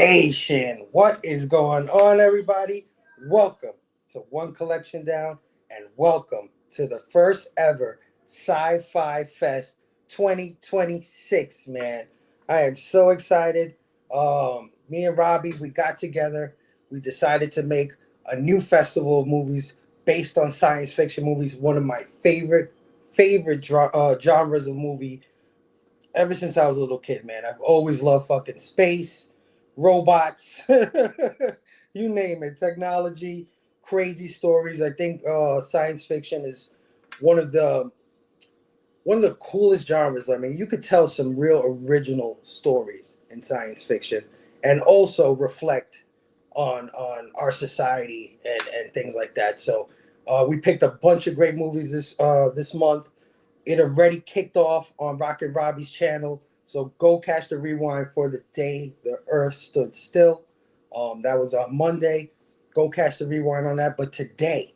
Station. What is going on, everybody? Welcome to One Collection Down, and welcome to the first ever SciFi Fest 2026, man. I am so excited. Me and Robbie, we got together. We decided to make a new festival of movies based on science fiction movies. One of my favorite genres of movie ever since I was a little kid, man. I've always loved fucking space, robots, you name it, technology, crazy stories. I think science fiction is one of the coolest genres. I mean, you could tell some real original stories in science fiction, and also reflect on our society and things like that. So we picked a bunch of great movies this month. It already kicked off on Rocket Robbie's channel, so go catch the rewind for the day the Earth stood still. That was on Monday. Go catch the rewind on that. But today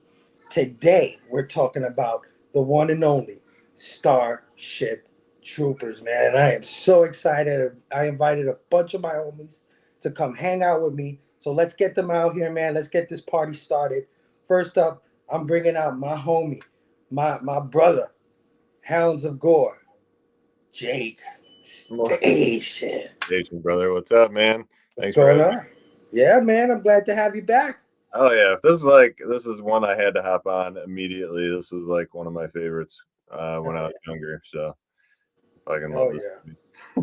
we're talking about the one and only Starship Troopers, man. And I am so excited. I invited a bunch of my homies to come hang out with me. So let's get them out here, man. Let's get this party started. First up, I'm bringing out my homie, my brother, Hounds of Gore, Jake Station. Station, brother. What's up, man? What's going on? Yeah, man. I'm glad to have you back. Oh yeah, this is one I had to hop on immediately. This was like one of my favorites when I was younger. So I can love this.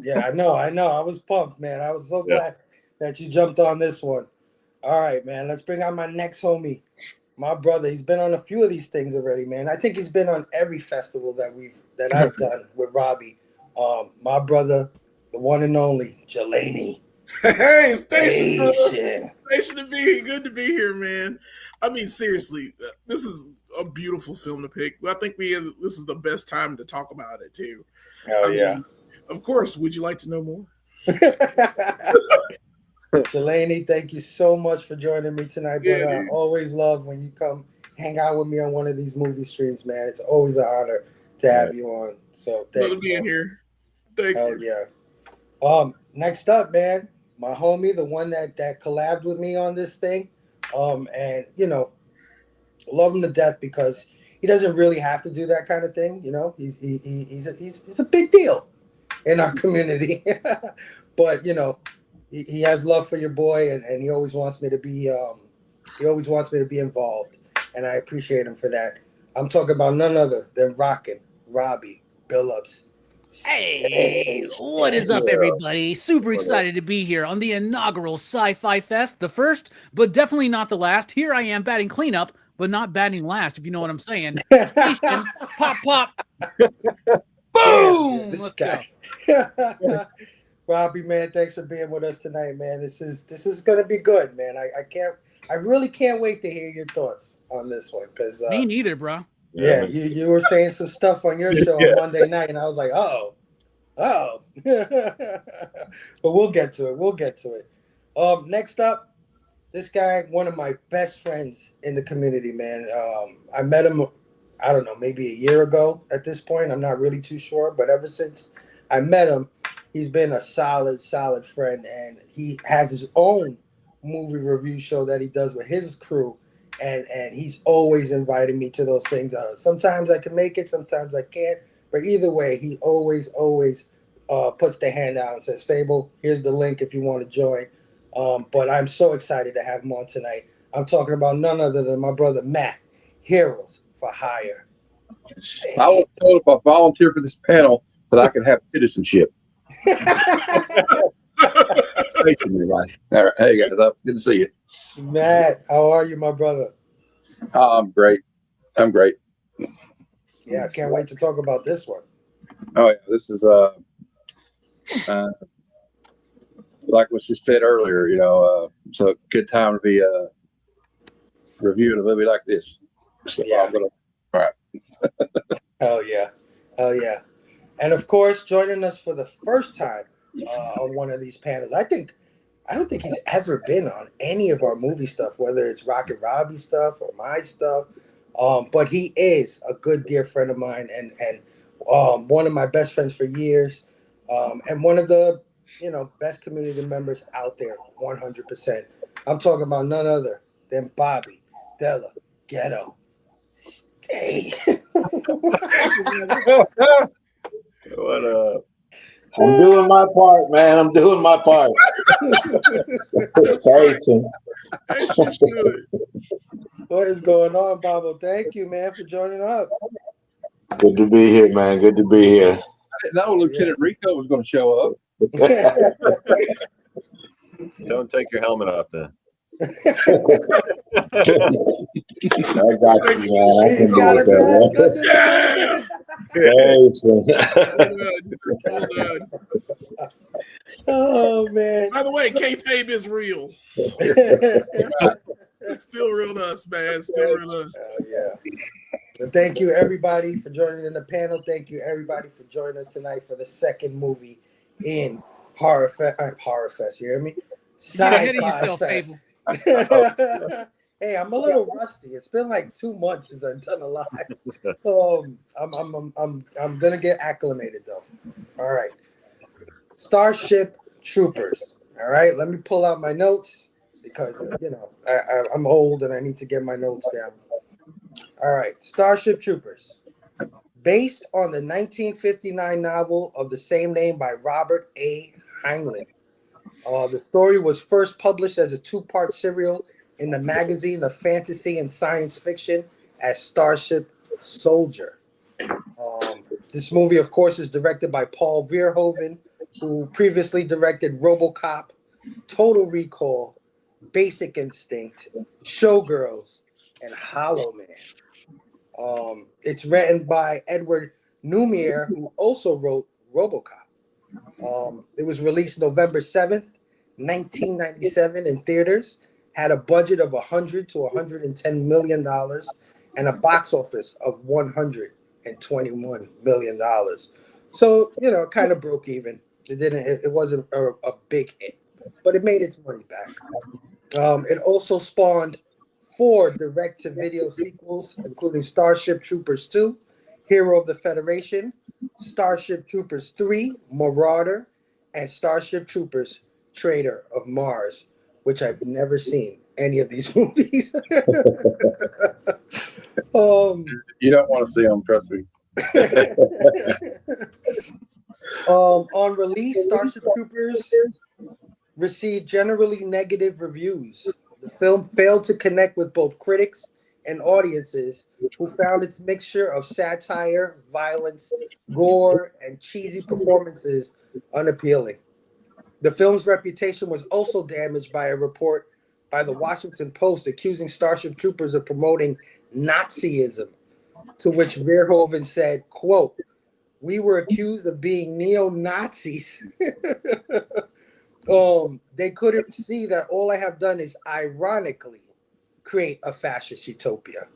Yeah, I know. I was pumped, man. I was so glad that you jumped on this one. All right, man. Let's bring out my next homie. My brother, he's been on a few of these things already, man. I think he's been on every festival that I've done with Robbie. My brother, the one and only Jelani. Hey, Station to be good to be here, man. I mean, seriously, this is a beautiful film to pick. I think this is the best time to talk about it too. Oh yeah. Of course. Would you like to know more? Jelani, thank you so much for joining me tonight, brother. I always love when you come hang out with me on one of these movie streams, man. It's always an honor to have you on. So thanks for being here. Thank you. Yeah. Next up, man, my homie, the one that collabed with me on this thing. And you know, love him to death because he doesn't really have to do that kind of thing. You know, he's a big deal in our community. But you know, he has love for your boy, and he always wants me to be involved, and I appreciate him for that. I'm talking about none other than rockin' Robbie Billups. Hey, what is up, everybody? Super excited to be here on the inaugural SciFi Fest, the first, but definitely not the last. Here I am batting cleanup, but not batting last, if you know what I'm saying. Station, pop. Boom! Let's go. Robbie, man, thanks for being with us tonight, man. This is gonna be good, man. I really can't wait to hear your thoughts on this one, because me neither, bro. Yeah, you were saying some stuff on your show on Monday night, and I was like, oh. But we'll get to it. Next up, this guy, one of my best friends in the community, man. I met him, I don't know, maybe a year ago at this point. I'm not really too sure, but ever since I met him, he's been a solid friend, and he has his own movie review show that he does with his crew, and he's always invited me to those things. Sometimes I can make it, sometimes I can't, but either way, he always puts the hand out and says, Fable, here's the link if you want to join. But I'm so excited to have him on tonight. I'm talking about none other than my brother Matt, Heroes for Hire. I was told if I volunteer for this panel that I could have citizenship. Station, everybody. All right, hey guys, good to see you. Matt, how are you, my brother? I'm great. Yeah, I can't wait to talk about this one. Oh yeah, this is like was just said earlier. You know, it's a good time to be reviewing a movie like this. So yeah. All right. Hell yeah. And of course, joining us for the first time on one of these panels. I don't think he's ever been on any of our movie stuff, whether it's Rocket Robbie stuff or my stuff. But he is a good dear friend of mine, and one of my best friends for years, and one of the best community members out there, 100%. I'm talking about none other than Bobby Della Ghetto. Stay. What up? I'm doing my part, man. I'm doing my part. Station. As you should. What is going on, Bobo? Thank you, man, for joining up. Good to be here, man. Good to be here. I didn't know Lieutenant Rico was going to show up. Don't take your helmet off then. I got you, man. I can He's do got a it, man. Yeah. Oh, man. By the way, kayfabe is real. It's still real to us, man. It's still real to us. Yeah. So thank you, everybody, for joining in the panel. Thank you, everybody, for joining us tonight for the second movie in Horror Fest. You hear me? Get ahead of SciFi yourself, Fest. Fable. Hey, I'm a little rusty. It's been like 2 months since I've done a live. I'm gonna get acclimated though. All right. Starship Troopers. All right. Let me pull out my notes because I'm old and I need to get my notes down. All right. Starship Troopers. Based on the 1959 novel of the same name by Robert A. Heinlein. The story was first published as a 2-part serial in the magazine of fantasy and science fiction as Starship Soldier. This movie, of course, is directed by Paul Verhoeven, who previously directed RoboCop, Total Recall, Basic Instinct, Showgirls, and Hollow Man. It's written by Edward Numier, who also wrote RoboCop. It was released November 7th, 1997 in theaters, had a budget of $100 to $110 million and a box office of $121 million. So, kind of broke even. It wasn't a big hit, but it made its money back. It also spawned 4 direct-to-video sequels, including Starship Troopers 2, Hero of the Federation, Starship Troopers 3, Marauder, and Starship Troopers, Traitor of Mars, which I've never seen any of these movies. You don't want to see them, trust me. On release, Starship Troopers received generally negative reviews. The film failed to connect with both critics and audiences who found its mixture of satire, violence, gore, and cheesy performances unappealing. The film's reputation was also damaged by a report by the Washington Post accusing Starship Troopers of promoting Nazism, to which Verhoeven said, quote, "We were accused of being neo-Nazis. They couldn't see that all I have done is ironically create a fascist utopia."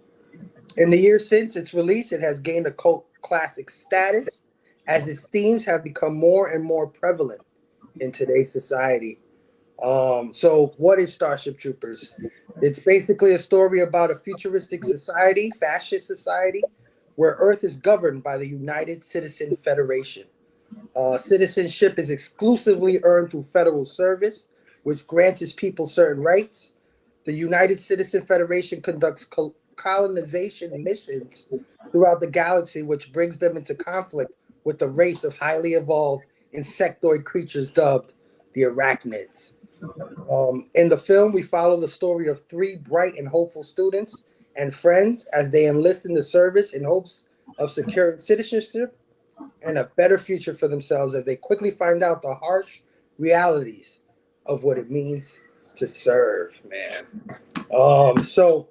In the years since its release, it has gained a cult classic status as its themes have become more and more prevalent in today's society. So what is Starship Troopers? It's basically a story about a futuristic society, fascist society, where Earth is governed by the United Citizen Federation. Citizenship is exclusively earned through federal service, which grants its people certain rights. The United Citizen Federation conducts colonization missions throughout the galaxy, which brings them into conflict with the race of highly evolved insectoid creatures dubbed the Arachnids. In the film, we follow the story of 3 bright and hopeful students and friends as they enlist in the service in hopes of securing citizenship and a better future for themselves as they quickly find out the harsh realities of what it means to serve, man. So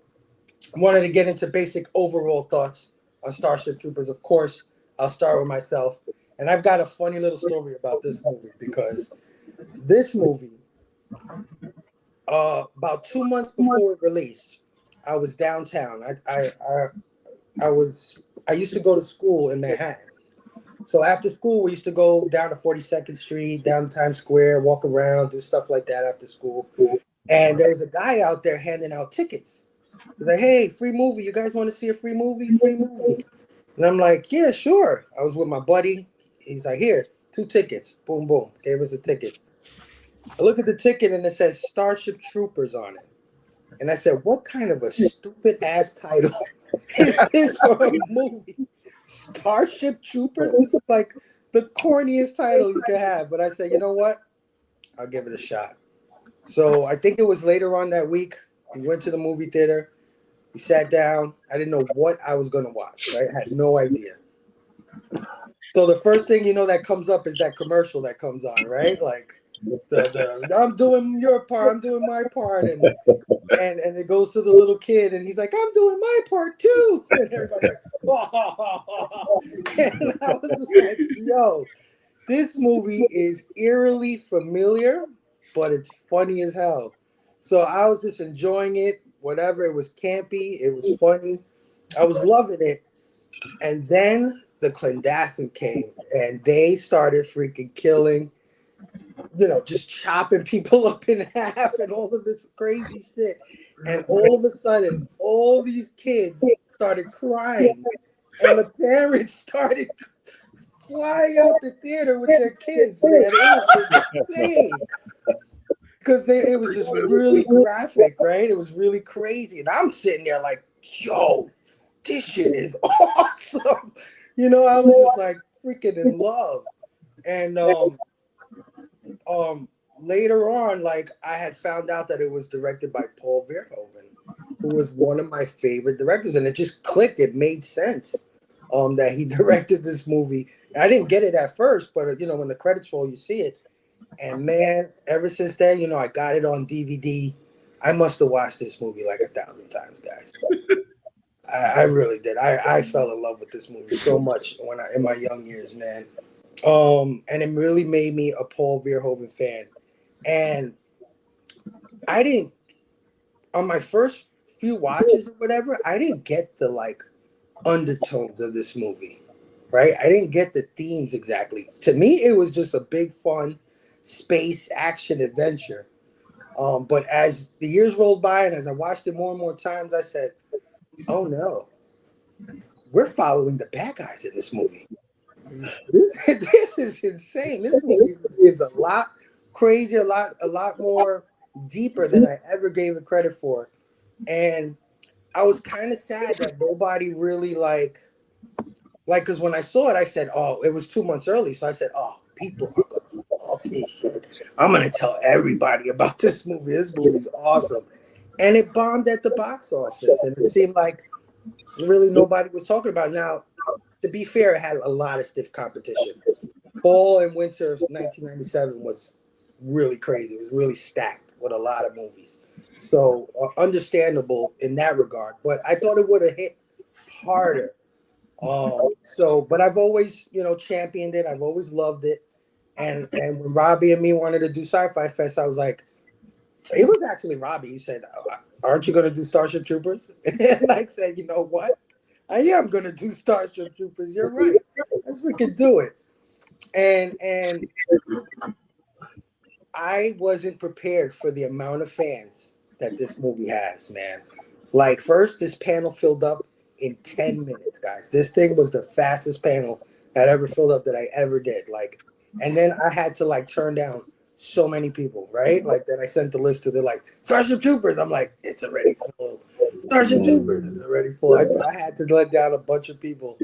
I wanted to get into basic overall thoughts on Starship Troopers. Of course, I'll start with myself. And I've got a funny little story about this movie because this movie, about 2 months before it released, I was downtown. I used to go to school in Manhattan. So after school, we used to go down to 42nd Street, down to Times Square, walk around, do stuff like that after school. And there was a guy out there handing out tickets. He's like, "Hey, free movie. You guys want to see a free movie? Free movie." And I'm like, "Yeah, sure." I was with my buddy. He's like, "Here, 2 tickets. Boom, boom. Gave us the tickets. I look at the ticket and it says Starship Troopers on it. And I said, what kind of a stupid ass title is this for a movie? Starship Troopers? This is like the corniest title you could have. But I said, you know what? I'll give it a shot. So I think it was later on that week. We went to the movie theater. We sat down. I didn't know what I was going to watch. Right? I had no idea. So the first thing that comes up is that commercial that comes on, right? Like the I'm doing your part, I'm doing my part, and it goes to the little kid, and he's like, I'm doing my part too, and everybody's like, oh. And I was just like, yo, this movie is eerily familiar, but it's funny as hell. So I was just enjoying it. Whatever, it was campy, it was funny, I was loving it, and then the Clendathu came, and they started freaking killing, just chopping people up in half and all of this crazy shit. And all of a sudden, all these kids started crying, and the parents started flying out the theater with their kids, man. It was insane. Because it was just really graphic, right? It was really crazy. And I'm sitting there like, yo, this shit is awesome. I was just like freaking in love. And later on, like I had found out that it was directed by Paul Verhoeven, who was one of my favorite directors. And it just clicked. It made sense that he directed this movie. I didn't get it at first, but when the credits roll, you see it. And man, ever since then, I got it on DVD. I must have watched this movie like 1,000 times, guys. I really did. I fell in love with this movie so much in my young years, man. And it really made me a Paul Verhoeven fan. And I didn't, on my first few watches or whatever, I didn't get the like undertones of this movie, right? I didn't get the themes exactly. To me, it was just a big fun space action adventure. But as the years rolled by and as I watched it more and more times, I said, oh no, we're following the bad guys in this movie. This is insane. This movie is a lot crazier, a lot more deeper than I ever gave it credit for. And I was kind of sad that nobody really like, because when I saw it, I said, oh, it was 2 months early. So I said, oh, people are going to love this shit. I'm going to tell everybody about this movie. This movie's awesome. And it bombed at the box office. And it seemed like really nobody was talking about it. Now, to be fair, it had a lot of stiff competition. Fall and winter of 1997 was really crazy. It was really stacked with a lot of movies. So understandable in that regard. But I thought it would have hit harder. But I've always, championed it. I've always loved it. And when Robbie and me wanted to do SciFi Fest, I was like, it was actually Robbie. He said, aren't you going to do Starship Troopers? And I said, you know what? I am going to do Starship Troopers. You're right. Let's freaking do it. And I wasn't prepared for the amount of fans that this movie has, man. Like, first, this panel filled up in 10 minutes, guys. This thing was the fastest panel that ever filled up that I ever did. Like, and then I had to like turn down so many people, right? Like, then I sent the list to, they're like, Starship Troopers. I'm like, it's already full. Starship Troopers is already full. I had to let down a bunch of people.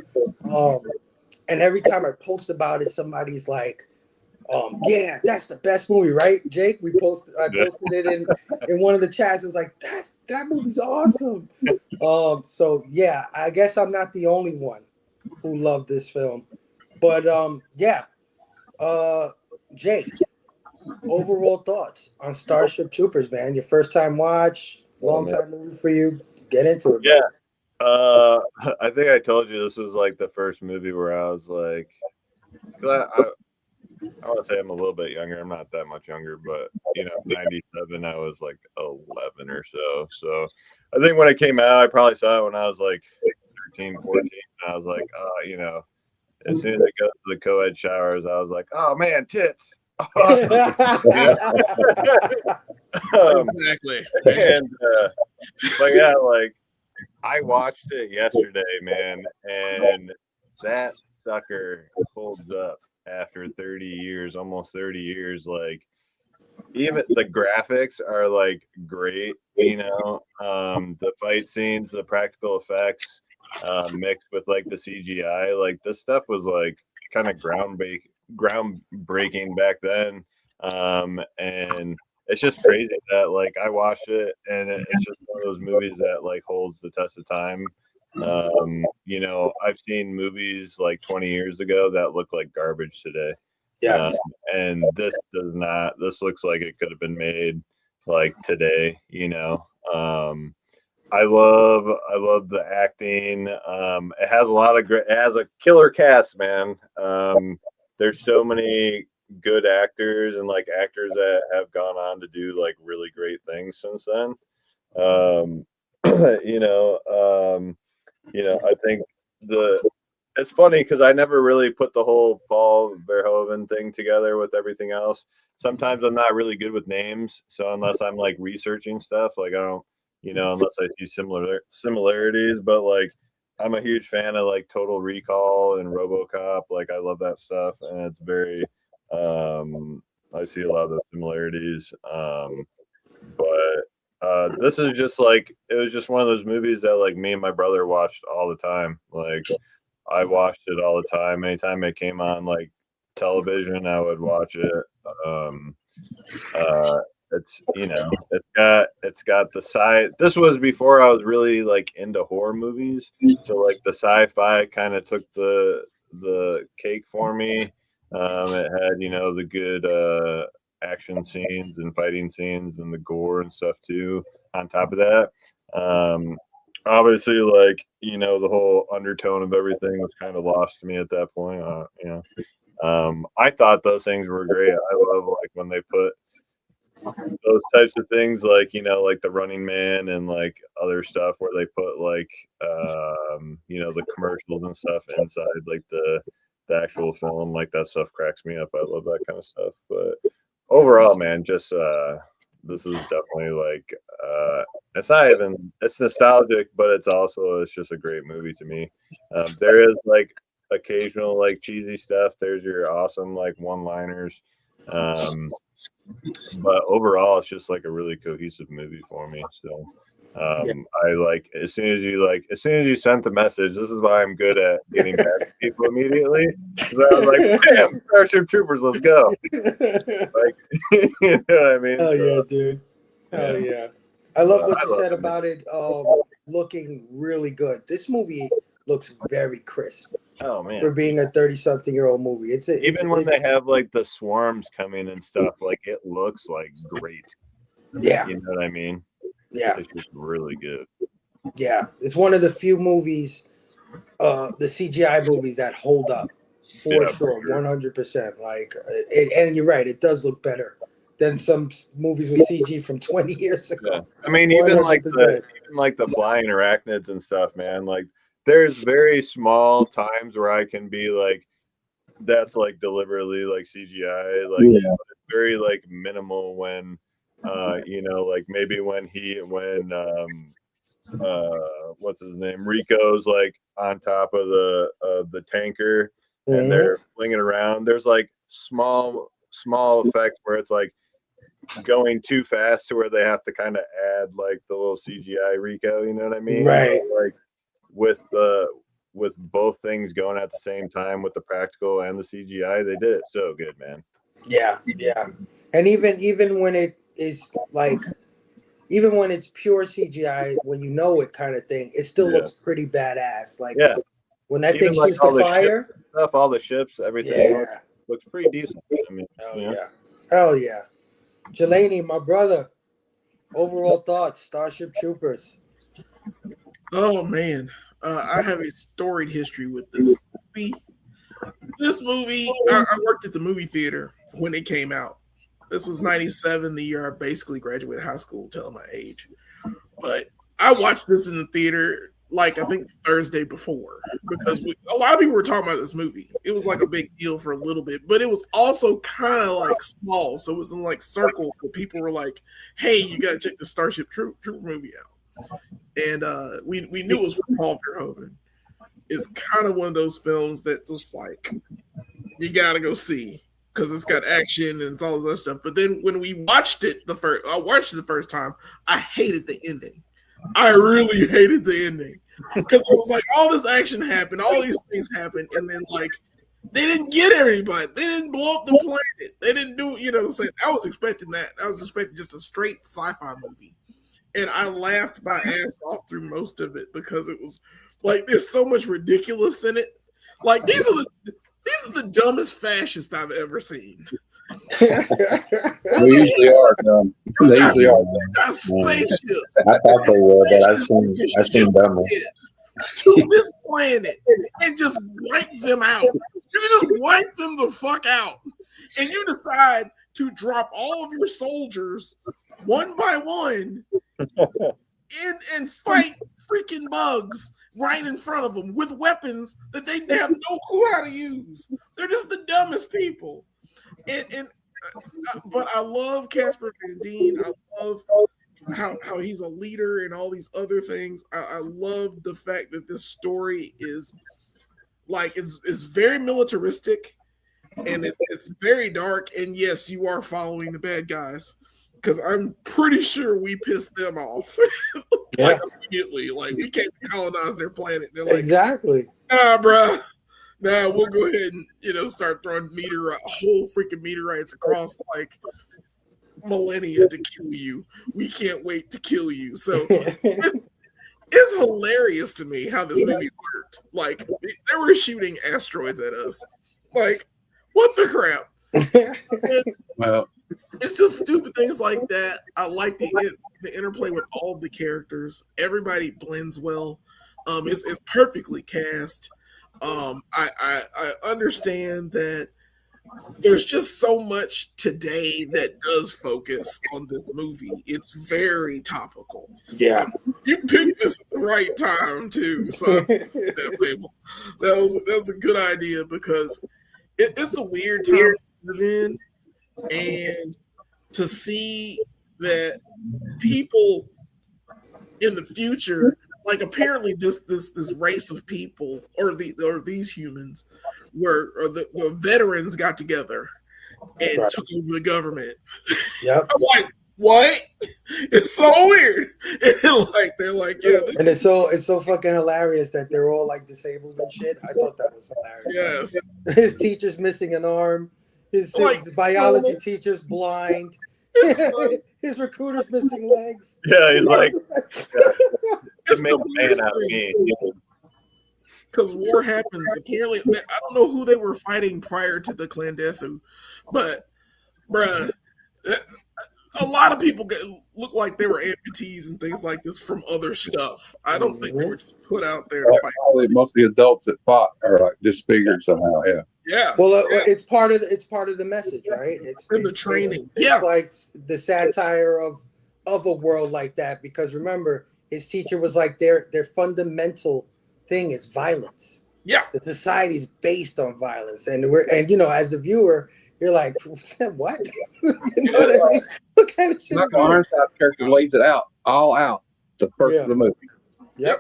And every time I post about it, somebody's like, yeah, that's the best movie, right, Jake? I posted it in one of the chats. It was like, that movie's awesome. So yeah, I guess I'm not the only one who loved this film. But yeah. Jake, overall thoughts on Starship Troopers, man. Your first time watch, long time movie for you. Get into it. Yeah. I think I told you this was like the first movie where I was like, I want to say I'm a little bit younger. I'm not that much younger, but 97, I was like 11 or so. So I think when it came out, I probably saw it when I was like 13, 14. And I was like, as soon as it goes to the co-ed showers, I was like, oh man, tits. Awesome. Exactly. And but yeah, like I watched it yesterday, man, and that sucker holds up after 30 years, almost 30 years. Like, even the graphics are like great, the fight scenes, the practical effects, mixed with like the CGI. Like, this stuff was like kind of groundbreaking back then. And it's just crazy that like I watched it and it's just one of those movies that like holds the test of time. I've seen movies like 20 years ago that look like garbage today. Yes. And this does not. This looks like it could have been made like today. I love the acting. It has a lot of great. It has a killer cast, man. There's so many good actors and like actors that have gone on to do like really great things since then. I think it's funny because I never really put the whole Paul Verhoeven thing together with everything else. Sometimes I'm not really good with names, so unless I'm like researching stuff, like I don't, unless I see similarities. But like, I'm a huge fan of like Total Recall and RoboCop. Like, I love that stuff, and it's very, I see a lot of the similarities. But this is just like, it was just one of those movies that like me and my brother watched all the time. Like, I watched it all the time. Anytime it came on like television, I would watch it. It's got the sci. This was before I was really like into horror movies, so like the sci-fi kind of took the cake for me. It had the good action scenes and fighting scenes and the gore and stuff too. On top of that, obviously, like the whole undertone of everything was kind of lost to me at that point. I thought those things were great. I love like when they put those types of things, like like the Running Man and like other stuff where they put like the commercials and stuff inside like the actual film. Like, that stuff cracks me up. I love that kind of stuff. But overall, man, just this is definitely like it's nostalgic, but it's just a great movie to me. There is like occasional like cheesy stuff. There's your awesome like one-liners. But overall, it's just like a really cohesive movie for me. So I like, as soon as you sent the message, this is why I'm good at getting back to people immediately. Because I was like, bam, Starship Troopers, let's go. Like, you know what I mean? Hell yeah, dude. Hell yeah. I love what you said about it looking really good. This movie looks very crisp. Oh man, for being a 30-something-year-old movie, even when they have like the swarms coming and stuff, like it looks like great. Yeah, you know what I mean. Yeah, it's just really good. Yeah, it's one of the few movies, the CGI movies that hold up for sure, 100%. Like, and you're right, it does look better than some movies with CG from 20 years ago. Yeah. I mean, even like the flying arachnids and stuff, man. Like, there's very small times where I can be like, that's like deliberately like CGI, like it's very like minimal when like maybe when what's his name, Rico's like on top of the tanker and they're flinging around. There's like small effects where it's like going too fast to where they have to kind of add like the little CGI Rico, you know what I mean? Right. But, like, with both things going at the same time, with the practical and the CGI, they did it so good, man. Yeah. And even when it is like, even when it's pure CGI, when it kind of thing, it still looks pretty badass. Like, when that thing shoots the fire, all the ships, everything looks pretty decent. I mean, hell yeah. Jelani, my brother, overall thoughts, Starship Troopers. Oh man, I have a storied history with this movie. This movie, I worked at the movie theater when it came out. This was 97, the year I basically graduated high school, telling my age. But I watched this in the theater, like, I think Thursday before, because a lot of people were talking about this movie. It was like a big deal for a little bit, but it was also kind of like small. So it was in like circles where people were like, hey, you got to check the Starship Trooper movie out. And we knew it was from Paul Verhoeven. is kind of one of those films that just like you gotta go see because it's got action and it's all this other stuff. But then when we watched it I watched it the first time, I hated the ending. I really hated the ending because it was like all this action happened, all these things happened, and then like they didn't get everybody. They didn't blow up the planet. They didn't do, you know what I'm saying? I was expecting that. I was expecting just a straight sci-fi movie. And I laughed my ass off through most of it because it was like there's so much ridiculous in it. Like these are the dumbest fascists I've ever seen. They usually are dumb. They usually are dumb. They got spaceships. I thought they were, but I've seen dumber. To this planet and just wipe them out. You just wipe them the fuck out. And you decide to drop all of your soldiers one by one and fight freaking bugs right in front of them with weapons that they have no clue how to use. They're just the dumbest people. But I love Casper Van Dien. I love how he's a leader and all these other things. I love the fact that this story is like it's very militaristic and it's very dark. And yes, you are following the bad guys because I'm pretty sure we pissed them off like immediately. Like we can't colonize their planet. They're like, exactly. Nah, bro. Nah, we'll go ahead and start throwing whole freaking meteorites across like millennia to kill you. We can't wait to kill you. So it's hilarious to me how this movie worked. Like they were shooting asteroids at us. Like, what the crap? Well, it's just stupid things like that. I like the interplay with all of the characters. Everybody blends well. It's perfectly cast. I understand that there's just so much today that does focus on this movie. It's very topical. Yeah. You picked this at the right time too. So that was a good idea because it's a weird time to live in, and to see that people in the future, like apparently this race of people or these humans the veterans got together and took over the government. Yep. I'm like, what? It's so weird. And they're like, yeah. And it's so fucking hilarious that they're all like disabled and shit. I thought that was hilarious. Yes. His teacher's missing an arm. His biology teacher's blind. His recruiter's missing legs. Yeah, he's like, It's make the a man weirdest out of thing. me. Because war happens. Apparently, I don't know who they were fighting prior to the Clandestine, but bruh, a lot of people look like they were amputees and things like this from other stuff. I don't think they were just put out there to fight. probably most of the adults that fought are like disfigured somehow. Yeah. Yeah. Well, it's part of the message, right? It's in the training. It's like the satire of a world like that, because remember, his teacher was like their fundamental thing is violence. Yeah. The society's based on violence, and as a viewer, you're like, what? You know what I mean? What kind of shit? Michael Ironside's character lays it all out the first of the movie. Yep.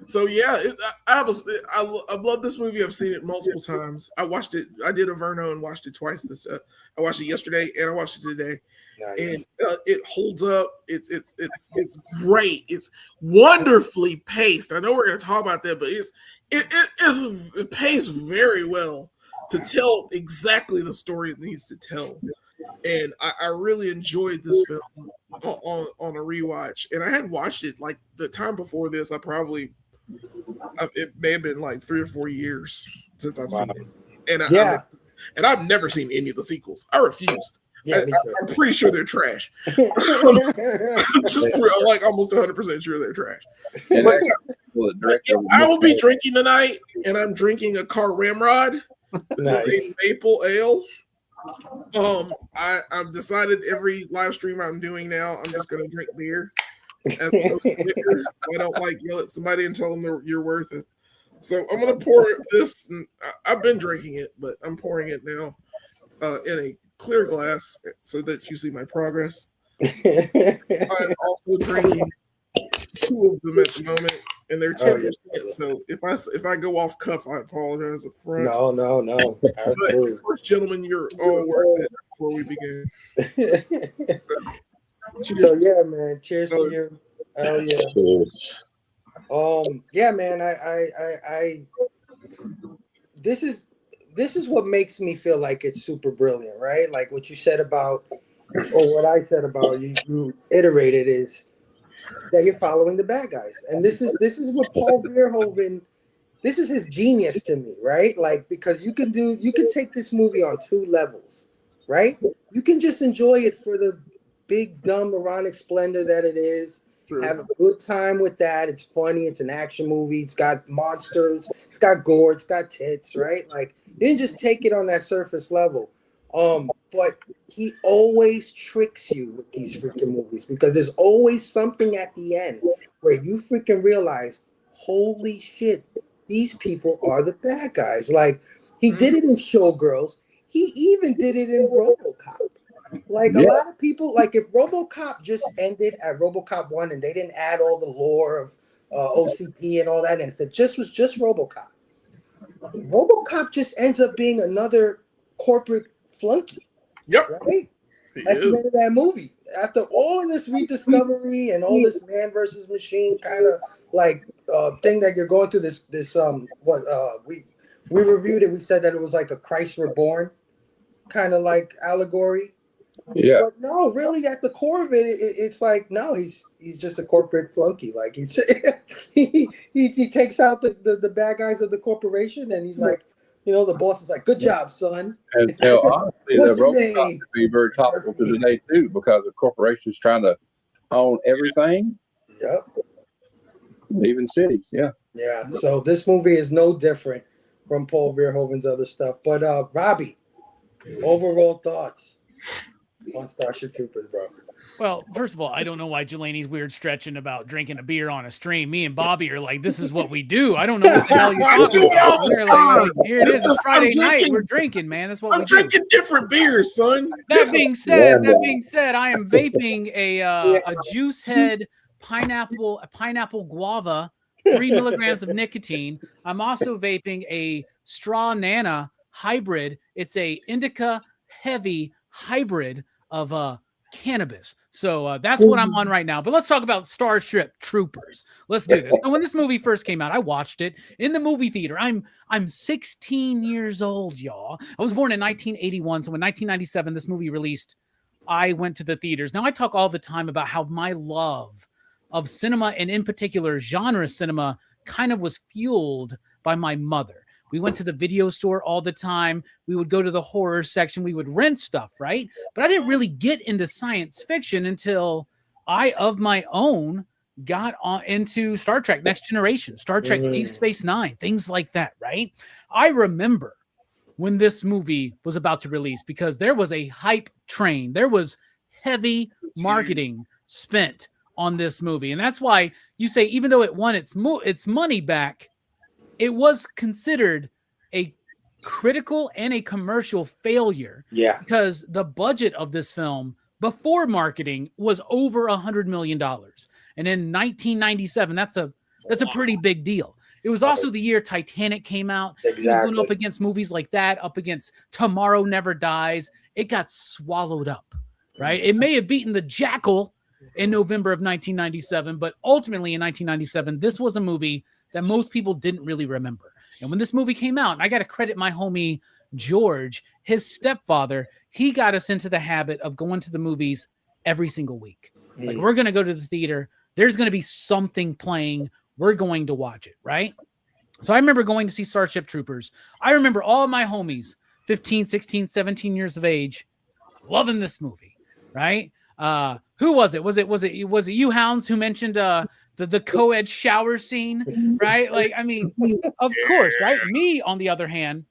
So yeah, I've loved this movie. I've seen it multiple times. I watched it. I did a Verno and watched it twice. I watched it yesterday and I watched it today. Nice. And it holds up. It's great. It's wonderfully paced. I know we're going to talk about that, but it pays very well to tell exactly the story it needs to tell. And I really enjoyed this film on a rewatch. And I had watched it like the time before this. It may have been like 3 or 4 years since I've seen it. And I've never seen any of the sequels. I refused. Yeah, I'm pretty sure they're trash. Like almost 100% sure they're trash. I will be drinking tonight, and I'm drinking a Car Ramrod. This is a maple ale. I've decided every live stream I'm doing now, I'm just going to drink beer as opposed to liquor. I don't yell at somebody and tell them you're worth it. So I'm going to pour this. And I've been drinking it, but I'm pouring it now in a clear glass so that you see my progress. I'm also drinking 2 of them at the moment. and they're 10%. So if I go off cuff, I apologize up front. No. Absolutely. First, gentlemen, you're all worth it. Before we begin, so yeah, man. Cheers to you. Hell yeah. Cheers. Yeah, man. I this is what makes me feel like it's super brilliant, right? Like what you said about, or what I said about you iterated is that you're following the bad guys, and this is what Paul Verhoeven. This is his genius to me, right? Like, because you can take this movie on two levels, right? You can just enjoy it for the big, dumb, ironic splendor that it is. True. Have a good time with that. It's funny. It's an action movie. It's got monsters. It's got gore. It's got tits, right? Like, you didn't just take it on that surface level. But he always tricks you with these freaking movies because there's always something at the end where you freaking realize, holy shit, these people are the bad guys. Like, he did it in Showgirls. He even did it in RoboCop. Like, a lot of people, like, if RoboCop just ended at RoboCop 1 and they didn't add all the lore of OCP and all that, and if it just was just RoboCop just ends up being another corporate flunky. Yep. Right? At the end of that movie. After all of this rediscovery and all this man versus machine kind of like thing that you're going through, we reviewed it, we said that it was like a Christ Reborn kind of like allegory. Yeah. But no, really at the core of it, it's like, no, he's just a corporate flunky. Like he takes out the bad guys of the corporation and he's like, the boss is like, good job, son. And honestly, the RoboCop could be very topical to today too, because the corporation's trying to own everything. Yep. Even cities, yeah. Yeah. So this movie is no different from Paul Verhoeven's other stuff. But Robbie, overall thoughts on Starship Troopers, bro? Well, first of all, I don't know why Jelani's weird stretching about drinking a beer on a stream. Me and Bobby are like, this is what we do. I don't know what the hell you're talking about. We're like, here it is. It's Friday night. We're drinking, man. That's what we do. I'm drinking different beers, son. That being said, I am vaping a juice head pineapple guava, 3 milligrams of nicotine. I'm also vaping a straw nana hybrid. It's a indica heavy hybrid of cannabis. So that's what I'm on right now. But let's talk about Starship Troopers. Let's do this. So when this movie first came out, I watched it in the movie theater. I'm 16 years old, y'all. I was born in 1981. So in 1997, this movie released, I went to the theaters. Now I talk all the time about how my love of cinema, and in particular genre cinema, kind of was fueled by my mother. We went to the video store all the time. We would go to the horror section. We would rent stuff, right? But I didn't really get into science fiction until I, of my own, got into Star Trek Next Generation, Star Trek Deep Space Nine, things like that, right? I remember when this movie was about to release because there was a hype train. There was heavy marketing spent on this movie. And that's why you say, even though it won its money back, it was considered a critical and a commercial failure. Yeah. Because the budget of this film before marketing was over $100 million. And in 1997, that's a pretty big deal. It was also the year Titanic came out. Exactly. It was going up against movies like that, up against Tomorrow Never Dies. It got swallowed up, right? It may have beaten The Jackal in November of 1997, but ultimately in 1997, this was a movie that most people didn't really remember. And when this movie came out, and I got to credit my homie George, his stepfather, he got us into the habit of going to the movies every single week. Like, we're going to go to the theater. There's going to be something playing. We're going to watch it, right? So I remember going to see Starship Troopers. I remember all my homies, 15, 16, 17 years of age, loving this movie, right? Who was it? Was it you hounds who mentioned the co-ed shower scene, right? Like, I mean, of course, right? Me, on the other hand,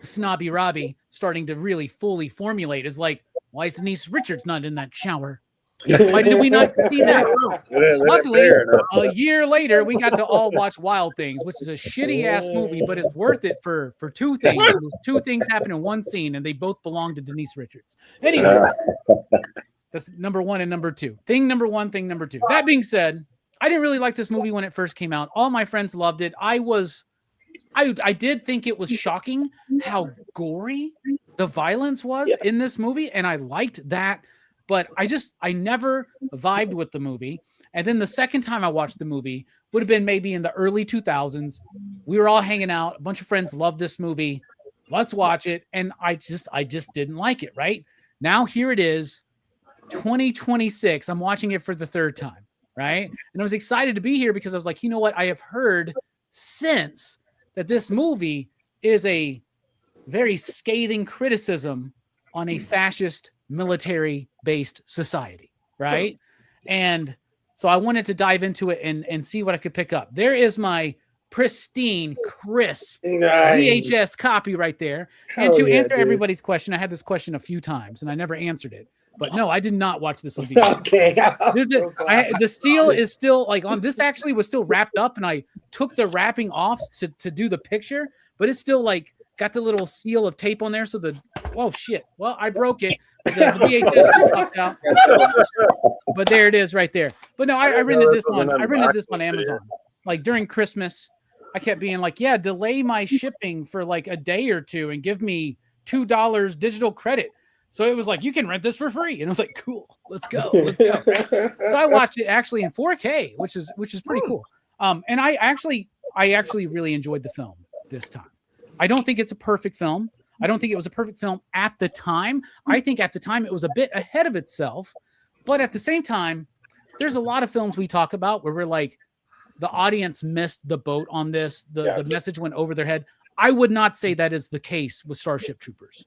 snobby Robbie, starting to really fully formulate is like, why is Denise Richards not in that shower? Why did we not see that? Luckily, a year later, we got to all watch Wild Things, which is a shitty-ass movie, but it's worth it for two things. Two things happen in one scene, and they both belong to Denise Richards. Anyway, that's number one and number two. Thing number one, thing number two. That being said, I didn't really like this movie when it first came out. All my friends loved it. I did think it was shocking how gory the violence was in this movie, and I liked that, but I never vibed with the movie. And then the second time I watched the movie would have been maybe in the early 2000s. We were all hanging out. A bunch of friends loved this movie. Let's watch it. And I just didn't like it, right? Now here it is, 2026. I'm watching it for the third time, right? And I was excited to be here because I was like, you know what? I have heard since that this movie is a very scathing criticism on a fascist military-based society, right? And so I wanted to dive into it and see what I could pick up. There is my pristine, crisp VHS copy right there. And to answer everybody's question, I had this question a few times and I never answered it. But no, I did not watch this on VHS. Okay. The seal is still like on this actually was still wrapped up, and I took the wrapping off to do the picture, but it's still like got the little seal of tape on there. So oh shit. Well, I broke it. The VHS popped out. But there it is right there. But no, I rented this on Amazon. Like during Christmas, I kept being like, yeah, delay my shipping for like a day or two and give me $2 digital credit. So it was like, you can rent this for free. And I was like, cool, let's go. So I watched it actually in 4K, which is pretty cool. And I actually really enjoyed the film this time. I don't think it's a perfect film. I don't think it was a perfect film at the time. I think at the time it was a bit ahead of itself. But at the same time, there's a lot of films we talk about where we're like, the audience missed the boat on this. The message went over their head. I would not say that is the case with Starship Troopers.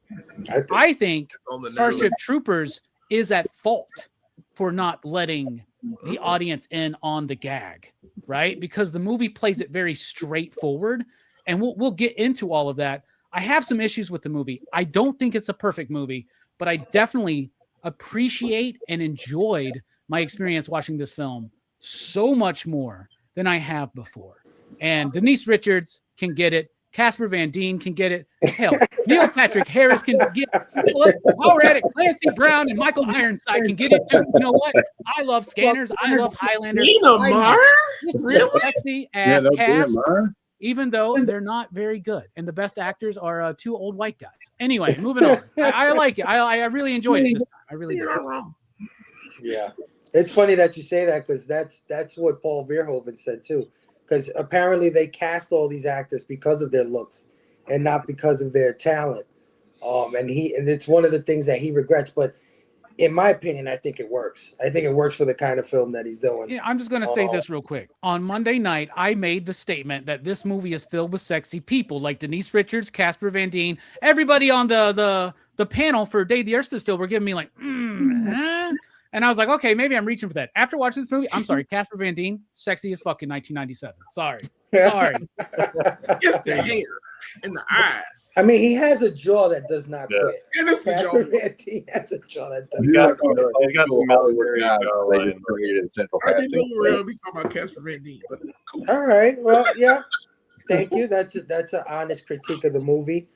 I think Starship Troopers is at fault for not letting the audience in on the gag, right? Because the movie plays it very straightforward, and we'll get into all of that. I have some issues with the movie. I don't think it's a perfect movie, but I definitely appreciate and enjoyed my experience watching this film so much more than I have before. And Denise Richards can get it. Casper Van Dien can get it. Hell, Neil Patrick Harris can get it. While we're at it, Clancy Brown and Michael Ironside can get it too. You know what? I love Scanners. I love Highlander. Really? Sexy ass cast, even though they're not very good. And the best actors are two old white guys. Anyway, moving on. I like it. I really enjoyed it this time. I really did. Yeah. It's funny that you say that because that's what Paul Verhoeven said too. Because apparently they cast all these actors because of their looks and not because of their talent. And it's one of the things that he regrets. But in my opinion, I think it works. I think it works for the kind of film that he's doing. Yeah, I'm just going to say this real quick. On Monday night, I made the statement that this movie is filled with sexy people like Denise Richards, Casper Van Dien. Everybody on the panel for Day the Earth Stood Still were giving me like, And I was like, okay, maybe I'm reaching for that. After watching this movie, I'm sorry, Casper Van Dien, sexy as fuck in 1997. Sorry. Just the hair and the eyes. I mean, he has a jaw that does not quit. And it's the Casper jaw. Van Dien has a jaw that does He's not got quit. the military guy. They just created in Central I didn't know Casting. we were going to be talking about Casper Van Dien, but cool. All right. Well, yeah. Thank you. That's an honest critique of the movie.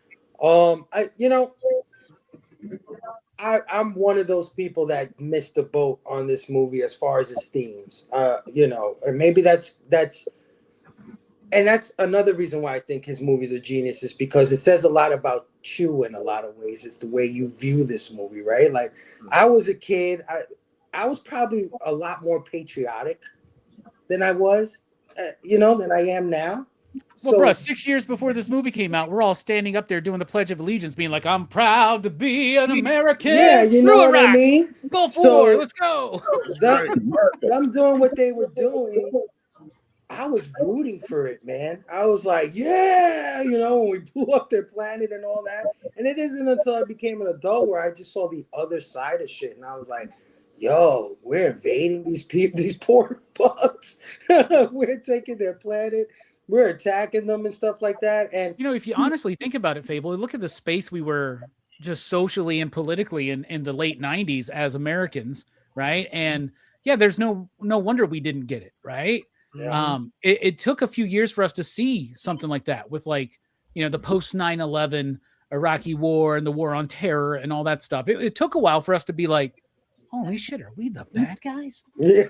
I'm one of those people that missed the boat on this movie as far as its themes. And maybe that's another reason why I think his movies are geniuses, because it says a lot about you in a lot of ways. It's the way you view this movie, right? Like I was a kid, I was probably a lot more patriotic than I was, than I am now. Well, bro, 6 years before this movie came out, we're all standing up there doing the Pledge of Allegiance, being like, I'm proud to be an American. Yeah, you know what I mean? Go for it. Let's go. Them doing what they were doing, I was rooting for it, man. I was like, yeah, when we blew up their planet and all that. And it isn't until I became an adult where I just saw the other side of shit. And I was like, yo, we're invading these people, these poor bugs. We're taking their planet. We're attacking them and stuff like that. And if you honestly think about it, Fable, look at the space we were just socially and politically in the late 90s as Americans, right? And yeah, there's no wonder we didn't get it, right? Yeah. It took a few years for us to see something like that with the post 9/11 Iraqi war and the war on terror and all that stuff. It took a while for us to be like, holy shit, are we the bad guys? Yeah.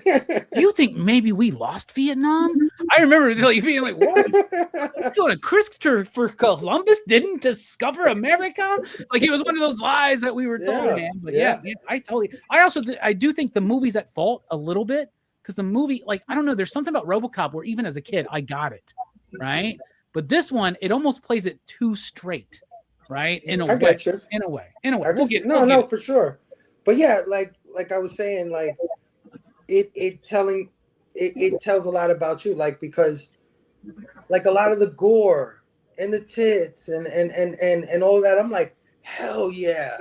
Do you think maybe we lost Vietnam? I remember like being like, what? Going to Christopher Columbus didn't discover America? Like it was one of those lies that we were told, Yeah, man. But yeah. I do think the movie's at fault a little bit because the movie, like, I don't know, there's something about RoboCop where even as a kid, I got it, right? But this one, it almost plays it too straight, right? In a way. No, for sure. But yeah, like I was saying, like it tells a lot about you, like, because like a lot of the gore and the tits and all that, I'm like, hell yeah.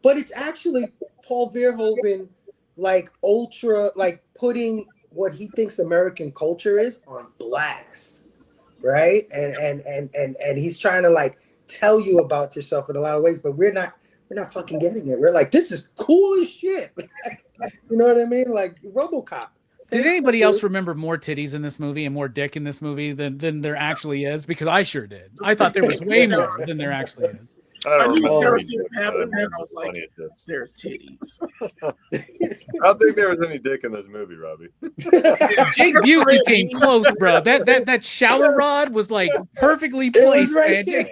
But it's actually Paul Verhoeven, like ultra, like putting what he thinks American culture is on blast, right? And he's trying to like tell you about yourself in a lot of ways, but we're not fucking getting it. We're like, this is cool as shit. You know what I mean? Like RoboCop. Did anybody else remember more titties in this movie and more dick in this movie than there actually is? Because I sure did. I thought there was way more than there actually is. I knew remember never any seen it dick, happen, but and I was like, plenty of tits. there's titties. I don't think there was any dick in this movie, Robbie. Jake Busey came close, bro. That shower rod was like perfectly It was placed, right man.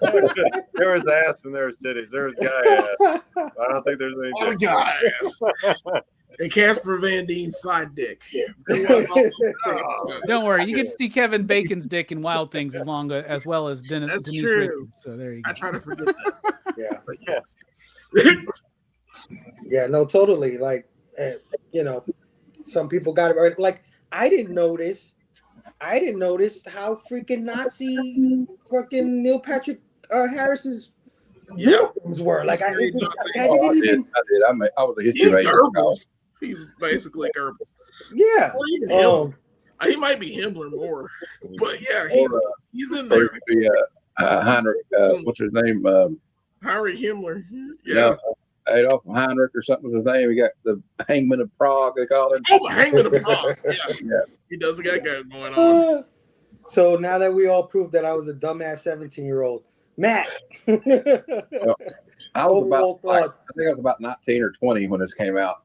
there. There was ass and there was titties. There was guy ass. I don't think there's any Oh, dick. guys. And Casper Van Dien's side dick. Don't worry, you get to see Kevin Bacon's dick in Wild Things as well as Dennis. That's Denise true. Richards. So there you go. I try to forget that. Yeah. But yes. Yeah, no, totally. Like, you know, some people got it right. Like, I didn't notice how freaking Nazi fucking Neil Patrick Harris's uniforms were. Like, I didn't even. I was a history He's major. Goebbels. He's basically Goebbels. Yeah. Or even Himmler. He might be Himmler more. But yeah, he's in there. Heinrich, what's his name? Heinrich Himmler. Yeah. Adolf Heinrich or something was his name. He got the Hangman of Prague, they called him. Oh, the Hangman of Prague. Yeah. He does got that going on. So now that we all proved that I was a dumbass 17-year-old, Matt. I was Overall about, I thoughts. think I was about 19 or 20 when this came out.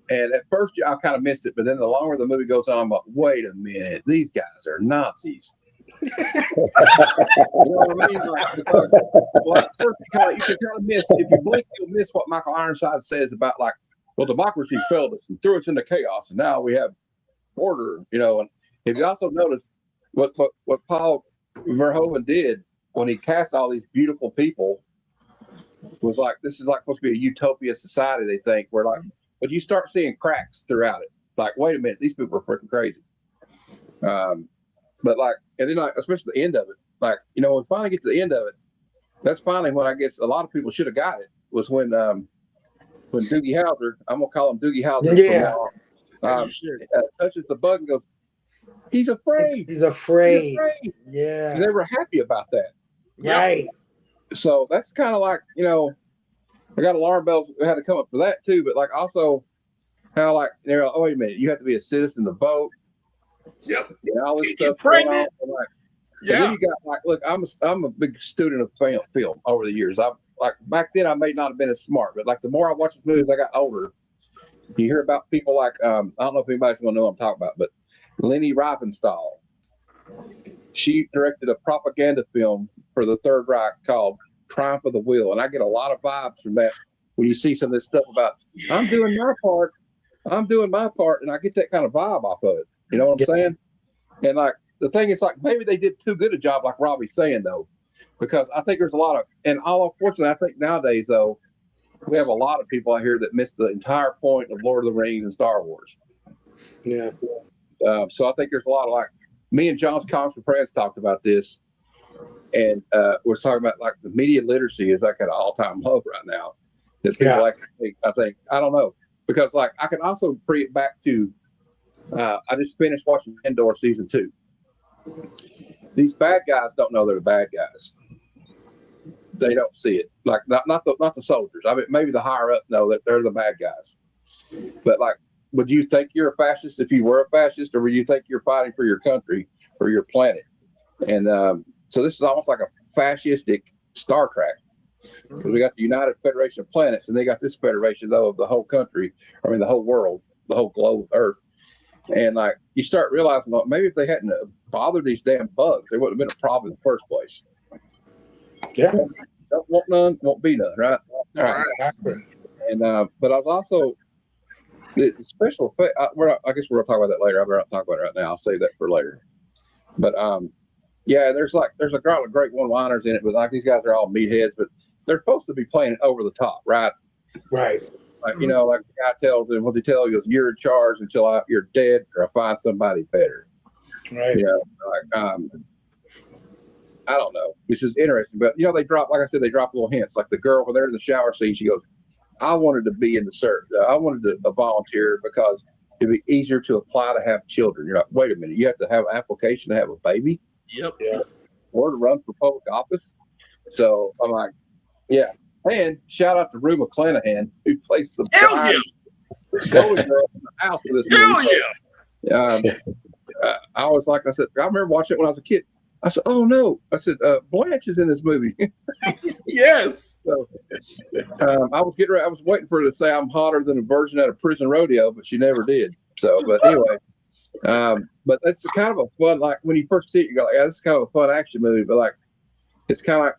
And at first, I kind of missed it, but then the longer the movie goes on, I'm like, wait a minute, these guys are Nazis. You know what I mean? Like, first you can kind of miss, if you blink, you'll miss what Michael Ironside says about, like, well, democracy failed us and threw us into chaos, and now we have order, you know. And if you also notice what Paul Verhoeven did when he cast all these beautiful people was like, this is like supposed to be a utopia society, they think. We're like, but you start seeing cracks throughout it. Like, wait a minute, these people are freaking crazy. But like, and then like, especially the end of it, like, you know, when we finally get to the end of it, that's finally when I guess a lot of people should have got it, was when Doogie Howser, I'm gonna call him Doogie Howser, touches the bug and goes, he's afraid. He's afraid. Yeah. And they were happy about that. Right. So that's kind of like, you know, I got alarm bells that had to come up for that too, but like also how like, they're like, oh, wait a minute, you have to be a citizen to vote. Yep. And all this Get stuff. pregnant. And like, and then you got like, look, I'm a big student of film over the years. I like back then I may not have been as smart, but like the more I watched this movie as I got older, you hear about people like I don't know if anybody's gonna know what I'm talking about, but Leni Riefenstahl. She directed a propaganda film for the Third Reich called Triumph of the Will. And I get a lot of vibes from that when you see some of this stuff about, I'm doing my part, and I get that kind of vibe off of it. You know what I'm saying? And like, the thing is, like, maybe they did too good a job, like Robbie's saying, though, because I think there's a lot of, and unfortunately, I think nowadays, though, we have a lot of people out here that miss the entire point of Lord of the Rings and Star Wars. Yeah. So I think there's a lot of, like, me and John's Conference Friends talked about this, and we're talking about like the media literacy is like at an all-time low right now. That people I think I don't know, because like I can also bring it back to I just finished watching Andor season 2. These bad guys don't know they're the bad guys. They don't see it. Like not the soldiers. I mean, maybe the higher up know that they're the bad guys. But like, would you think you're a fascist if you were a fascist, or would you think you're fighting for your country or your planet? And so this is almost like a fascistic Star Trek. Because we got the United Federation of Planets, and they got this federation though of the whole country. I mean, the whole world, the whole globe, Earth. And like you start realizing, well, maybe if they hadn't bothered these damn bugs, there wouldn't have been a problem in the first place. Yeah. Don't want none, won't be none, right? All right. Exactly. And but I was also the special effect. I guess we're gonna talk about that later. I'm not talking about it right now. I'll save that for later. But yeah, there's a lot of great one-liners in it. But like these guys are all meatheads, but they're supposed to be playing it over the top, right? Right. Like you know, like the guy tells him, what he tells you is, "You're in charge until you're dead, or I find somebody better." Right. You know, like I don't know. It's just interesting, but you know, they drop, like I said, they drop little hints. Like the girl when they're in the shower scene, she goes, "I wanted to be in the service. I wanted to volunteer because it'd be easier to apply to have children." You're like, wait a minute, you have to have an application to have a baby? Yep. Yeah. Or to run for public office? So I'm like, yeah. And shout out to Rue McClanahan, who plays the golden girl in the house for this movie. Hell yeah. I was like, I said, I remember watching it when I was a kid. I said, oh no. I said, Blanche is in this movie. Yes. So I was getting ready. I was waiting for her to say I'm hotter than a virgin at a prison rodeo, but she never did. So, but anyway, but that's kind of a fun, like when you first see it, you go like, yeah, this is kind of a fun action movie, but like, it's kind of like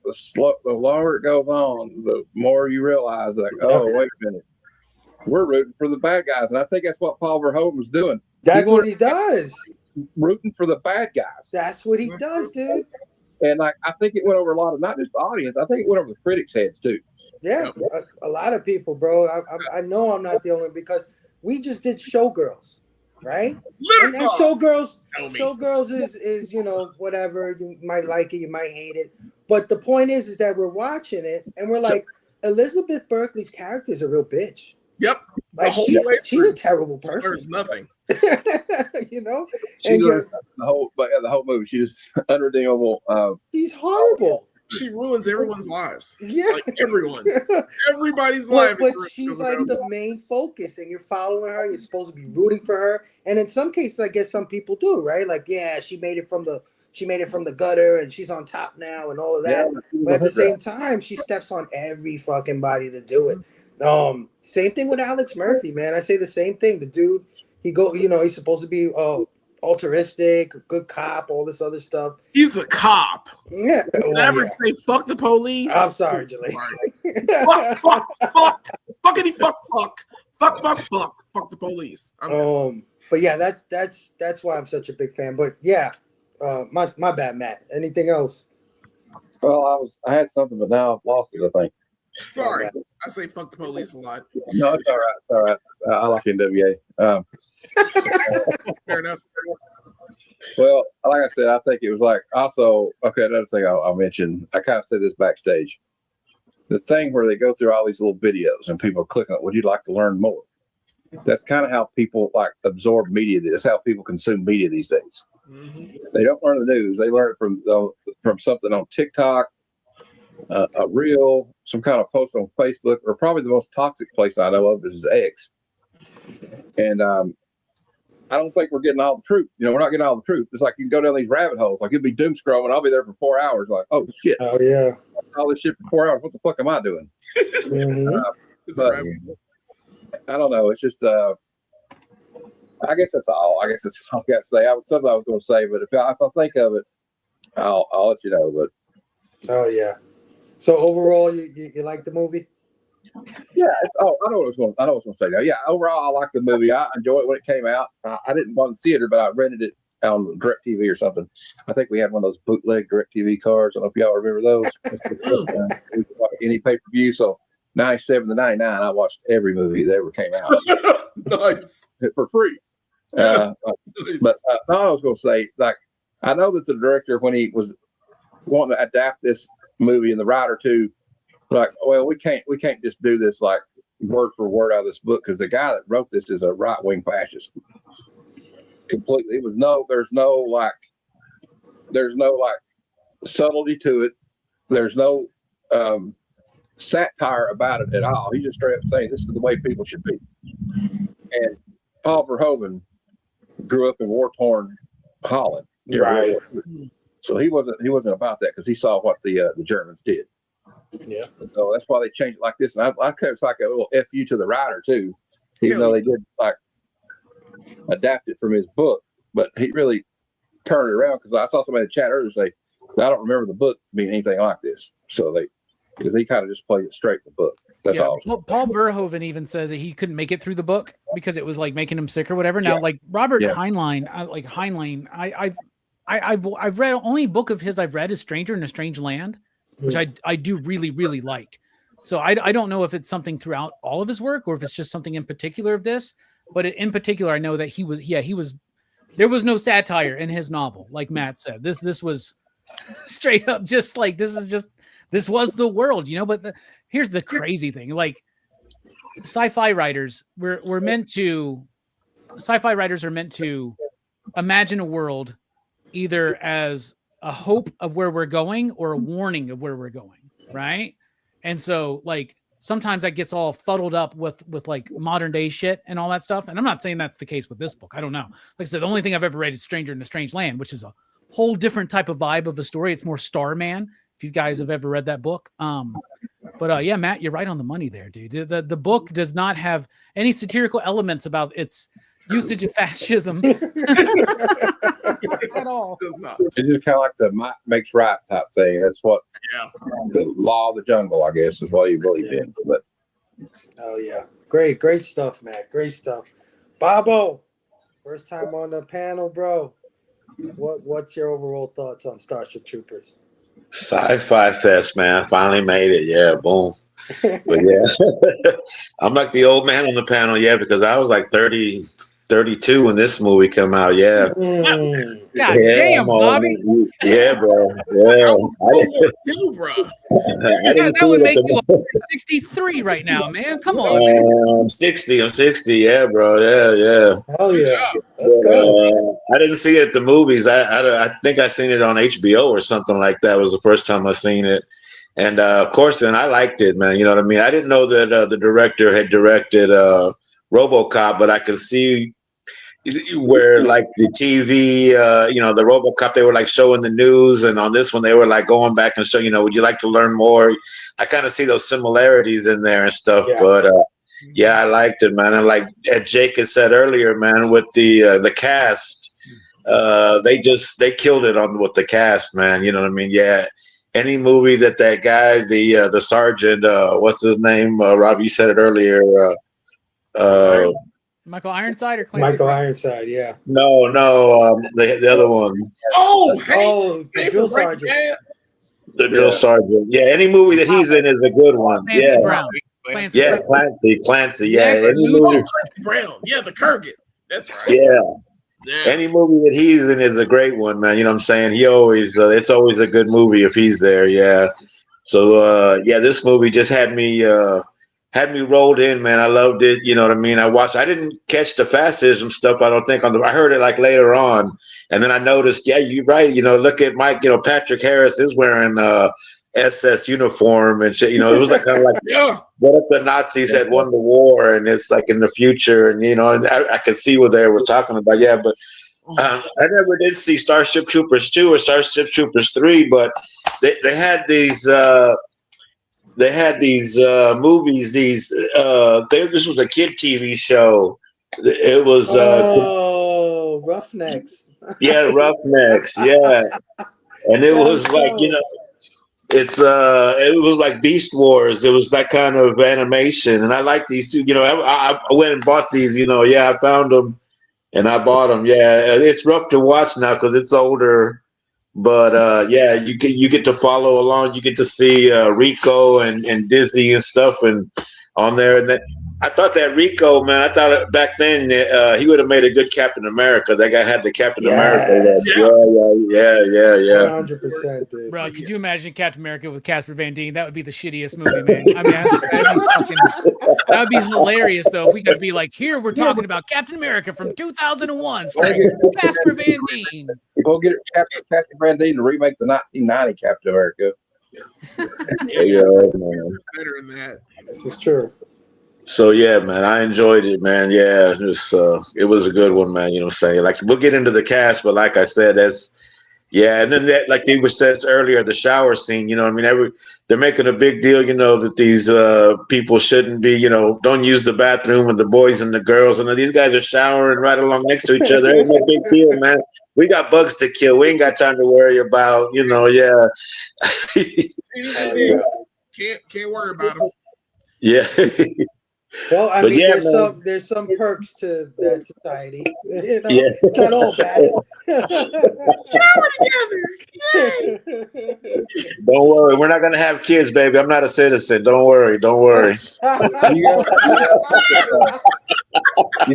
the longer it goes on, the more you realize like, oh, wait a minute. We're rooting for the bad guys. And I think that's what Paul Verhoeven was doing. That's what he does. Rooting for the bad guys. That's what he does, dude. And like, I think it went over a lot of, not just the audience, I think it went over the critics' heads too. Yeah, a lot of people, bro. I know I'm not the only one because we just did Showgirls, right? And Showgirls is you know, whatever. You might like it, you might hate it. But the point is that we're watching it and we're like, Elizabeth Berkley's character is a real bitch. Yep. Like she's a terrible person. There's nothing. You know? She learned the whole movie. She was unredeemable. She's horrible. She ruins everyone's lives. Yeah. Like everyone. Everybody's life. But she's like the main focus, and you're following her. You're supposed to be rooting for her. And in some cases, I guess some people do, right? Like, yeah, she made it from the gutter, and she's on top now, and all of that. Yeah, but at the same time, she steps on every fucking body to do it. Same thing with Alex Murphy, man. I say the same thing. The dude, he's supposed to be altruistic, good cop, all this other stuff. He's a cop. Yeah. Never say fuck the police. I'm sorry, Jelani. Fuck the police. But yeah, that's why I'm such a big fan. But yeah, my bad, Matt. Anything else? Well, I had something, but now I've lost it, I think. Sorry, I say fuck the police a lot. No, it's all right. It's all right. I like NWA. Fair enough. Well, like I said, I think it was like also, okay, another thing I'll mention, I kind of said this backstage. The thing where they go through all these little videos and people are clicking on, would you like to learn more? That's kind of how people like absorb media. That's how people consume media these days. Mm-hmm. They don't learn the news. They learn it from something on TikTok, a reel, some kind of post on Facebook, or probably the most toxic place I know of is X. And I don't think we're getting all the truth. We're not getting all the truth. It's like you can go down these rabbit holes. Like you'll be doom scrolling. I'll be there for 4 hours. Like, oh shit. Oh yeah. All this shit for 4 hours. What the fuck am I doing? Mm-hmm. But I don't know. It's just. I guess that's all. I guess that's all I got to say. Something I was going to say, but if I think of it, I'll let you know. But oh yeah. So overall, you like the movie? Yeah. I know what I was going to say now. Yeah. Overall, I like the movie. I enjoyed it when it came out. I didn't want to see it, but I rented it on DirecTV or something. I think we had one of those bootleg DirecTV cards. I don't know if y'all remember those. Any pay-per-view. So 97 to 99, I watched every movie that ever came out. Nice. For free. Nice. But I was going to say, like, I know that the director, when he was wanting to adapt this movie and the writer too, like, well, we can't just do this like word for word out of this book because the guy that wrote this is a right-wing fascist. Completely. There's no subtlety to it. There's no satire about it at all. He's just straight up saying this is the way people should be. And Paul Verhoeven grew up in war-torn Holland. Right. So he wasn't about that because he saw what the Germans did. Yeah. So that's why they changed it like this. And I think it's like a little FU to the writer too, even though they did like adapt it from his book, but he really turned it around because I saw somebody in the chat earlier say, I don't remember the book being anything like this. So because he kind of just played it straight in the book. That's all. Paul Verhoeven even said that he couldn't make it through the book because it was like making him sick or whatever. Now, like Robert Heinlein, I've read only book of his I've read is Stranger in a Strange Land, which I do really, really like. So I don't know if it's something throughout all of his work or if it's just something in particular of this, but in particular, I know that he was, there was no satire in his novel. Like Matt said, this was straight up just like, this was the world, you know, but here's the crazy thing. Like sci-fi writers, sci-fi writers are meant to imagine a world either as a hope of where we're going or a warning of where we're going. Right. And so like, sometimes that gets all fuddled up with like modern day shit and all that stuff. And I'm not saying that's the case with this book. I don't know. Like I said, the only thing I've ever read is Stranger in a Strange Land, which is a whole different type of vibe of a story. It's more Starman. If you guys have ever read that book. But yeah, Matt, you're right on the money there, dude. The book does not have any satirical elements about its usage of fascism at all. It does not. It's just kind of like the might makes right type thing. That's what the law of the jungle, I guess, is what you believe in. But oh yeah, great stuff, Matt. Great stuff. Bobo, first time on the panel, bro. What's your overall thoughts on Starship Troopers? SciFi Fest, man. I finally made it. Yeah, boom. But yeah, I'm like the old man on the panel, yeah, because I was like 30, 32 when this movie came out. Yeah. God damn, Bobby. Yeah, bro. Yeah. That would make you 63 right now, man. Come on. I'm 60. Yeah, bro. Yeah. Hell yeah. Let's go. I didn't see it at the movies. I think I seen it on HBO or something like that. It was the first time I seen it. And of course, then I liked it, man. You know what I mean? I didn't know that the director had directed RoboCop, but I could see where like the TV, the RoboCop, they were like showing the news, and on this one they were like going back and showing, would you like to learn more? I kind of see those similarities in there and stuff. Yeah. But yeah, I liked it, man. And like Jake had said earlier, man, with the cast, they killed it with the cast, man. You know what I mean? Yeah. Any movie that guy, the sergeant, what's his name? Robbie, you said it earlier. Michael Ironside or Clancy? Michael Ironside, yeah. No, the other one. The drill sergeant. The drill sergeant. Yeah, any movie that he's in is a good one. Clancy Brown. Clancy. Yeah, any movie. Clancy Brown. Yeah, the Kurgan. That's right. Yeah. Any movie that he's in is a great one, man. You know what I'm saying? He always, it's always a good movie if he's there. Yeah. So, this movie just had me rolled in, man. I loved it. You know what I mean? I didn't catch the fascism stuff, I don't think, I heard it like later on. And then I noticed, yeah, you're right. Look at Mike, Patrick Harris is wearing SS uniform and shit. It was like kind of like, what if the Nazis had won the war and it's like in the future? And, and I could see what they were talking about. Yeah, but I never did see Starship Troopers 2 or Starship Troopers 3, but they had these movies. This was a kid TV show. It was Roughnecks. Yeah, Roughnecks. Yeah, and it was like it was like Beast Wars. It was that kind of animation, and I like these two. I went and bought these. I found them and I bought them. Yeah, it's rough to watch now because it's older. But you get to follow along. You get to see Rico and Dizzy and stuff, and on there. And I thought that Rico, man. I thought back then he would have made a good Captain America. That guy had the Captain America. Yeah. 100%, dude. Bro, could you imagine Captain America with Casper Van Dien? That would be the shittiest movie, man. I mean, that would be hilarious, though. If we could be like, here we're talking about Captain America from 2001, starring Casper Van Dien. Go get Captain Van Dien to remake the 1990 Captain America. Man. Better than that. This is true. So yeah, man, I enjoyed it, man. Yeah, it was a good one, man. You know what I'm saying? Like, we'll get into the cast, but like I said, Yeah, and then that, like they were says earlier, the shower scene. You know, I mean, they're making a big deal. You know that these people shouldn't be. You know, don't use the bathroom with the boys and the girls. And these guys are showering right along next to each other. Ain't no big deal, man. We got bugs to kill. We ain't got time to worry about. You know, yeah. Can't worry about them. Yeah. Well, I But mean, yeah, there's some perks to that society. You know, Yeah. it's not all bad. Shower together. Yay. Don't worry, we're not gonna have kids, baby. I'm not a citizen. Don't worry. Don't worry. You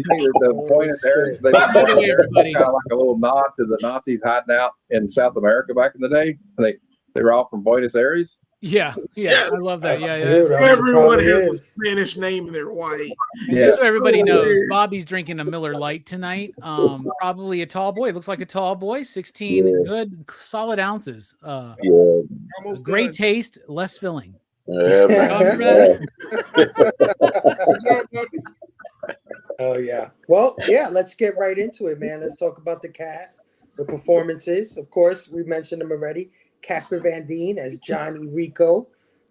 think that the Buenos Aires, they By the way, everybody. kind of like a little nod to the Nazis hiding out in South America back in the day? They were all from Buenos Aires. Yeah, Yes. I love that. Yeah, Dude, yeah. Everyone Probably has a is. Spanish name and they're white. Just so Yes. everybody So knows, weird. Bobby's drinking a Miller Lite tonight. Probably a tall boy. It looks like a tall boy. 16 Yeah. good, solid ounces. Yeah. Almost Great done. taste, less filling. Yeah, man. Remember that? Oh yeah. Well, yeah. Let's get right into it, man. Let's talk about the cast, the performances. Of course, we mentioned them already. Casper Van Dien as Johnny Rico,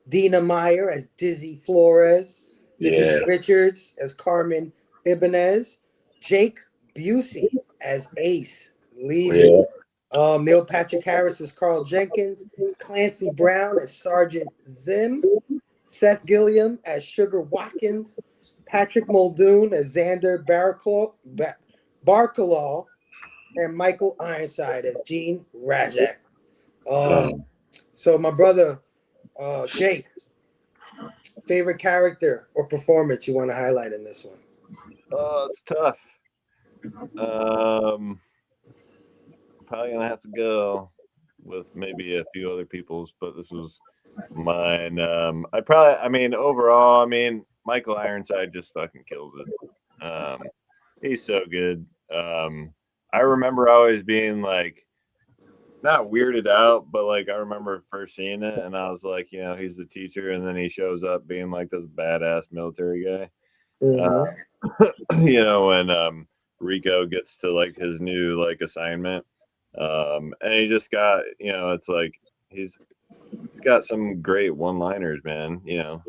Dina Meyer as Dizzy Flores, Denise Yeah. Richards as Carmen Ibanez, Jake Busey as Ace Levy, Neil Patrick Harris as Carl Jenkins, Clancy Brown as Sergeant Zim, Seth Gilliam as Sugar Watkins, Patrick Muldoon as Xander Barkalaw, and Michael Ironside as Gene Razak. So my brother, Jake, favorite character or performance you want to highlight in this one? It's tough. Probably gonna have to go with maybe a few other people's, but this was mine. Overall, Michael Ironside just fucking kills it. He's so good. I remember always being like, not weirded out, but like I remember first seeing it and I was like, you know, he's the teacher, and then he shows up being like this badass military guy. You know, when Rico gets to like his new like assignment, and he just got, you know, it's like he's got some great one-liners, man. You know,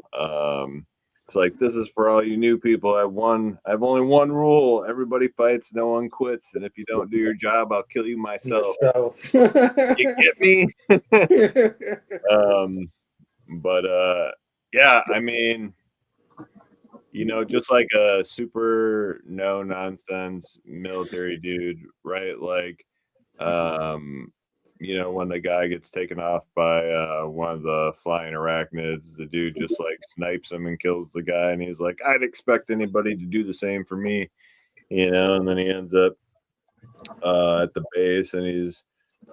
it's like, this is for all you new people. I have only one rule: everybody fights, no one quits, and if you don't do your job, I'll kill you myself. You get me? Yeah, I mean, you know, just like a super no nonsense military dude, right? Like, you know, when the guy gets taken off by one of the flying arachnids, the dude just like snipes him and kills the guy, and he's like, I'd expect anybody to do the same for me, you know. And then he ends up at the base, and he's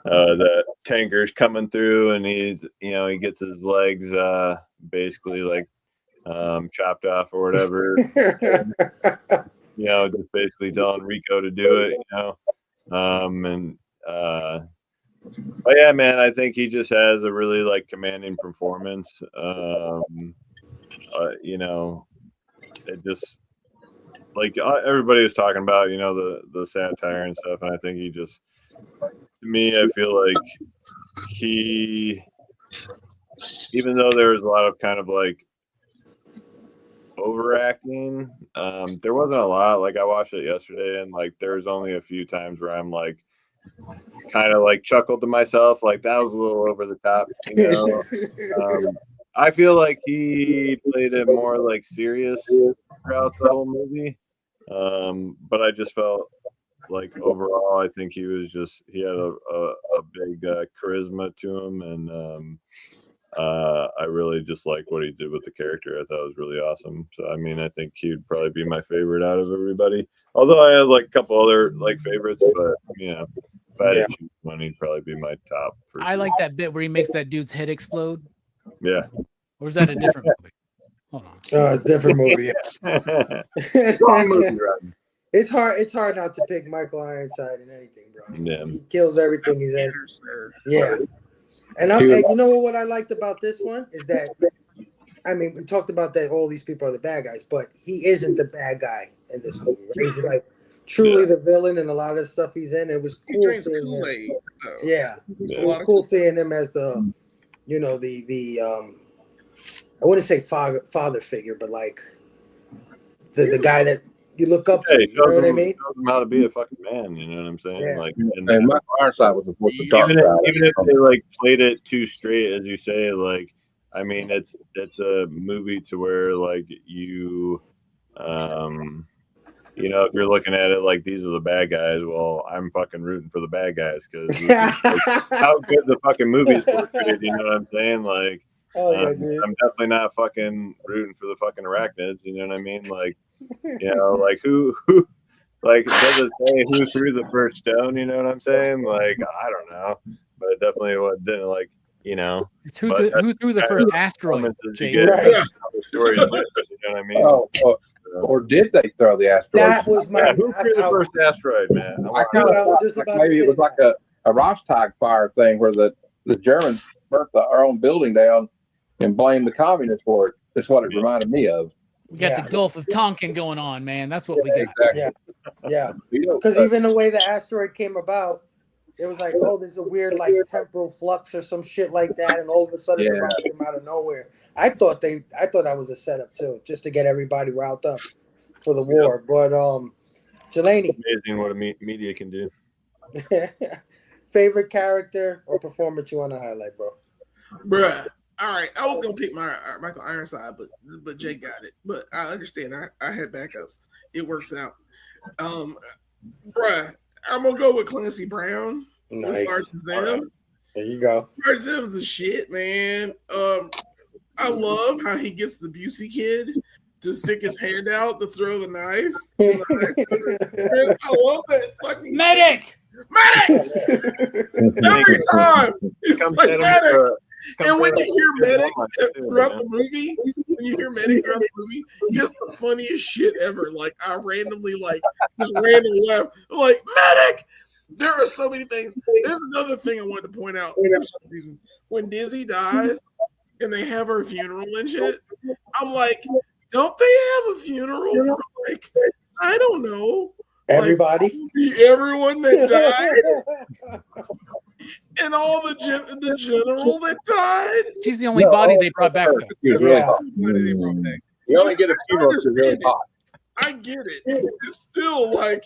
the tanker's coming through, and he's, you know, he gets his legs basically like chopped off or whatever. You know, just basically telling Rico to do it, you know. But yeah, man, I think he just has a really like commanding performance. You know, it just like everybody was talking about, you know, the satire and stuff, and I think he just, to me, I feel like he, even though there was a lot of kind of like overacting, there wasn't a lot. Like I watched it yesterday, and like there was only a few times where I'm like kind of like chuckled to myself, like that was a little over the top, you know. I feel like he played it more like serious throughout the whole movie, but I just felt like overall, I think he had a big charisma to him, and I really just like what he did with the character. I thought it was really awesome. So I mean, I think he'd probably be my favorite out of everybody. Although I had like a couple other like favorites, but you know, if I had to choose one, he'd probably be my top. I like that bit where he makes that dude's head explode. Yeah. Or is that a different movie? Hold on. Oh, it's a different movie. Wrong movie, right? It's hard not to pick Michael Ironside in anything, bro. Yeah. He kills everything he's in. Yeah. And you know what I liked about this one is that, I mean, we talked about that all these people are the bad guys, but he isn't the bad guy in this movie. Right? He's like truly the villain in a lot of the stuff he's in. It was He cool drinks seeing him. Kool-Aid. Though. Yeah, There's a it was lot of cool seeing him as the, you know, the I wouldn't say father figure, but like the guy that you look up to. You know what I mean? Shows him how to be a fucking man. You know what I'm saying? Yeah. Like, And Michael Ironside was, of course, the dark even side. if they like played it too straight, as you say, like, I mean, it's a movie to where like you know, if you're looking at it like these are the bad guys, well, I'm fucking rooting for the bad guys because how good the fucking movie's portrayed. You know what I'm saying? Like, dude. I'm definitely not fucking rooting for the fucking arachnids. You know what I mean? Like, you know, like who like does it say who threw the first stone? You know what I'm saying? Like, I don't know, but it definitely didn't, like, you know. It's who threw the first asteroid, Jake. You know what I mean? Or did they throw the asteroid? That was my. Who threw the first asteroid, man? I kind of was just about maybe to it was like a Reichstag fire thing where the Germans burnt our own building down and blamed the communists for it. That's what it reminded me of. We got the Gulf of Tonkin going on, man. That's what we got. Exactly. Yeah. Because even the way the asteroid came about, it was like, oh, there's a weird like temporal flux or some shit like that, and all of a sudden the rock came out of nowhere. I thought that was a setup too, just to get everybody riled up for the war. But Jelani, it's amazing what a media can do. favorite character or performance you want to highlight, bro? Bruh. All right, I was gonna pick my Michael Ironside, but Jake got it. But I understand. I had backups. It works out. Bruh, I'm gonna go with Clancy Brown. Nice. Sergeant There Zim. you go. Sergeant Zim's a shit, man. I love how he gets the Busey kid to stick his hand out to throw the knife. I love that fucking Medic. Every time it's like medic. And when you hear medic throughout the movie, he has the funniest shit ever. Like I randomly just laugh. I'm like, medic! There are so many things. There's another thing I wanted to point out for some reason. When Dizzy dies and they have her funeral and shit, I'm like, don't they have a funeral for like, I don't know. Everybody? Like, everyone that died? And all the general that died. She's the only body they brought back. You only get a funeral because it's really hot. I get it. It's still like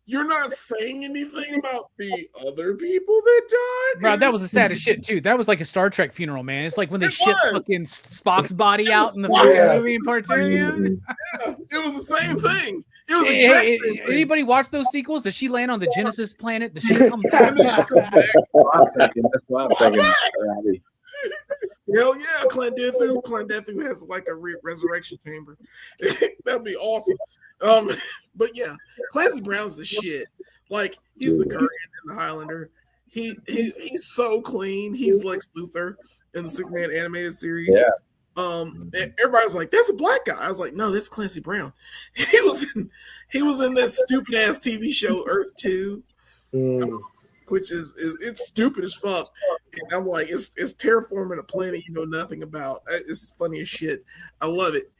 you're not saying anything about the other people that died. Bro, that was the saddest shit too. That was like a Star Trek funeral, man. It's like when they ship fucking Spock's body out in the movie in part 2. Yeah, it was the same thing. It was same thing. Anybody watch those sequels? Does she land on the Genesis planet? Does she come back? That's what I'm thinking. Hell yeah, Clandethu has like a resurrection chamber. That'd be awesome. But yeah, Clancy Brown's the shit. Like he's the Korean in the Highlander. He's so clean. He's Lex Luthor in the Superman animated series. Yeah. And everybody's like, "That's a black guy." I was like, "No, that's Clancy Brown." He was in that stupid ass TV show Earth 2, which is it's stupid as fuck. And I'm like, it's terraforming a planet you know nothing about. It's funny as shit. I love it.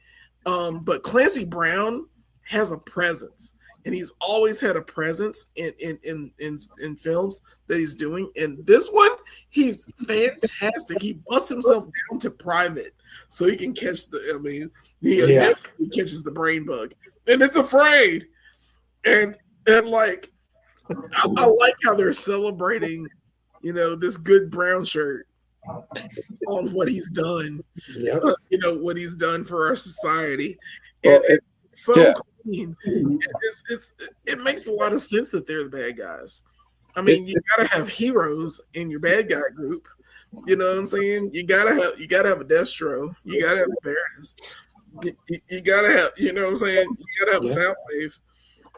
But Clancy Brown has a presence, and he's always had a presence in films that he's doing. And this one, he's fantastic. He busts himself down to private so he can catch he catches the brain bug, and it's afraid. And like, I like how they're celebrating, this good brown shirt on what he's done. Yeah. What he's done for our society, and it's so clean. It makes a lot of sense that they're the bad guys. I mean, you gotta have heroes in your bad guy group. You know what I'm saying? You gotta have a Destro. You gotta have a Baroness. You gotta have, you know what I'm saying? You gotta have a Soundwave.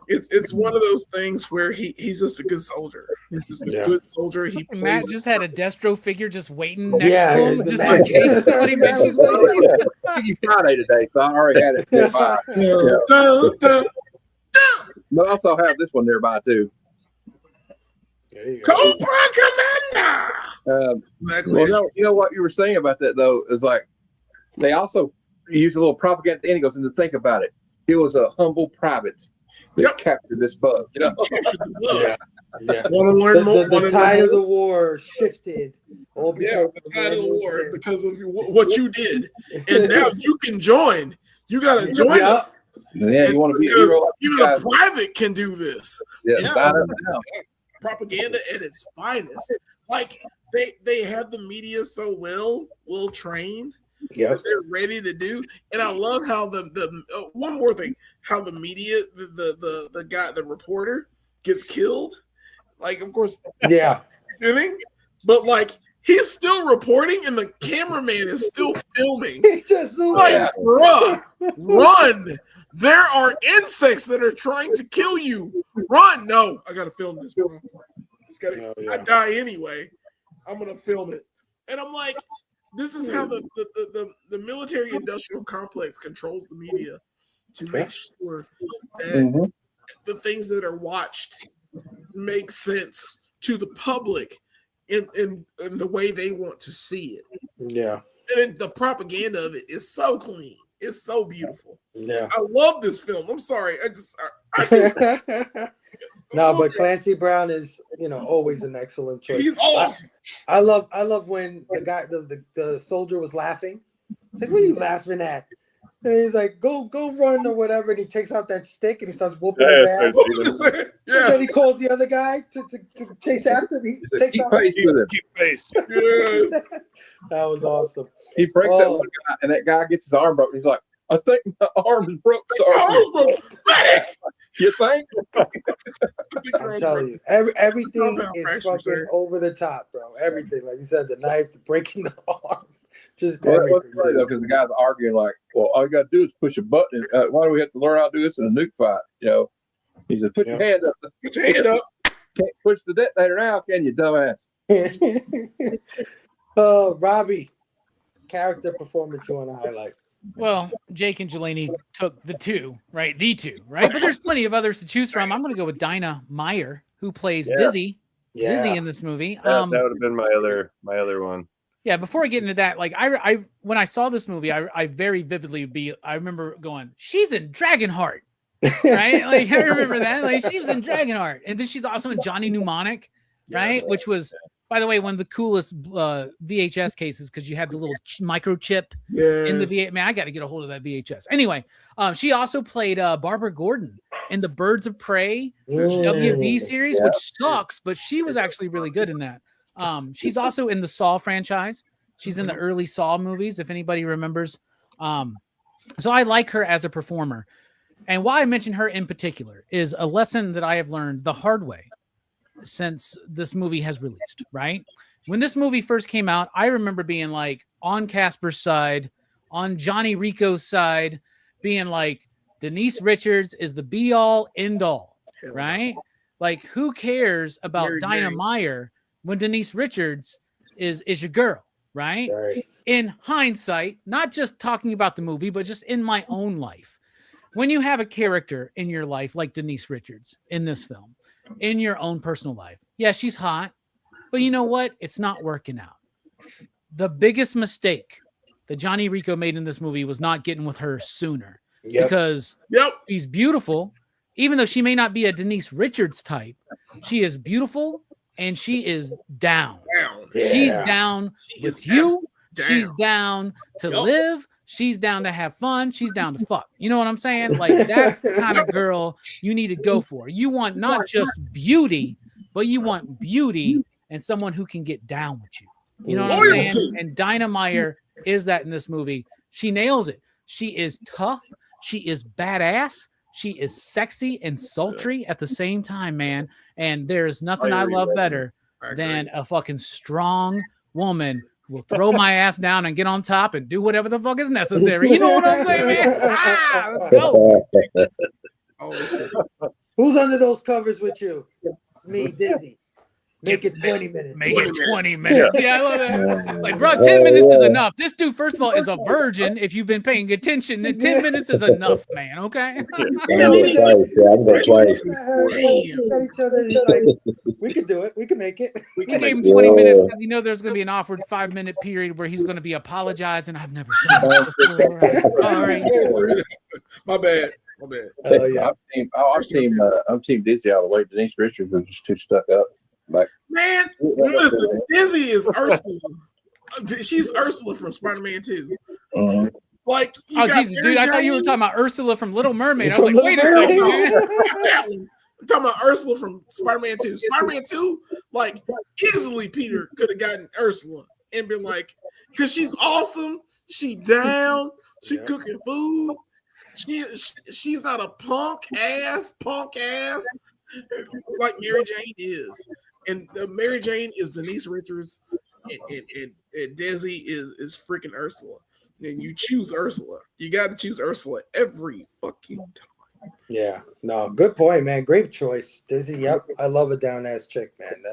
It's one of those things where he's just a good soldier. He's just a good soldier. Matt just had a Destro figure just waiting next to him, just in case somebody mentions It's Friday today, so I already had it nearby. But I also have this one nearby too. Cobra Commander. Well, you know what you were saying about that though is like they also use a little propaganda. And he goes, and to think about it, he was a humble private. that captured this bug. You know, Captured the bug. Yeah. Want to learn more? The tide of the war shifted. The tide of the war because of what you did, and now you can join. You got to join us. Yeah, you want to be a hero. Like even a private can do this. Yeah, sign up now. Propaganda at its finest. Like they have the media so well trained. Yeah, they're ready to do. And I love how the one more thing, how the media, the guy, the reporter gets killed. Like, of course, yeah, but like he's still reporting and the cameraman is still filming. He just like, bruh, run. There are insects that are trying to kill you. Run. No, I gotta film this, bro. I die anyway. I'm gonna film it. And I'm like, this is how the military industrial complex controls the media to make sure that the things that are watched make sense to the public in the way they want to see it. Yeah. And the propaganda of it is so clean. It's so beautiful. Yeah. I love this film. I'm sorry. No, but Clancy Brown is, always an excellent choice. He's awesome. I love when the guy, the soldier was laughing. It's like, what are you laughing at? And he's like, go run or whatever. And he takes out that stick and he starts whooping his ass. And then he calls the other guy to chase after him. He takes out keep pace. Yes. That was awesome. He breaks that one guy, and that guy gets his arm broken. He's like, I think my arm is broke. Sorry. You think? I'm telling you, everything is fucking over the top, bro. Everything, like you said, the knife, the breaking the arm, just everything. Because the guy's arguing like, well, all you got to do is push a button. Why do we have to learn how to do this in a nuke fight? He said, put your hand up. Put your hand up. Can't push the detonator now, can you, dumbass? Robbie, character performance you want to highlight? Well, Jake and Jelani took the two, right? But there's plenty of others to choose from. I'm going to go with Dinah Meyer, who plays Dizzy in this movie. That would have been my other one. Yeah, before I get into that, like I when I saw this movie, I very vividly I remember going, she's in Dragonheart, right? Like I remember that, like she was in Dragonheart, and then she's also in Johnny Mnemonic, right? Which was, by the way, one of the coolest VHS cases because you had the little microchip in the VHS. Man, I got to get a hold of that VHS. Anyway, she also played Barbara Gordon in the Birds of Prey WB series, which sucks, but she was actually really good in that. She's also in the Saw franchise. She's in the early Saw movies, if anybody remembers. So I like her as a performer. And why I mention her in particular is a lesson that I have learned the hard way since this movie has released, right? When this movie first came out, I remember being like on Casper's side, on Johnny Rico's side, being like, Denise Richards is the be all end all, right? Like, who cares about Dinah Meyer when Denise Richards is your girl, right? In hindsight, not just talking about the movie, but just in my own life. When you have a character in your life like Denise Richards in this film, in your own personal life, yeah, she's hot, but you know what? It's not working out. The biggest mistake that Johnny Rico made in this movie was not getting with her sooner. Because she's beautiful, even though she may not be a Denise Richards type. She is beautiful and she is down. She's down with you. She's down to live. She's down to have fun. She's down to fuck. You know what I'm saying? Like, that's the kind of girl you need to go for. You want not just beauty, but you want beauty and someone who can get down with you. You know what I'm saying? And Dinah Meyer is that in this movie. She nails it. She is tough. She is badass. She is sexy and sultry at the same time, man. And there's nothing I love better than a fucking strong woman who will throw my ass down and get on top and do whatever the fuck is necessary. You know what I'm saying, man? Let's go. Who's under those covers with you? It's me, Dizzy. Make it 20 minutes. Make it 20 minutes. Yeah, I love that. Like, bro, 10 minutes is enough. This dude, first of all, is a virgin. If you've been paying attention, 10 minutes is enough, man. Okay. I'm going twice. We could do it. We can make it. We gave him 20 minutes because you know there's going to be an awkward 5-minute period where he's going to be apologizing. I've never done that before. All right. My bad. My bad. Oh yeah. I'm team Dizzy all the way. Denise Richards was just too stuck up. Like, Man, listen, Dizzy is Ursula. She's Ursula from Spider-Man 2. Like, Oh Jesus, dude! I thought you were talking about Ursula from Little Mermaid. I was From like, wait a Little second, Mermaid? man. I'm talking about Ursula from Spider-Man 2. Spider-Man 2, like, easily Peter could have gotten Ursula and been like, because she's awesome. She down. She cooking food. She's not a punk ass like Mary Jane is. And Mary Jane is Denise Richards, and Desi is freaking Ursula. And you choose Ursula. You got to choose Ursula every fucking time. Yeah. No, good point, man. Great choice. Dizzy, yep. I love a down ass chick, man.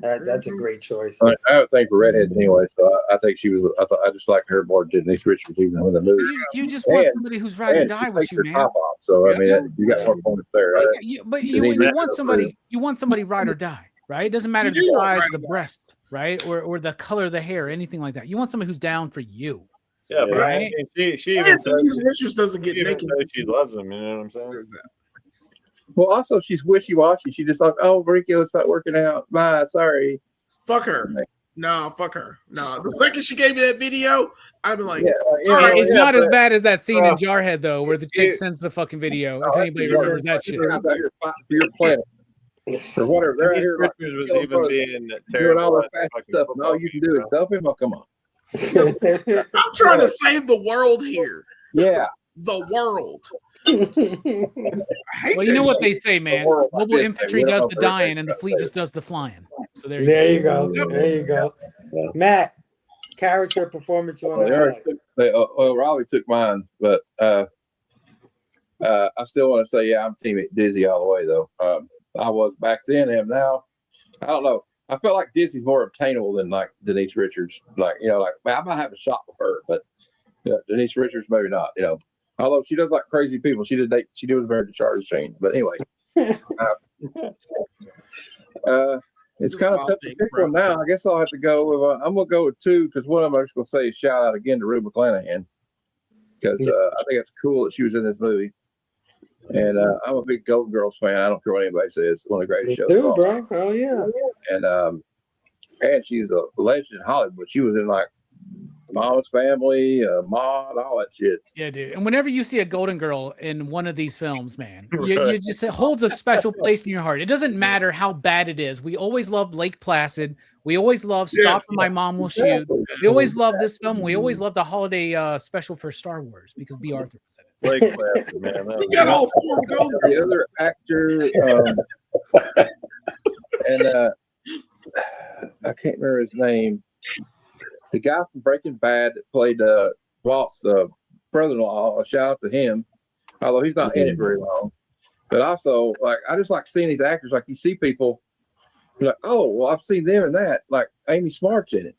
That's a great choice. I would think for redheads anyway, so I think she was. I just liked her more than Denise Richards even in the movie. You just want somebody who's ride or die with you, man. Off, so I mean, you got more points there. Right? But you want somebody. You want somebody ride or die, right? It doesn't matter the size of the breast, right, or the color of the hair, or anything like that. You want somebody who's down for you. Yeah, but right? she even Denise Richards doesn't get naked. She loves him. You know what I'm saying? There's that. Well, also she's wishy-washy. She just like, oh, Rico, it's not working out. Bye, sorry. Fuck her. No, fuck her. No, the second she gave me that video, I'd be like, it's not as bad as that scene in Jarhead though, where the chick sends the fucking video. If anybody remembers that shit. You're out here fighting for your planet. For whatever. They're out here like, was even being doing all terrible. the fast stuff, and all you can do is dump him. Oh, come on. I'm trying to save the world here. Yeah. The world. Well, you know what they say, man. Mobile infantry does the dying, and the fleet just does the flying. So there you go. There you go. Matt, character performance you want to highlight? Robbie took mine, but I still want to say, yeah, I'm team Dizzy all the way though. I was back then, and now I don't know. I felt like Dizzy's more obtainable than like Denise Richards. Like, you know, like, man, I might have a shot with her, but Denise Richards maybe not. You know, although she does like crazy people. She did married to Charlie Sheen. But anyway, it's kind of tough to pick one now. I guess I'll have to go with. I'm gonna go with two because one of them I'm just gonna say shout out again to Rue McClanahan because I think it's cool that she was in this movie. And I'm a big Golden Girls fan. I don't care what anybody says. It's one of the greatest shows. Dude, bro. Oh yeah. And she's a legend in Hollywood. She was in like Mama's Family, Maude, all that shit. Yeah, dude. And whenever you see a Golden Girl in one of these films, man, you just it holds a special place in your heart. It doesn't matter how bad it is. We always loved Lake Placid. We always loved Stop or My Mom Will Shoot. We always loved this film. We always loved the holiday special for Star Wars because B. Arthur was in it. Lake Placid, man. You got all four Golden. The other actor, and I can't remember his name. The guy from Breaking Bad that played Walt's brother-in-law. A shout out to him, although he's not in it very long. But also, like, I just like seeing these actors. Like, you see people, you're like, oh, well, I've seen them in that. Like Amy Smart's in it.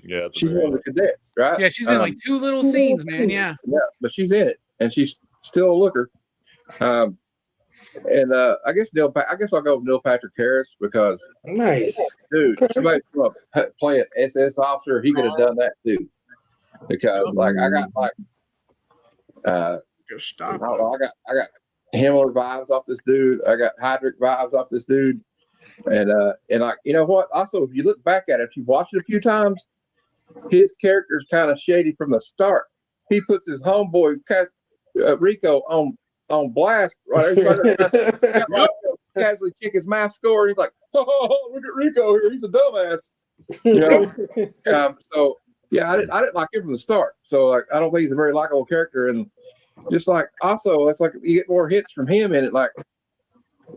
Yeah, she's one of the cadets, right? Yeah, she's in like two little scenes, man. Yeah, but she's in it, and she's still a looker. And I guess I'll go with Neil Patrick Harris because nice, dude. Somebody play an SS officer, he could have done that too. Because like I got like, I got Himmler vibes off this dude. I got Heydrich vibes off this dude, and like, you know what? Also, if you look back at it, if you watch it a few times, his character's kind of shady from the start. He puts his homeboy Rico on blast, right? Casually kick his math score. He's like, oh, look at Rico here. He's a dumbass. You know? So yeah, I didn't like him from the start. So like, I don't think he's a very likable character. And just like, also, it's like you get more hits from him in it. Like,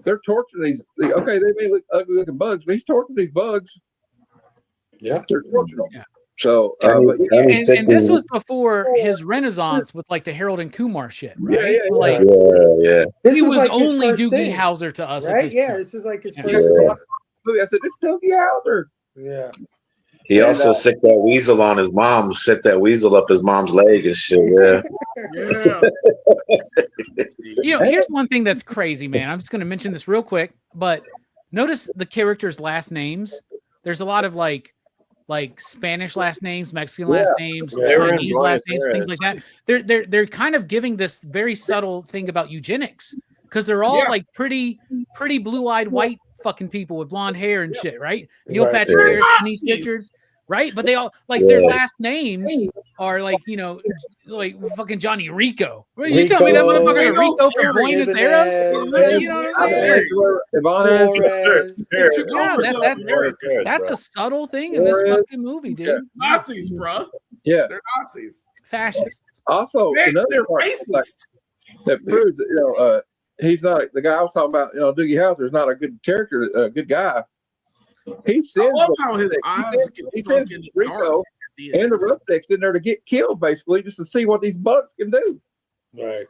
they're torturing these. Okay, they may look ugly looking bugs, but he's torturing these bugs. Yeah, they're torturing them. Yeah. So, and this was before his renaissance with like the Harold and Kumar shit, right? Yeah. He was like only Doogie Howser to us, right? This is like his first thing. I said, it's Doogie Howser. Yeah. He also set that weasel on his mom. Set that weasel up his mom's leg and shit. Yeah. You know, here's one thing that's crazy, man. I'm just going to mention this real quick, but notice the characters' last names. There's a lot of like like Spanish last names, Mexican last names, They were in Chinese Buenos last names, things Aires. like that. They're kind of giving this very subtle thing about eugenics because they're all like pretty blue-eyed white fucking people with blonde hair and shit, right? Neil Right. Patrick Harris, Denise Nazis. Richards, right? But they all like their last names are like, like fucking Johnny Rico. You tell me that motherfucker's a Rico from Buenos Aires? You know what I'm saying? Flores. They took Yeah, over South America. That's a subtle thing in this fucking movie, dude. Nazis, bro. Yeah. They're Nazis. Fascist. Also, They're another part like, racist. that proves that he's not the guy I was talking about. Doogie Howser is not a good character, a good guy. He I sends love how his eyes get he sunk sends in the Rico dark at the end. and the Roughnecks in there to get killed, basically, just to see what these bugs can do. Right.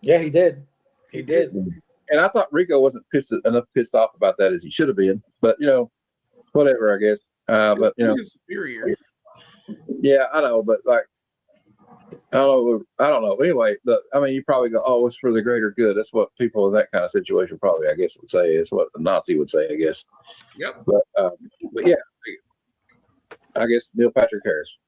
Yeah, he did. He did. And I thought Rico wasn't pissed off about that as he should have been. But whatever, I guess. But He's superior. yeah, I know. But like, I don't know. Anyway, you probably go, oh, it's for the greater good. That's what people in that kind of situation probably, I guess, would say. It's what the Nazi would say, I guess. Yep. But yeah, I guess Neil Patrick Harris.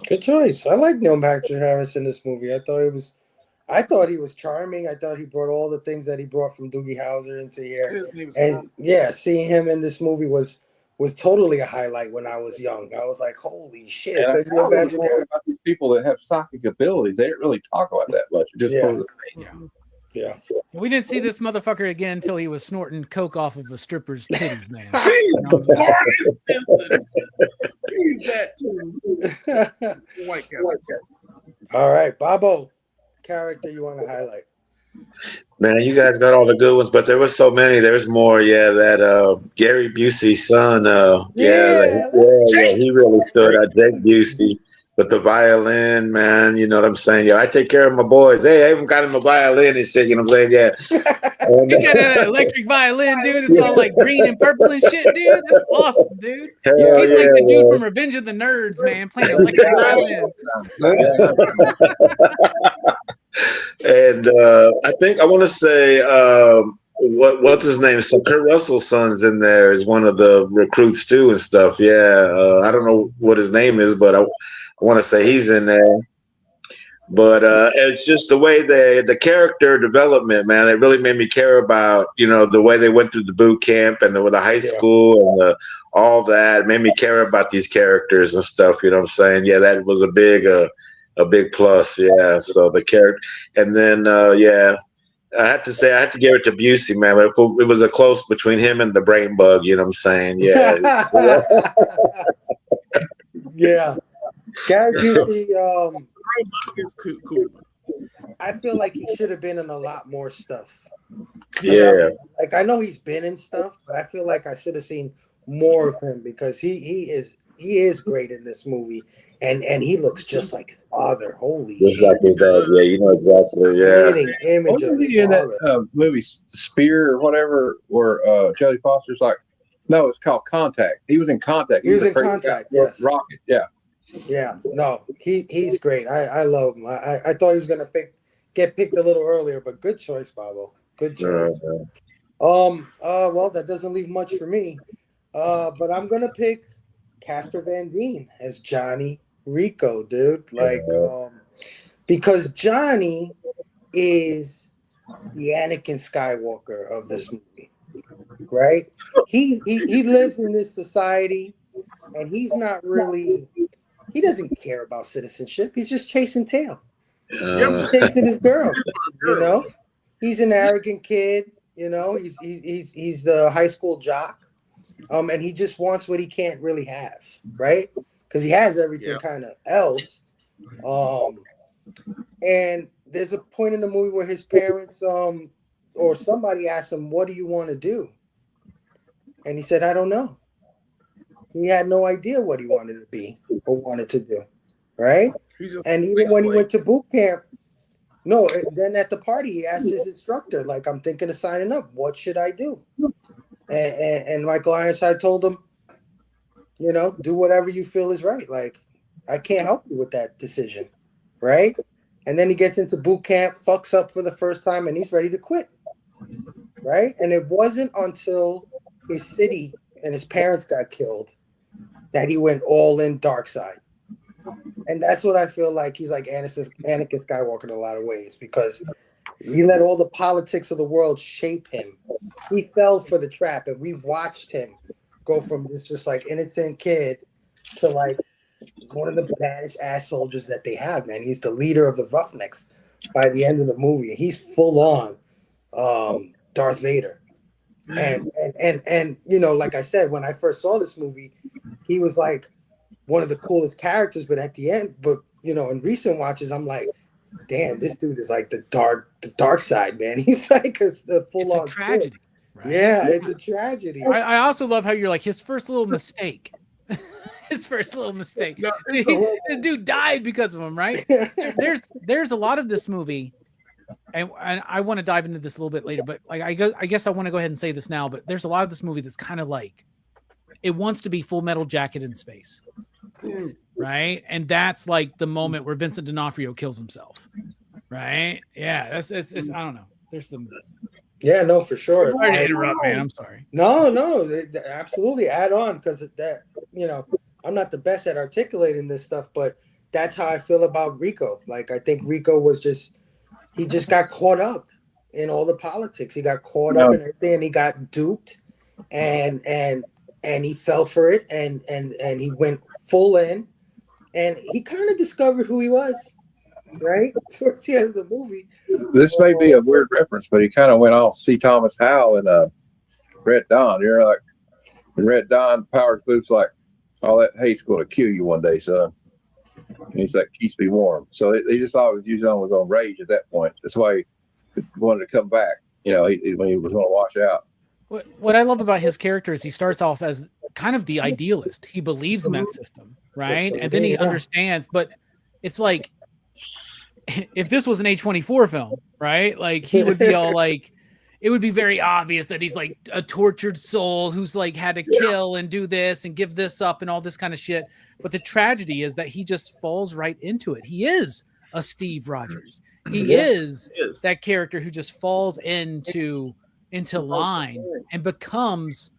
Good choice. I like Neil Patrick Harris in this movie. I thought he was charming. I thought he brought all the things that he brought from Doogie Howser into here. His name is And yeah, seeing him in this movie was totally a highlight when I was young. I was like, holy shit. And I that's Neil thought Patrick more Harris. about these people that have psychic abilities. They didn't really talk about that much. Just Yeah. We didn't see this motherfucker again until he was snorting coke off of a stripper's titties, man. He's the Marcus Stinson. He's that too. White guy. All right, Bobo, character you want to highlight? Man, you guys got all the good ones, but there was so many. There's more. Yeah, that Gary Busey's son. He really stood out. Jake Busey with the violin, man. You know what I'm saying? Yeah, I take care of my boys. Hey, I even got him a violin and shit. You know what I'm saying? Yeah. You got an electric violin, dude. It's all like green and purple and shit, dude. That's awesome, dude. He's like the dude from Revenge of the Nerds, man, playing an electric violin. And I think I want to say what's his name? So Kurt Russell's son's in there is one of the recruits too and stuff. Yeah, I don't know what his name is, but I want to say he's in there. But it's just the way the character development, man. It really made me care about the way they went through the boot camp and the high school and all that. It made me care about these characters and stuff. You know what I'm saying? Yeah, that was a big plus. Yeah. So the character, and then I have to say I have to give it to Busey, man. But it was a close between him and the brain bug. You know what I'm saying? Yeah. Yeah. Gary Busey, It's cool. I feel like he should have been in a lot more stuff. Yeah. Like I know he's been in stuff, but I feel like I should have seen more of him because he is great in this movie. And he looks just like his father. Holy Just shit. like his dad. Yeah, you know exactly. Yeah. Fleeting image of Wasn't his he in father. that movie Spear or whatever, where Jodie Foster's like, no, it's called Contact. He was in Contact. He was a in crazy Contact, guy. yes. Rocket, yeah. Yeah, no, he's great. I love him. I thought he was gonna get picked a little earlier, but good choice, Bobo. Good choice. Well, that doesn't leave much for me. But I'm gonna pick Casper Van Dien as Johnny Rico, dude. Like, because Johnny is the Anakin Skywalker of this movie, right? He lives in this society, and he's not really. He doesn't care about citizenship. He's just chasing tail. He's chasing his girl. He's an arrogant kid. He's the high school jock, and he just wants what he can't really have, right? Because he has everything kind of else. And there's a point in the movie where his parents, or somebody asked him, "What do you want to do?" And he said, "I don't know." He had no idea what he wanted to be or wanted to do, right? And even when he went to boot camp, then at the party, he asked his instructor, like, I'm thinking of signing up. What should I do? And Michael Ironside told him, do whatever you feel is right. Like, I can't help you with that decision, right? And then he gets into boot camp, fucks up for the first time, and he's ready to quit, right? And it wasn't until his city and his parents got killed that he went all in dark side. And that's what I feel like he's like Anakin Skywalker in a lot of ways, because he let all the politics of the world shape him. He fell for the trap, and we watched him go from this just like innocent kid to like one of the baddest ass soldiers that they have, man. He's the leader of the Roughnecks by the end of the movie. He's full on Darth Vader. And you know, like I said, when I first saw this movie, he was like one of the coolest characters, but at the end, you know, in recent watches, I'm like, damn, this dude is like the dark side, man. He's like a full on tragedy. Right? Yeah, it's a tragedy. I also love how you're like his first little mistake. His first little mistake. The dude died because of him, right? There's a lot of this movie, and I want to dive into this a little bit later, but like I guess I want to go ahead and say this now, but there's a lot of this movie that's kind of like it wants to be Full Metal Jacket in space, right? And that's like the moment where Vincent D'Onofrio kills himself, right? Yeah, it's I don't know. There's some. Yeah, no, for sure. I interrupt, man. I'm sorry. No, absolutely. Add on, because that, you know, I'm not the best at articulating this stuff, but that's how I feel about Rico. Like, I think Rico he just got caught up in all the politics. He got caught up in everything, and he got duped, and he fell for it, and he went full in, and he kind of discovered who he was, right? Towards the end of the movie. This may be a weird reference, but he kind of went off C. Thomas Howell in Red Dawn. You're like, in Red Dawn, Powers Booth's like, all that hate's going to kill you one day, son. And he's like, keeps me warm. So they just thought was using on his own rage at that point. That's why he wanted to come back, you know, when he was going to wash out. What I love about his character is he starts off as kind of the idealist. He believes in that system, right? And then he understands, but it's like, if this was an A24 film, right? Like he would be all like, it would be very obvious that he's like a tortured soul who's like had to kill and do this and give this up and all this kind of shit. But the tragedy is that he just falls right into it. He is a Steve Rogers. He is that character who just falls into line and becomes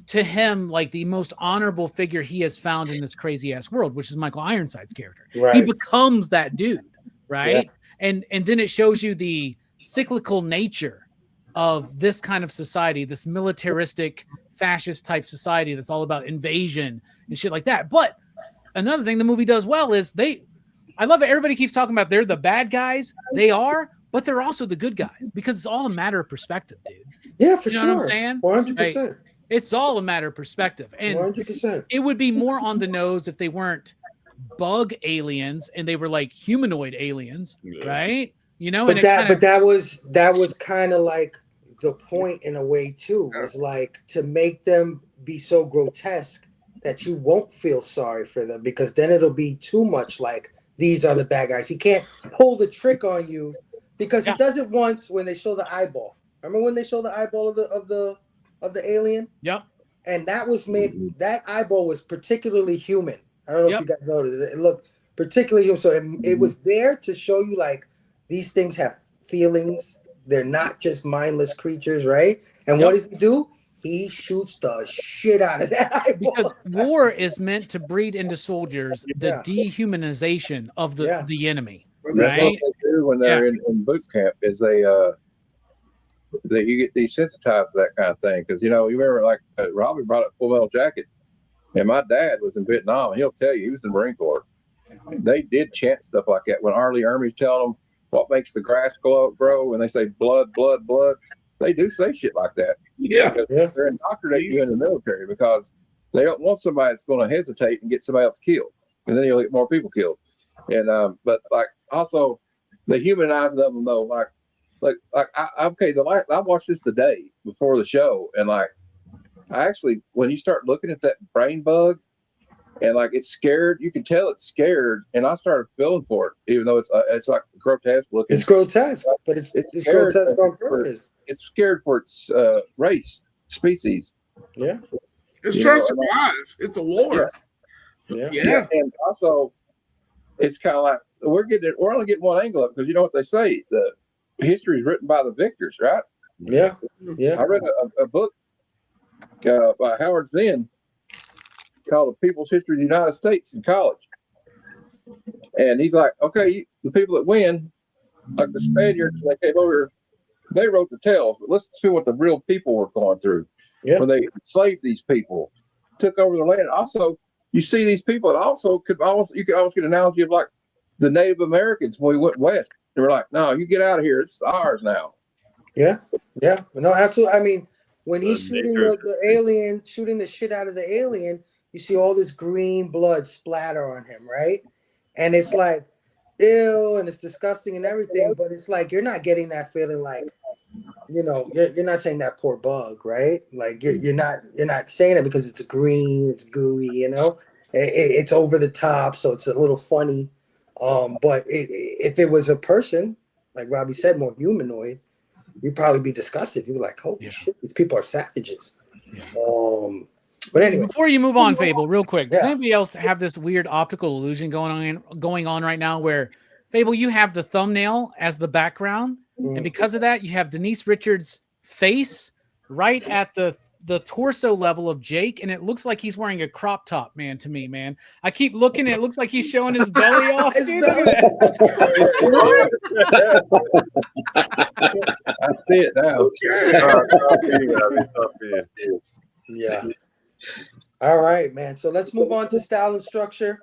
to him like the most honorable figure he has found in this crazy ass world, which is Michael Ironside's character. Right. He becomes that dude, right? Yeah. And then it shows you the cyclical nature of this kind of society, this militaristic fascist type society that's all about invasion and shit like that. But another thing the movie does well is I love it. Everybody keeps talking about they're the bad guys. They are, but they're also the good guys because it's all a matter of perspective, dude. Yeah, for sure. You know what I'm saying? 100%. Like, it's all a matter of perspective. And 100%. It would be more on the nose if they weren't bug aliens and they were like humanoid aliens, right? You know, but that was kind of like the point in a way too, was like to make them be so grotesque that you won't feel sorry for them, because then it'll be too much like these are the bad guys. He can't pull the trick on you because he does it once when they show the eyeball. Remember when they show the eyeball of the alien? Yep. And that was made. That eyeball was particularly human. I don't know if you guys noticed. It looked particularly human. So it was there to show you like these things have feelings. They're not just mindless creatures, right? And what does he do? He shoots the shit out of that eyeball. Because war is meant to breed into soldiers the dehumanization of the enemy. That's what they do when they're in boot camp. Is you get desensitized to that kind of thing. Because, you know, you remember like Robbie brought up Full Metal Jacket, and my dad was in Vietnam, and he'll tell you he was in the Marine Corps. They did chant stuff like that when Arlie Ermey's telling them what makes the grass grow, and they say blood, blood, blood. They do say shit like that. Yeah. They're indoctrinating you in the military because they don't want somebody that's going to hesitate and get somebody else killed, and then you'll get more people killed. And but like also the humanizing of them though, like I watched this today before the show, and like I actually, when you start looking at that brain bug and like it's scared, you can tell it's scared, and I started feeling for it, even though it's like grotesque looking. It's grotesque, but it's grotesque on purpose. It's scared for its race, species. Yeah, it's trying to survive. It's a war. Yeah. And also, it's kind of like we're only getting one angle of it, because you know what they say, the history is written by the victors, right? Yeah. I read a book by Howard Zinn, called The People's History of the United States in college. And he's like, okay, the people that win, like the Spaniards, they came over here, they wrote the tales, but let's see what the real people were going through. Yeah. Where they enslaved these people, took over the land. Also, you see these people, and also you could always get an analogy of like the Native Americans when we went west. They were like, no, you get out of here. It's ours now. Yeah. No, absolutely. I mean, when he's The shooting nature of the alien, shooting the shit out of the alien, you see all this green blood splatter on him, right? And it's like, ew, and it's disgusting and everything, but it's like you're not getting that feeling like, you know, you're not saying that poor bug, right? Like you're not saying it because it's green, it's gooey, you know, it's over the top, so it's a little funny. But if it was a person, like Robbie said, more humanoid, you'd probably be disgusted. You'd be like, holy shit, these people are savages. But anyway, before you move on, Fable, real quick, does Yeah. anybody else have this weird optical illusion going on right now where, Fable, you have the thumbnail as the background, and because of that, you have Denise Richards' face right at the torso level of Jake, and it looks like he's wearing a crop top, man, to me, man. I keep looking, it looks like he's showing his belly off, dude. Look at that. I see it now. yeah. All right, man. So let's move on to style and structure.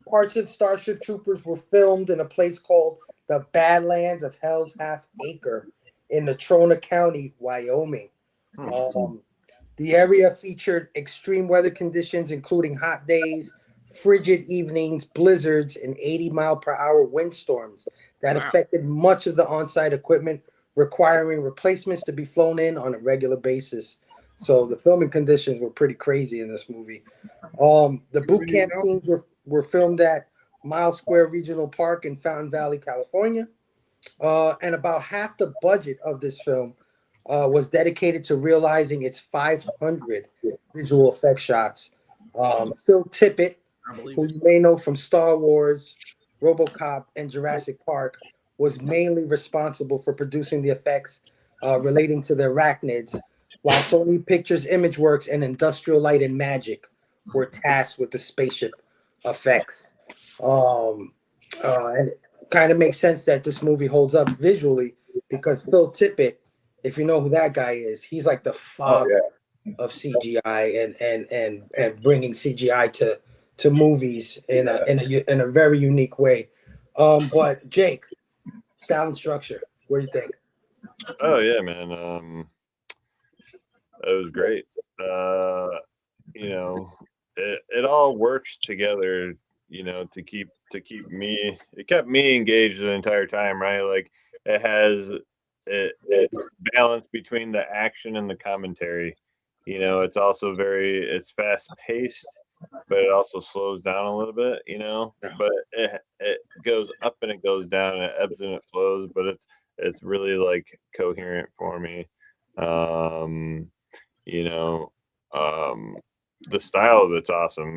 Parts of Starship Troopers were filmed in a place called the Badlands of Hell's Half Acre in Natrona County, Wyoming. The area featured extreme weather conditions, including hot days, frigid evenings, blizzards, and 80-mile-per-hour windstorms that affected much of the on-site equipment, requiring replacements to be flown in on a regular basis. So the filming conditions were pretty crazy in this movie. The boot camp scenes were filmed at Miles Square Regional Park in Fountain Valley, California. And about half the budget of this film was dedicated to realizing its 500 visual effects shots. Phil Tippett, who you may know from Star Wars, RoboCop, and Jurassic Park, was mainly responsible for producing the effects relating to the Arachnids, while Sony Pictures Imageworks and Industrial Light and Magic were tasked with the spaceship effects. And it kind of makes sense that this movie holds up visually because Phil Tippett, if you know who that guy is, he's like the father of CGI and bringing CGI to movies in a very unique way. But Jake, style and structure, what do you think? Oh yeah, man. It was great. You know, it all works together, you know, to keep me. It kept me engaged the entire time, right? Like it's balance between the action and the commentary. You know, it's also it's fast paced, but it also slows down a little bit, you know. But it goes up and it goes down, and it ebbs and it flows, but it's really like coherent for me. You know, the style of it's awesome.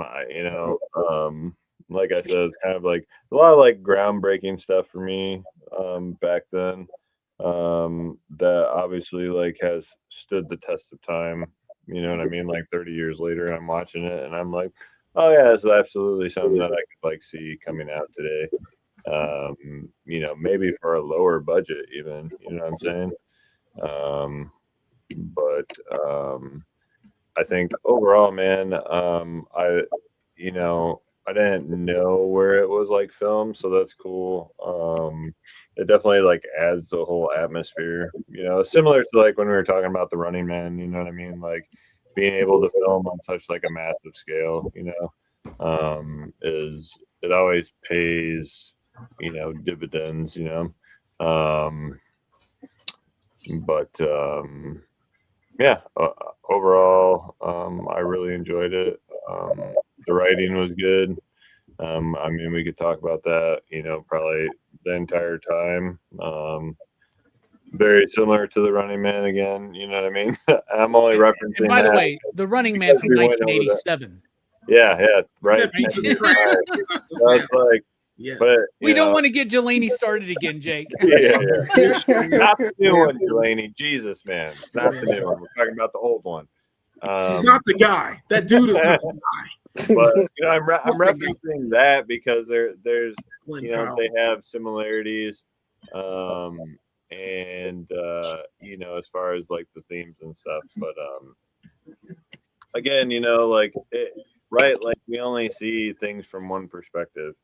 Like I said, it's kind of like a lot of like groundbreaking stuff for me back then. That obviously like has stood the test of time. You know what I mean? Like 30 years later, I'm watching it and I'm like, oh yeah, it's absolutely something that I could like see coming out today. You know, maybe for a lower budget, even. You know what I'm saying? But I think overall, man, I didn't know where it was like filmed, so that's cool. It definitely like adds the whole atmosphere, you know, similar to like when we were talking about The Running Man, you know what I mean? Like being able to film on such like a massive scale, you know, it always pays, you know, dividends, you know. Yeah, overall, I really enjoyed it. The writing was good. I mean, we could talk about that, you know, probably the entire time. Very similar to The Running Man again, you know what I mean? I'm only referencing. And by the way, The Running Man from 1987. Yeah, right. That's like, yes. But we don't want to get Jelani started again, Jake. Yeah. Not the new one, Jelani. Jesus, man. Not the new one. We're talking about the old one. He's not the guy. That dude is not the guy. But I'm referencing that because there's Glenn they Powell. have similarities, and as far as like the themes and stuff. But again, right, like we only see things from one perspective.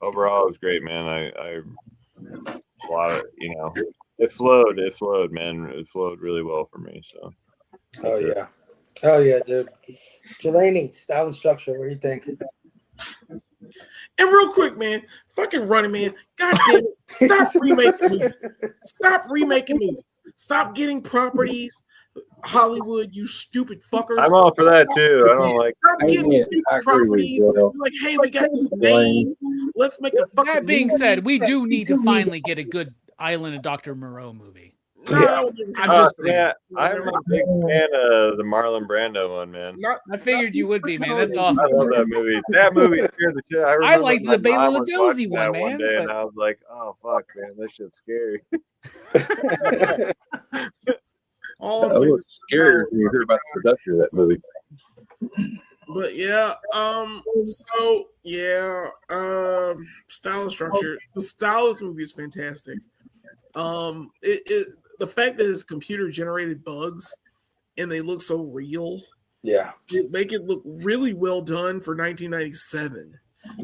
Overall it was great, man. I a lot of it flowed, man. It flowed really well for me. So Oh yeah, dude. Jelani, style and structure, what do you think? And real quick, man, fucking Running Man, god damn it, stop remaking movies. Stop remaking movies. Stop getting properties. Hollywood, you stupid fuckers. I'm all for that too. I don't like. Stop getting stupid properties. Like, hey, we got this name. Let's make a fucking. That being movie. said, we do need to finally get a good Island of Dr. Moreau movie. No, I'm just I'm a big fan of the Marlon Brando one, man. I figured you would be, man. That's awesome. I love that movie. That movie scared the shit. I liked the Bela Lugosi one, man. One day, and I was like, "Oh fuck, man, this shit's scary." all I'm saying is Scary when you hear about the production of that movie. But yeah, style and structure. The style of this movie is fantastic. The fact that it's computer generated bugs and they look so real, it make it look really well done for 1997.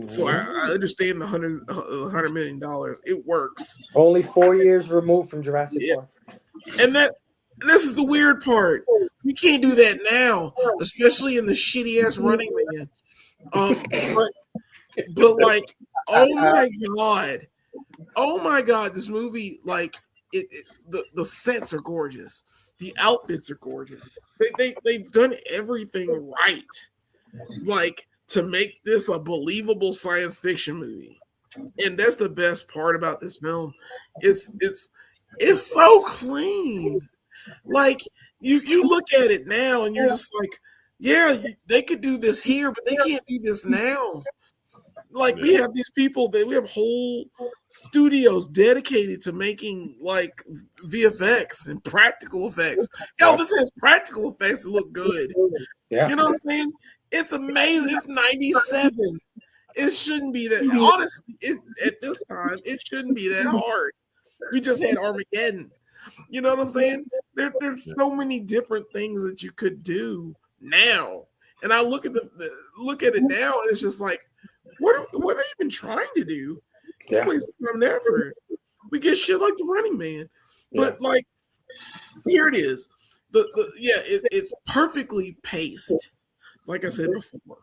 So I understand the $100 million. It works. Only 4 years removed from Jurassic Park. And this is the weird part. We can't do that now, especially in the shitty ass Running Man. But like, oh my god, this movie, like, the sets are gorgeous, the outfits are gorgeous. They've done everything right, like, to make this a believable science fiction movie. And that's the best part about this film. It's so clean. Like, you look at it now and you're just like, yeah, they could do this here, but they can't do this now. Like, we have these people we have whole studios dedicated to making like VFX and practical effects. Yo, this has practical effects that look good. Yeah. You know what I'm saying? It's amazing. It's 97. It shouldn't be that. Honestly, at this time, it shouldn't be that hard. We just had Armageddon. You know what I'm saying? There's so many different things that you could do now. And I look at it now, and it's just like, what are they even trying to do? This place is not an effort. We get shit like the Running Man, but like, here it is. It's perfectly paced. Like I said before,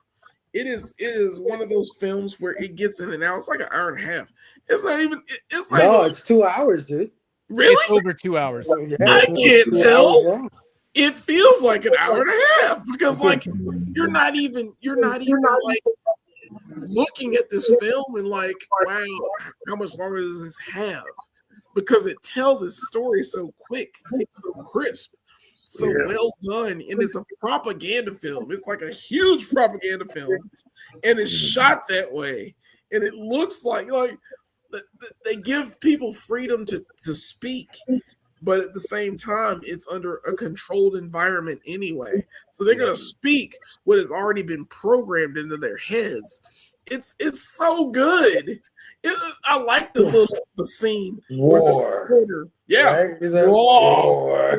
it is one of those films where it gets in and out. It's like an hour and a half. It's not even. It's like it's 2 hours, dude. Really? It's over 2 hours. I can't tell. It feels like an hour and a half because, like, you're not even like looking at this film and like, wow, how much longer does this have? Because it tells its story so quick, so crisp, so well done, and it's a propaganda film. It's like a huge propaganda film, and it's shot that way, and it looks like they give people freedom to speak, but at the same time, it's under a controlled environment anyway. So they're gonna speak what has already been programmed into their heads. It's so good. I like the scene where the reporter, the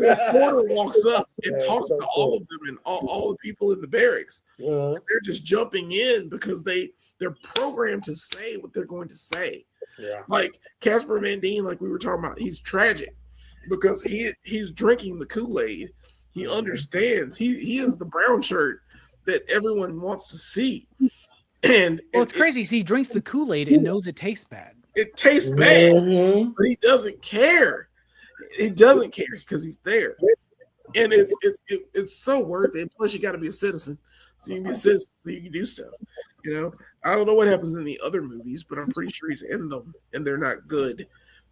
reporter walks up and talks to all of them and all the people in the barracks. They're just jumping in because they're programmed to say what they're going to say. Yeah. Like Casper Van Dien, like we were talking about, he's tragic because he's drinking the Kool-Aid. He understands. He is the brown shirt that everyone wants to see. And it's crazy. He drinks the Kool-Aid and knows it tastes bad. It tastes bad, but he doesn't care. He doesn't care because he's there, and it's so worth it. Plus, you got to be a citizen, so you can be a citizen, so you can do stuff. You know, I don't know what happens in the other movies, but I'm pretty sure he's in them, and they're not good.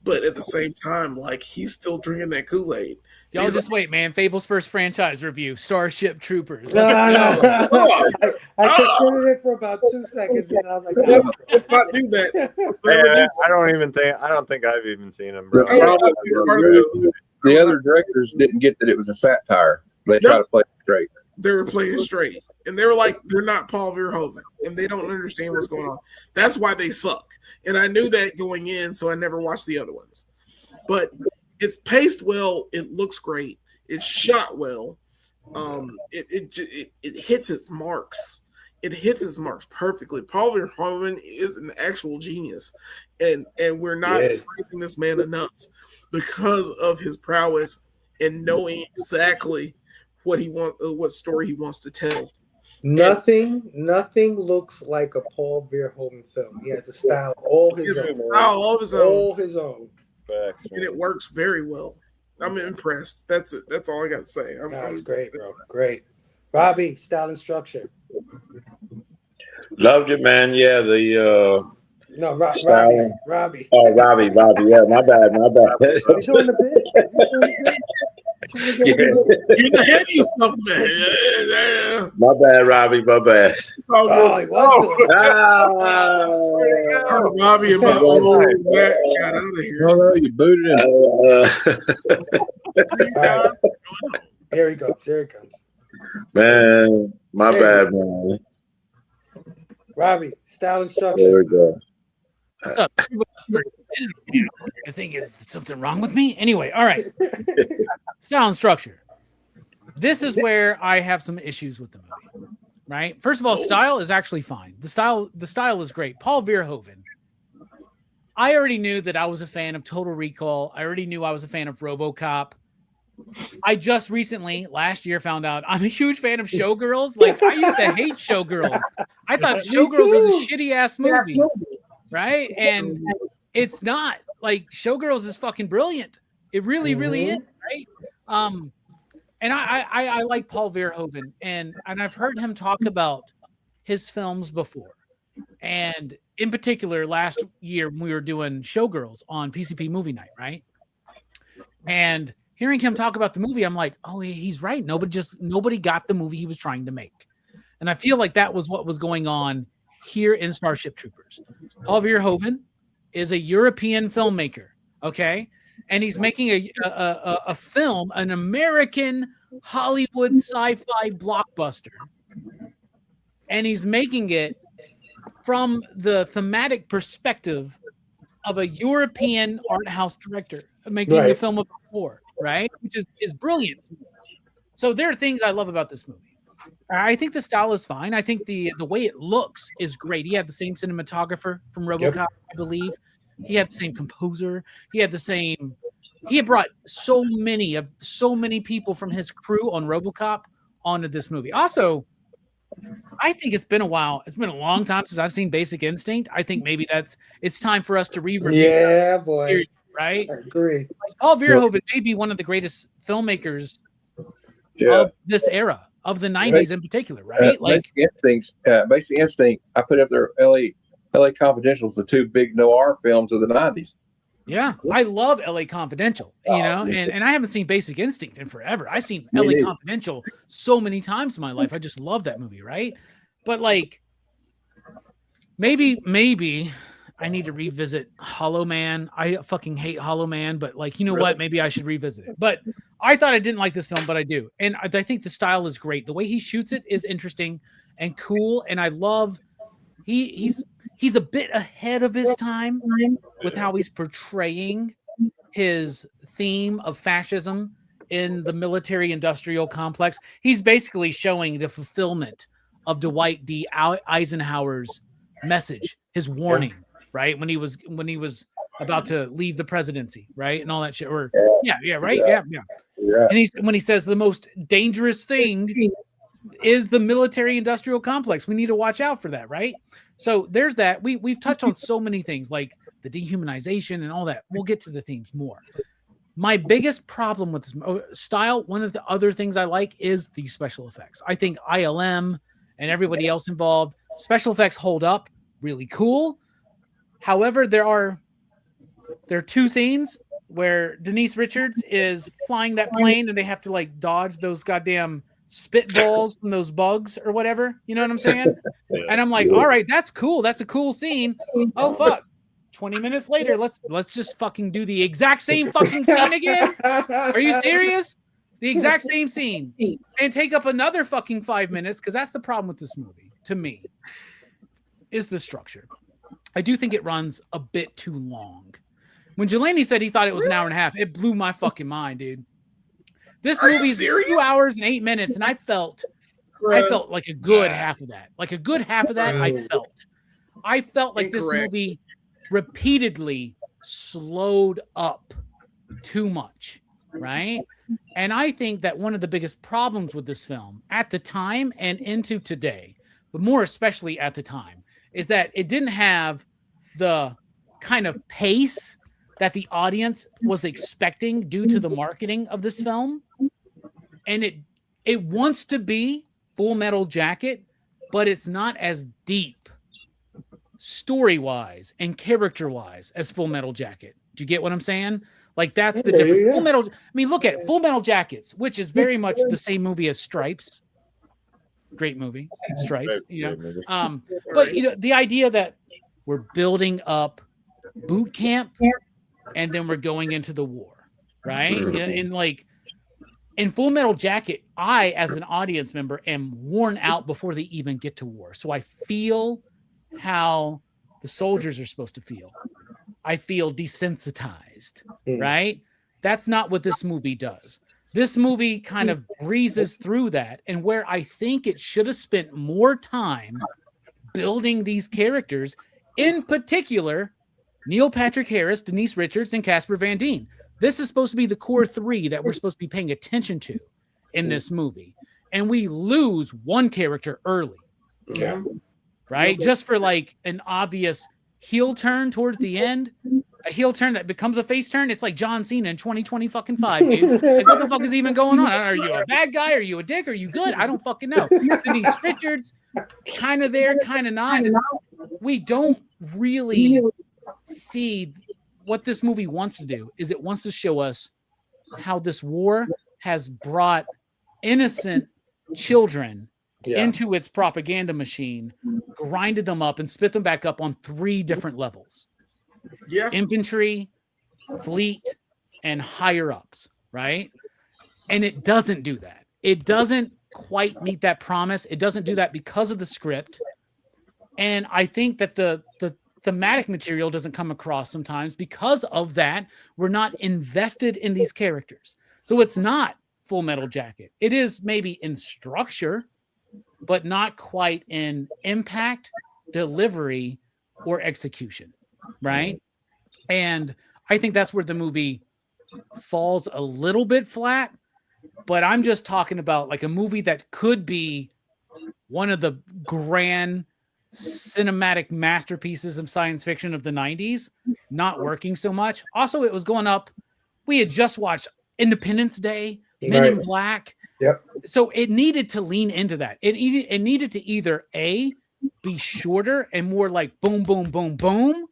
but at the same time, like he's still drinking that Kool-Aid. Y'all just wait, man. Fable's first franchise review, Starship Troopers. No, Let's no, go. no. I considered it for about 2 seconds, and I was like, Let's not do that. Let's never do that. I don't think I've even seen them, bro. The other directors didn't get that it was a satire. They try to play it straight. They were playing straight, and they were like, they're not Paul Verhoeven, and they don't understand what's going on. That's why they suck. And I knew that going in, so I never watched the other ones. But it's paced well. It looks great. It's shot well. It hits its marks. It hits its marks perfectly. Paul Verhoeven is an actual genius, and we're not praising this man enough because of his prowess and knowing exactly what he wants, what story he wants to tell. nothing looks like a Paul Verhoeven film. He has a style all his own. And it works very well. I'm impressed. That's it. That's all I got to say. That's great, bro. Great. Robbie, style and structure. Loved it, man. Yeah, Robbie. Oh, Robbie. Yeah, my bad. He's doing the bit. Get the head of yourself, man. My bad, Robbie. My bad. Oh, he was doing it. Robbie and my old man got out of here. No, you booted him. Here he comes. Here he comes. Man, my bad, man. Robbie, style and structure. There we go. What's up? I think is something wrong with me. Anyway, all right. Style and structure. This is where I have some issues with the movie. Right? First of all, style is actually fine. The style is great. Paul Verhoeven. I already knew that I was a fan of Total Recall. I already knew I was a fan of RoboCop. I just recently, last year, found out I'm a huge fan of Showgirls. Like, I used to hate Showgirls. I thought Showgirls was a shitty ass movie. Right? And it's not. Like, Showgirls is fucking brilliant. It really, really is, right? And I like Paul Verhoeven, and I've heard him talk about his films before. And in particular, last year when we were doing Showgirls on PCP Movie Night, right? And hearing him talk about the movie, I'm like, oh, he's right. Nobody got the movie he was trying to make. And I feel like that was what was going on here in Starship Troopers. Paul Verhoeven is a European filmmaker, okay? And he's making a film, an American Hollywood sci-fi blockbuster. And he's making it from the thematic perspective of a European art house director making a film about war, right? Which is brilliant. So there are things I love about this movie. I think the style is fine. I think the way it looks is great. He had the same cinematographer from RoboCop, I believe. He had the same composer. He had brought so many people from his crew on RoboCop onto this movie. Also, I think it's been a while. It's been a long time since I've seen Basic Instinct. I think maybe it's time for us to review. Yeah, boy. Series, right? I agree. Paul Verhoeven may be one of the greatest filmmakers of this era, of the 90s in particular, right? Basic Instinct, I put up there LA Confidential is the two big noir films of the 90s. Yeah, I love LA Confidential, and I haven't seen Basic Instinct in forever. I've seen LA Confidential so many times in my life. I just love that movie, right? But like, maybe I need to revisit Hollow Man. I fucking hate Hollow Man, but like, you know what? Maybe I should revisit it. But I thought I didn't like this film, but I do. And I think the style is great. The way he shoots it is interesting and cool. And I love, he's a bit ahead of his time with how he's portraying his theme of fascism in the military industrial complex. He's basically showing the fulfillment of Dwight D. Eisenhower's message, his warning, right? When he was about to leave the presidency, right? And all that shit. Or right? Yeah. And when he says the most dangerous thing is the military industrial complex. We need to watch out for that, right? So there's that. We've touched on so many things like the dehumanization and all that. We'll get to the themes more. My biggest problem with this style, one of the other things I like is the special effects. I think ILM and everybody else involved, special effects hold up really cool. However, there are there are two scenes where Denise Richards is flying that plane and they have to like dodge those goddamn spitballs from those bugs or whatever. You know what I'm saying? Yeah. And I'm like, all right, that's cool. That's a cool scene. Oh fuck. 20 minutes later, let's just fucking do the exact same fucking scene again. Are you serious? The exact same scene. And take up another fucking 5 minutes, because that's the problem with this movie, to me, is the structure. I do think it runs a bit too long. When Jelani said he thought it was an hour and a half, it blew my fucking mind, dude. This movie is 2 hours and 8 minutes, and I felt like a good half of that. Like a good half of that, I felt like this movie repeatedly slowed up too much, right? And I think that one of the biggest problems with this film at the time and into today, but more especially at the time, is that it didn't have the kind of pace that the audience was expecting due to the marketing of this film. And it wants to be Full Metal Jacket, but it's not as deep story-wise and character-wise as Full Metal Jacket. Do you get what I'm saying? Like, that's the difference. Yeah. Full Metal, I mean, look at it. Full Metal Jackets, which is very much the same movie as Stripes. Great movie, Stripes. You know, but you know, the idea that we're building up boot camp and then we're going into the war, right? And like in Full Metal Jacket, I, as an audience member, am worn out before they even get to war. So I feel how the soldiers are supposed to feel. I feel desensitized, right? That's not what this movie does. This movie kind of breezes through that, and where I think it should have spent more time building these characters, in particular, Neil Patrick Harris, Denise Richards, and Casper Van Dien. This is supposed to be the core three that we're supposed to be paying attention to in this movie, and we lose one character early. Yeah. Right? Just for like an obvious heel turn towards the end, a heel turn that becomes a face turn. It's like John Cena in 2025, dude. Like, what the fuck is even going on? Are you a bad guy? Are you a dick? Are you good? I don't fucking know. Denise Richards, kind of there, kind of not. We don't really see what this movie wants to do. Is it wants to show us how this war has brought innocent children into its propaganda machine, grinded them up and spit them back up on 3 different levels. Yeah. Infantry, fleet, and higher ups, right? And it doesn't do that. It doesn't quite meet that promise. It doesn't do that because of the script. And I think that the thematic material doesn't come across sometimes because of that. We're not invested in these characters. So it's not Full Metal Jacket. It is maybe in structure, but not quite in impact, delivery, or execution, right? And I think that's where the movie falls a little bit flat, but I'm just talking about like a movie that could be one of the grand cinematic masterpieces of science fiction of the 90s, not working so much. Also, it was going up. We had just watched Independence Day, Men in Black. Yep. So it needed to lean into that. It needed to either A, be shorter and more like boom, boom, boom, boom,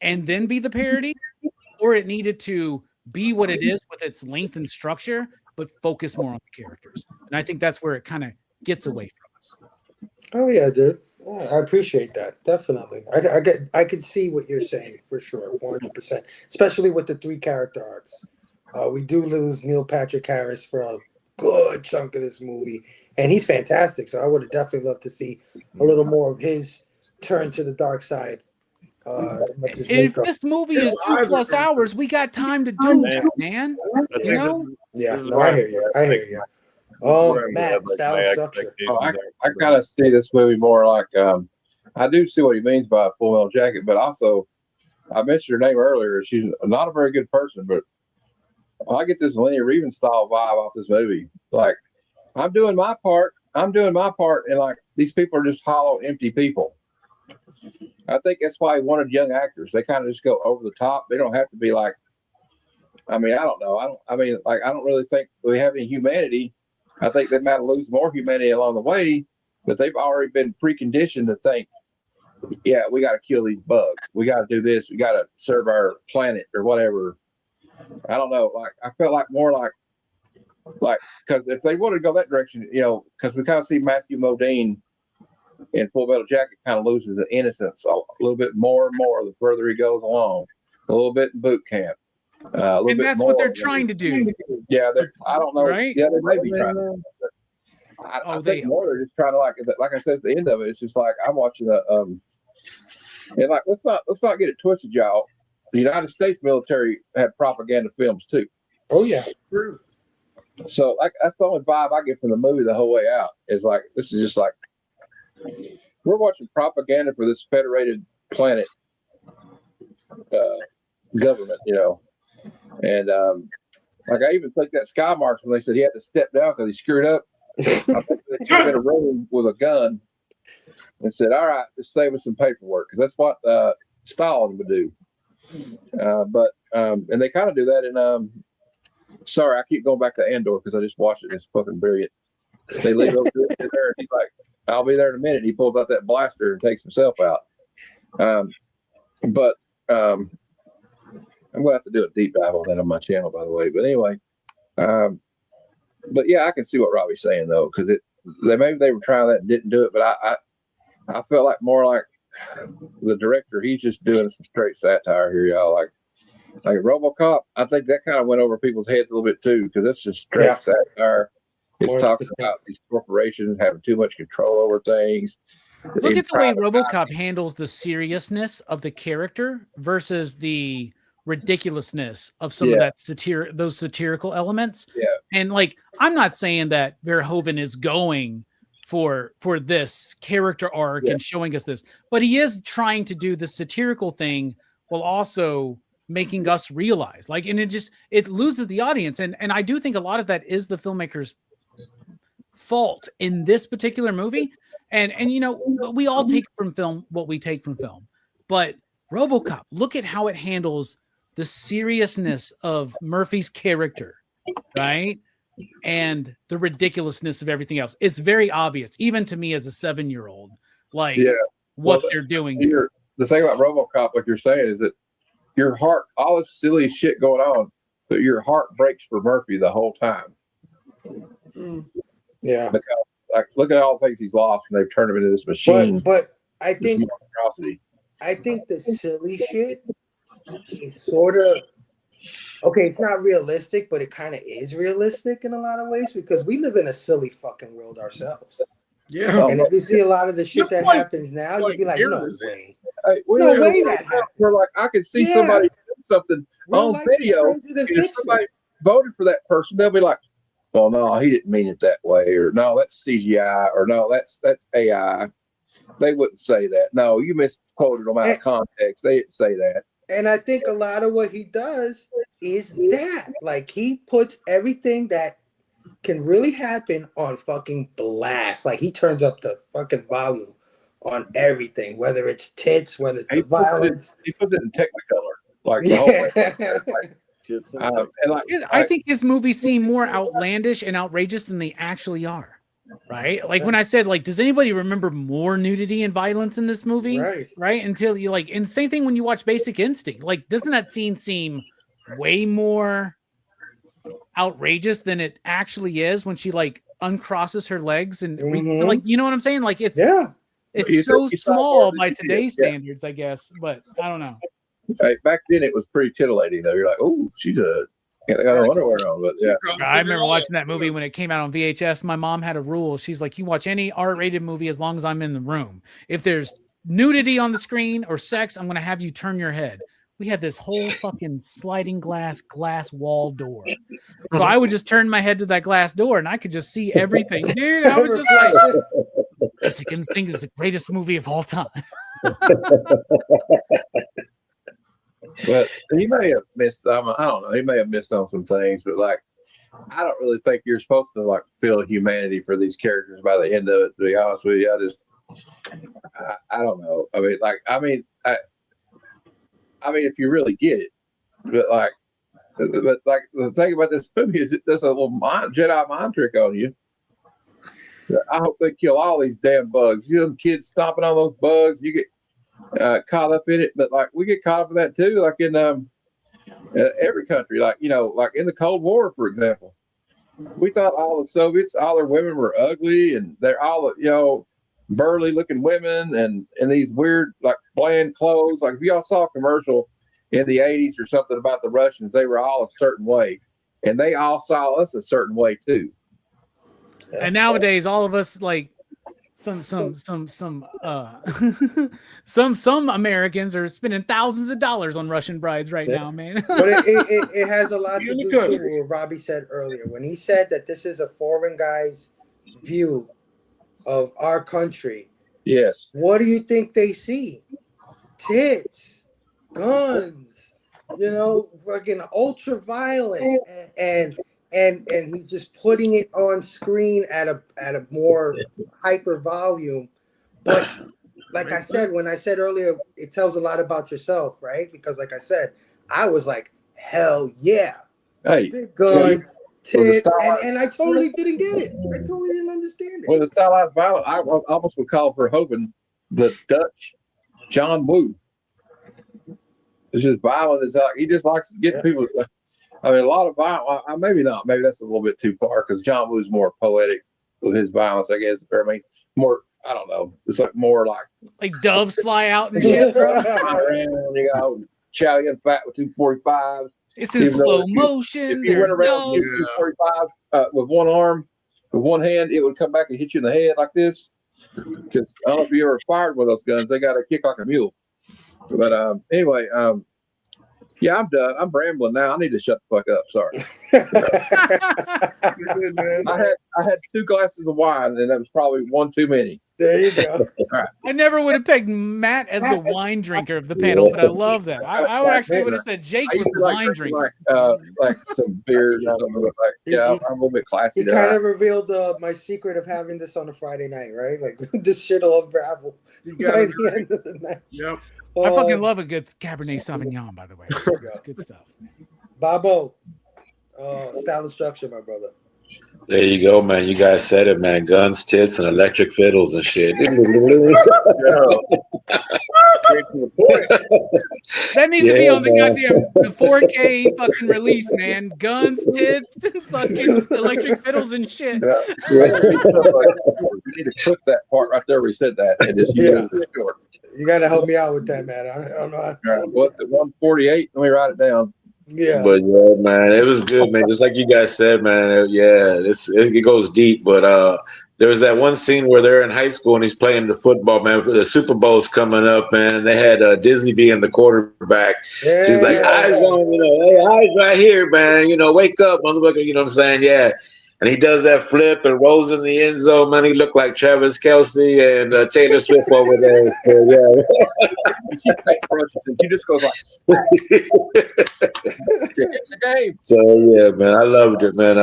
and then be the parody, or it needed to be what it is with its length and structure, but focus more on the characters. And I think that's where it kind of gets away from us. Oh yeah, dude. Yeah, I appreciate that. Definitely. I could see what you're saying for sure, 100%. Especially with the 3 character arcs. We do lose Neil Patrick Harris for a good chunk of this movie, and he's fantastic. So I would have definitely loved to see a little more of his turn to the dark side. If this movie is 2+ hours, we got time to do that, man. You know? Yeah, no, I hear you. Oh, Matt, style structure. I kind of see this movie more like I do see what he means by Full Metal Jacket, but also I mentioned her name earlier. She's not a very good person, but I get this Lenny Reeven style vibe off this movie. Like, I'm doing my part, and like these people are just hollow, empty people. I think that's why he wanted young actors. They kind of just go over the top. They don't have to be like. I mean, I don't know. I don't really think we have any humanity. I think they might lose more humanity along the way, but they've already been preconditioned to think yeah, we got to kill these bugs. We got to do this. We got to serve our planet or whatever. I don't know. Like I felt like more like because if they wanted to go that direction, because we kind of see Matthew Modine in Full Metal Jacket kind of loses the innocence a little bit more and more the further he goes along. A little bit in boot camp. A little And bit that's more what they're trying to do. Yeah, I don't know. Right? Yeah, they may be trying to. I think more they're just trying to like I said at the end of it, it's just like I'm watching and like let's not get it twisted, y'all. The United States military had propaganda films too. Oh yeah, true. So like that's the only vibe I get from the movie the whole way out is like this is just like we're watching propaganda for this federated planet government, and like I even think that Sky Marks when they said he had to step down because he screwed up. I think they took him in a room with a gun and said, "All right, just save us some paperwork," because that's what Stalin would do. And they kind of do that in. Sorry, I keep going back to Andor because I just watched it. It's fucking brilliant. They leave over there, and he's like, "I'll be there in a minute." He pulls out that blaster and takes himself out. I'm gonna have to do a deep dive on that on my channel, by the way. But anyway, but yeah, I can see what Robbie's saying though, because maybe they were trying that and didn't do it, but I felt like more like the director. He's just doing some straight satire here, y'all. Like RoboCop, I think that kind of went over people's heads a little bit too, because it's just straight satire. It's talking about these corporations having too much control over things. Look at the way RoboCop handles the seriousness of the character versus the ridiculousness of some of that those satirical elements. Yeah. And like, I'm not saying that Verhoeven is going for this character arc and showing us this, but he is trying to do the satirical thing while also making us realize, like, and it loses the audience. And I do think a lot of that is the filmmaker's fault in this particular movie. And we all take from film what we take from film, but RoboCop, look at how it handles the seriousness of Murphy's character, right? And the ridiculousness of everything else. It's very obvious, even to me as a 7-year-old, like what they're doing. The thing about RoboCop, like you're saying, is that your heart, all this silly shit going on, but your heart breaks for Murphy the whole time. Yeah. Because like, look at all the things he's lost, and they've turned him into this machine. But I think the silly shit is sort of okay. It's not realistic, but it kind of is realistic in a lot of ways because we live in a silly fucking world ourselves. Yeah. And if you see a lot of the shit that happens now, you'd be like, no way. No way that happened. We're like, I could see somebody do something on video. If somebody voted for that person, they'll be like, well, no, he didn't mean it that way, or no, that's CGI, or no, that's AI. They wouldn't say that. No, you misquoted them out of context. They didn't say that. And I think a lot of what he does is that, like, he puts everything that can really happen on fucking blast. Like, he turns up the fucking volume on everything, whether it's tits, whether it's the violence. He puts it in Technicolor, like the whole way. I think his movies seem more outlandish and outrageous than they actually are. Right? Like when I said, like, does anybody remember more nudity and violence in this movie? Right? Until you like, and same thing when you watch Basic Instinct. Like, doesn't that scene seem way more outrageous than it actually is when she like uncrosses her legs and like, you know what I'm saying? Like it's so small by today's standards, I guess, but I don't know. Hey, back then it was pretty titillating though. You're like, oh, she's got no underwear on, but I remember watching that movie when it came out on VHS. My mom had a rule. She's like, you watch any R-rated movie as long as I'm in the room. If there's nudity on the screen or sex, I'm going to have you turn your head. We had this whole fucking sliding glass wall door. So I would just turn my head to that glass door and I could just see everything. Dude, I was just like, Basic Instinct is the greatest movie of all time. But he may have missed. I don't know. He may have missed on some things, but like, I don't really think you're supposed to like feel humanity for these characters by the end of it. To be honest with you, I don't know. I mean, if you really get it, but the thing about this movie is it does a little Jedi mind trick on you. I hope they kill all these damn bugs. You know, them kids stomping on those bugs. You get caught up in it, but like we get caught up in that too. Like in every country, like like in the Cold War, for example, we thought all the Soviets, all their women were ugly, and they're all burly looking women, and these weird like bland clothes. Like if y'all saw a commercial in the 80s or something about the Russians, they were all a certain way, and they all saw us a certain way too. And nowadays, all of us like some some Americans are spending thousands of dollars on Russian brides right now, man. But it has a lot to do with what Robbie said earlier when he said that this is a foreign guy's view of our country. Yes. What do you think they see? Tits, guns, fucking ultra violent, and he's just putting it on screen at a more hyper volume. But like I said, when I said earlier, it tells a lot about yourself, right? Because like I said, I was like, hell yeah. Hey, big guns, tits, and I totally didn't get it. I totally didn't understand it. Well, the stylized violence, I almost would call Verhoeven the Dutch John Woo. It's just violent as hell. He just likes to get people. I mean, a lot of violence. Maybe not. Maybe that's a little bit too far because John Woo's more poetic with his violence, I guess. I mean, more. I don't know. It's like more like doves fly out and shit, bro. Chow Yun Fat with 245s. It's in slow motion. If you went around with 245s with one arm, with one hand, it would come back and hit you in the head like this. Because I don't know if you ever fired one of those guns. They got a kick like a mule. But anyway, yeah, I'm done. I'm rambling now. I need to shut the fuck up. Sorry. I had 2 glasses of wine, and that was probably one too many. There you go. Right. I never would have pegged Matt as the wine drinker of the panel, but I love that. I would actually would have said Jake was the wine drinker. Like some beers or something. Like, yeah, I'm a little bit classy. He kind of revealed my secret of having this on a Friday night, right? Like this shit will unravel by the end of the night. Yep. I fucking love a good Cabernet Sauvignon, by the way. Good stuff. Babo, style and structure, my brother. There you go, man. You guys said it, man. Guns, tits, and electric fiddles and shit. That needs to be on the goddamn the 4K fucking release, man. Guns, tits, and fucking electric fiddles and shit. Yeah. You need to clip that part right there where he said that and just use it short. You got to help me out with that, man. I don't know. All right, what the 148? Let me write it down. Yeah, but yeah, man, it was good, man. Just like you guys said, man. It goes deep. But there was that one scene where they're in high school and he's playing the football, man. The Super Bowl's coming up, man, and they had Disney being the quarterback. Yeah. She's like, eyes on, hey, eyes right here, man. Wake up, motherfucker. You know what I'm saying? Yeah. And he does that flip and rolls in the end zone, man. He looked like Travis Kelce and Taylor Swift over there. So, yeah. She just goes like, it's a game. So, yeah, man. I loved it, man.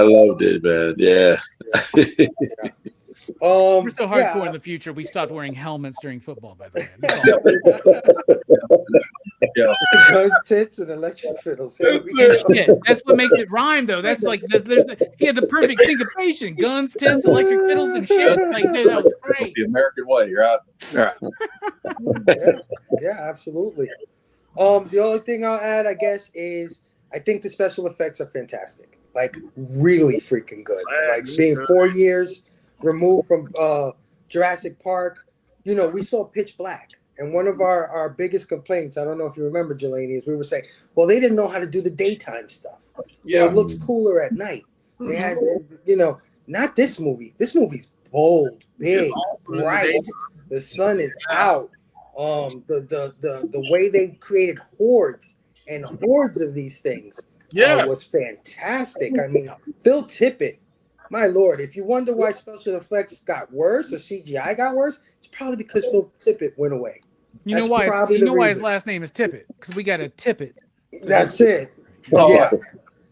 Yeah. We're so hardcore in the future. We stopped wearing helmets during football, by the way. Yeah. Guns, tits, and electric fiddles. That's what makes it rhyme, though. That's like he had the perfect syncopation: guns, tits, electric fiddles, and shit. Like that was great. The American way, right? Yeah, absolutely. The only thing I'll add, I guess, is I think the special effects are fantastic. Like really freaking good. Like being 4 years removed from Jurassic Park, we saw Pitch Black. And one of our biggest complaints, I don't know if you remember, Jelani, is we were saying, well, they didn't know how to do the daytime stuff. Yeah. So it looks cooler at night. They had, not this movie. This movie's bold, big, bright. The sun is out. The way they created hordes and hordes of these things was fantastic. I mean, Phil Tippett, my Lord, if you wonder why special effects got worse or CGI got worse, it's probably because Phil Tippett went away. You know why his last name is Tippett? Because we got to tip it. That's it. Yeah.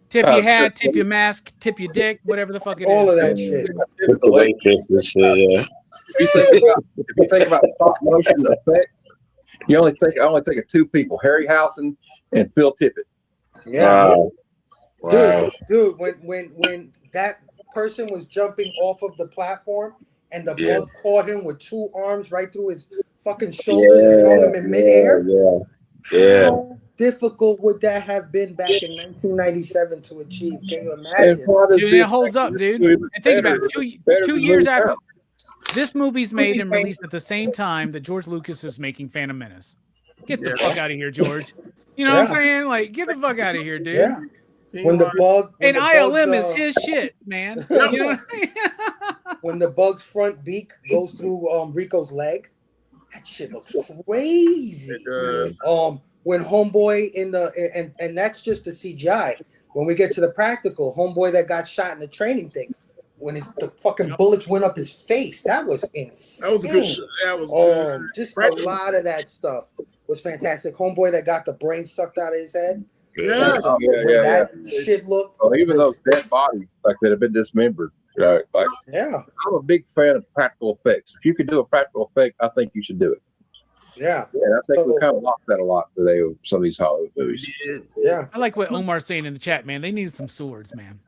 Tip your hat, tip your mask, tip your dick, whatever the fuck it is. All of that shit. It's the waitress and shit, yeah. If you think about stop motion effects, I only think of 2 people: Harryhausen and Phil Tippett. Yeah. Wow. Dude, when that person was jumping off of the platform and the bug caught him with 2 arms right through his fucking shoulders and hung him in midair. Yeah. How difficult would that have been back in 1997 to achieve? Can you imagine? Dude, it holds up, dude. And think about it. Two years after this movie's made and released at the same time that George Lucas is making Phantom Menace. Get the fuck out of here, George. You know what I'm saying? Like, get the fuck out of here, dude. Yeah. When the bug and ILM is his shit, man. You know what I mean? When the bug's front beak goes through Rico's leg, that shit looks crazy. It does. When Homeboy in the and that's just the CGI. When we get to the practical, Homeboy that got shot in the training thing, when the fucking bullets went up his face, that was insane. That was good. That was good. Just a lot of that stuff was fantastic. Homeboy that got the brain sucked out of his head. Yes. That shit looked. Well, even those dead bodies, like that have been dismembered. Like, I'm a big fan of practical effects. If you could do a practical effect, I think you should do it. Yeah. Yeah, I think we kind of lost that a lot today with some of these Hollywood movies. Yeah. I like what Omar's saying in the chat, man. They needed some swords, man.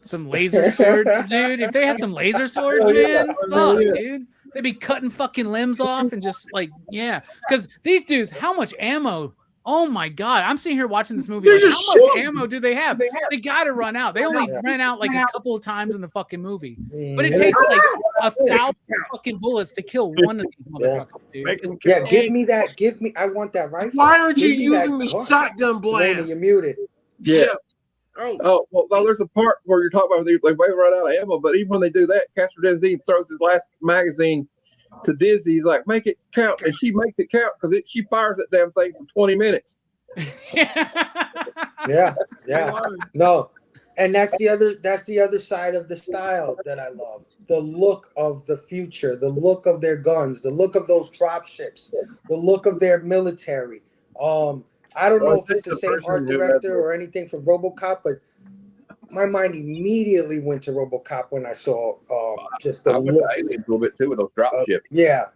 Some laser swords, dude. If they had some laser swords, man, fuck, dude. They'd be cutting fucking limbs off and just like, yeah. Because these dudes, how much ammo? Oh my God. I'm sitting here watching this movie. Like, how much ammo do they have? They got to run out. They only ran out like a couple of times in the fucking movie. But it takes like 1,000 fucking bullets to kill one of these motherfuckers, dude. Yeah, give me that. I want that rifle. Why aren't you using the shotgun blast? You're muted. Yeah. Oh, well, no, there's a part where you're talking about they run out of ammo, but even when they do that, Casper Denzine throws his last magazine to Dizzy. He's like, make it count. And she makes it count because she fires that damn thing for 20 minutes. Yeah. No. And that's the other side of the style that I love. The look of the future, the look of their guns, the look of those drop ships, the look of their military. I don't know if it's the same art director or anything from RoboCop, but my mind immediately went to RoboCop when I saw just the look. A little bit too with those drop ships. Yeah,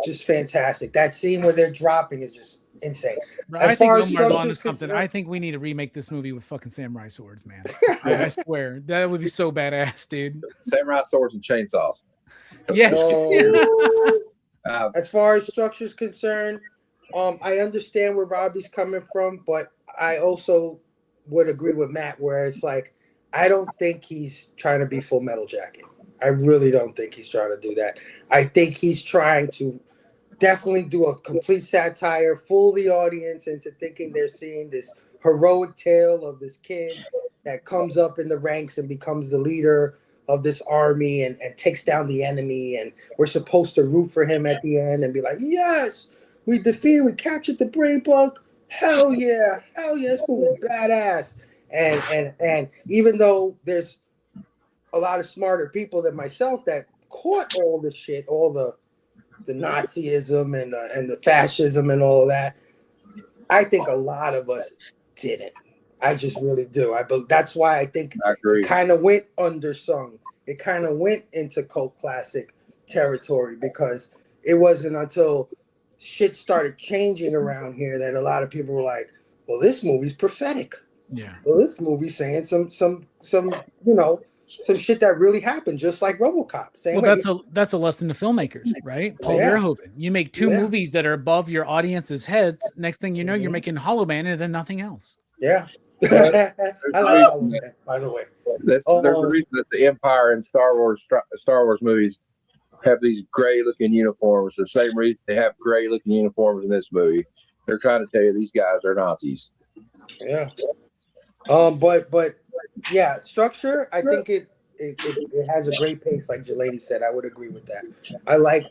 just fantastic. That scene where they're dropping is just insane. I think Omar's on to something. I think we need to remake this movie with fucking samurai swords, man. I swear that would be so badass, dude. Samurai swords and chainsaws. Yes. As far as structure's concerned, I understand where Robbie's coming from, but I also would agree with Matt where it's like, I don't think he's trying to be Full Metal Jacket. I really don't think he's trying to do that. I think he's trying to definitely do a complete satire, fool the audience into thinking they're seeing this heroic tale of this kid that comes up in the ranks and becomes the leader of this army and takes down the enemy. And we're supposed to root for him at the end and be like, yes, we captured the brain bug. Hell yeah, this movie's badass. And even though there's a lot of smarter people than myself that caught all the shit, all the Nazism and the fascism and all of that, I think a lot of us didn't. I just really do. That's why I think it kind of went undersung. It kind of went into cult classic territory because it wasn't until shit started changing around here that a lot of people were like, well, this movie's prophetic. Yeah. Well, this movie's saying some shit that really happened, just like RoboCop. That's a lesson to filmmakers, right? Paul Verhoeven. You make two movies that are above your audience's heads. Next thing you know, you're making Hollow Man and then nothing else. Yeah. I like Hollow Man, by the way. There's a reason that the Empire and Star Wars movies have these gray-looking uniforms. The same reason they have gray-looking uniforms in this movie. They're trying to tell you these guys are Nazis. Yeah. But yeah, structure. I think it has a great pace, like Jelani said. I would agree with that. I like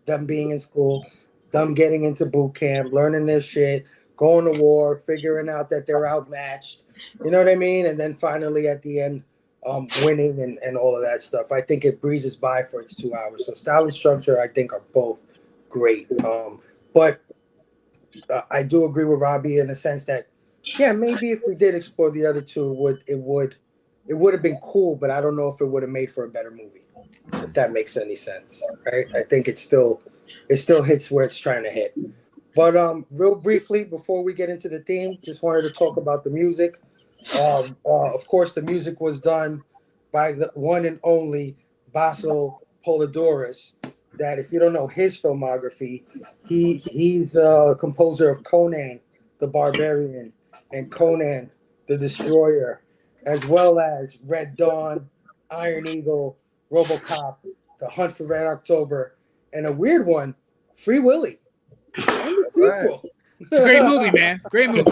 them being in school, them getting into boot camp, learning their shit, going to war, figuring out that they're outmatched. You know what I mean? And then finally at the end, winning and all of that stuff. I think it breezes by for its 2 hours. So style and structure, I think, are both great. But I do agree with Robbie in the sense that, yeah, maybe if we did explore the other two, it would have been cool. But I don't know if it would have made for a better movie, if that makes any sense. Right? I think it still hits where it's trying to hit. But real briefly, before we get into the theme, just wanted to talk about the music. Of course, the music was done by the one and only Basso Polidorus. that if you don't know his filmography, he's a composer of Conan the Barbarian and Conan the Destroyer, as well as Red Dawn, Iron Eagle, RoboCop, The Hunt for Red October, and a weird one, Free Willy. And the sequel. It's a great movie, man. Great movie.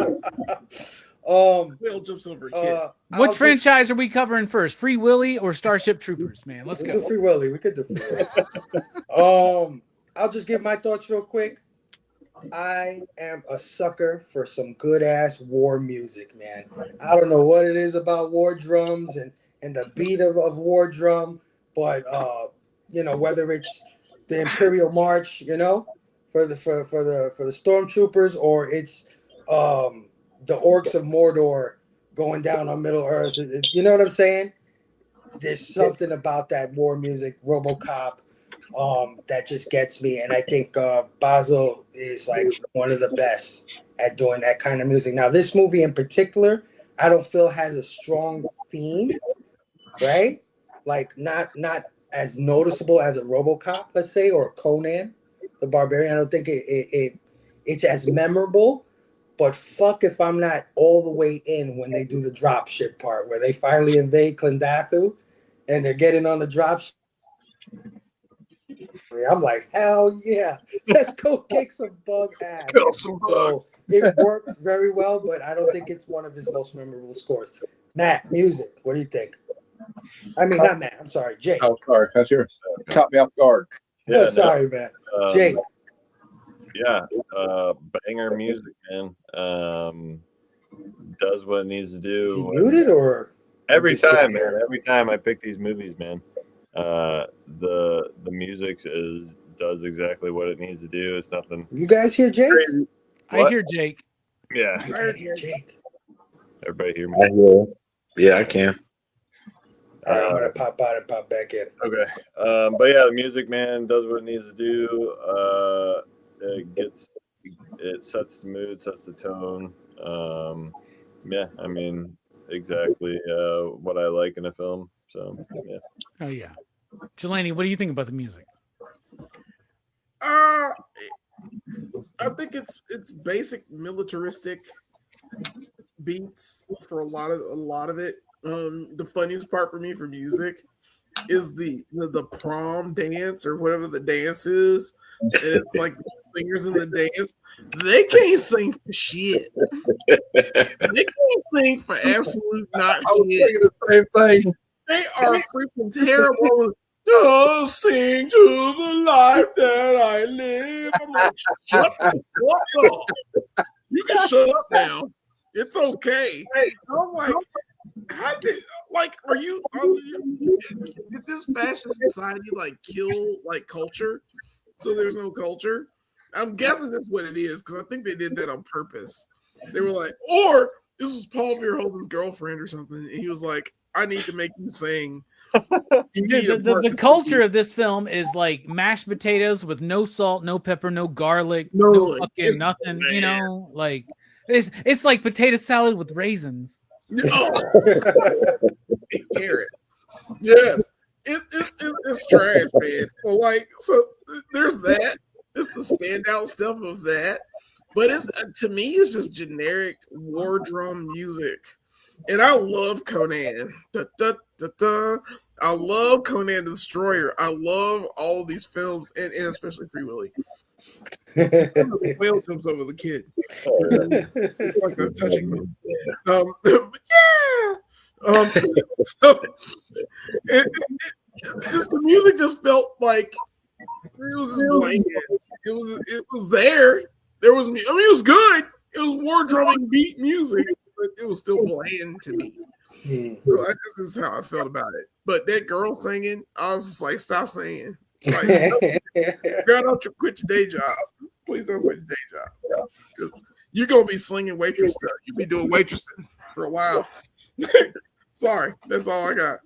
Will jumps over a kid. What franchise are we covering first? Free Willy or Starship Troopers, man? Let's We go. do Free Willy. We could do Free Willy. I'll just give my thoughts real quick. I am a sucker for some good ass war music, man. I don't know what it is about war drums and the beat of war drum, but whether it's the Imperial March, for the stormtroopers, or it's the orcs of Mordor going down on Middle Earth. You know what I'm saying? There's something about that war music, RoboCop, that just gets me. And I think Basil is like one of the best at doing that kind of music. Now, this movie in particular, I don't feel has a strong theme, right? Like not as noticeable as a RoboCop, let's say, or Conan the Barbarian. I don't think it's as memorable. But fuck if I'm not all the way in when they do the drop ship part, where they finally invade Klendathu and they're getting on the drop ship. I'm like, hell yeah, let's go kick some bug ass. So it works very well, but I don't think it's one of his most memorable scores. Matt, music, what do you think? I mean, not Matt, I'm sorry, Jake. Oh, sorry. That's yours. Caught me off guard. Yeah, sorry, Matt. Jake. Yeah, banger music, man. Does what it needs to do. Is he muted or every time, man? Every time I pick these movies, man, the music does exactly what it needs to do. It's nothing. You guys hear Jake? I hear Jake. Yeah, I can't hear Jake. Everybody hear me? I will. Yeah, I can. All right, I'm gonna pop out and pop back in. Okay, but yeah, the music, man, does what it needs to do. It sets the mood, sets the tone. Yeah, I mean, exactly what I like in a film. So yeah. Oh yeah, Jelani, what do you think about the music? I think it's basic militaristic beats for a lot of it. The funniest part for me for music is the prom dance or whatever the dance is. And it's like the singers in the dance, they can't sing for shit. They can't sing for absolute not I was shit. thinking the same thing. They are freaking terrible. Oh, sing to the life that I live. I'm like, shut the fuck up. You can shut up now. It's okay. I'm like, did this fascist society like kill like culture? So there's no culture. I'm guessing that's what it is because I think they did that on purpose. They were like, or this was Paul Verhoeven's girlfriend or something, and he was like, "I need to make you sing." Dude, the culture of this film is like mashed potatoes with no salt, no pepper, no garlic, no fucking nothing. You know, like it's like potato salad with raisins. Carrot. Yes. It's trash, man. Well, like, so there's that. It's the standout stuff of that. But it's to me, it's just generic war drum music. And I love Conan. Da, da, da, da. I love Conan the Destroyer. I love all these films, and especially Free Willy. Whale jumps over the kid. It's like a touching me. So just the music just felt like it was just blanket. It was there. There was, I mean, it was good. It was war drumming beat music, but it was still bland to me. So this is how I felt about it. But that girl singing, I was just like, stop singing. Like, girl, don't you quit your day job. Please don't quit your day job. Because you're going to be slinging waitress stuff. You'll be doing waitressing for a while. Sorry, that's all I got.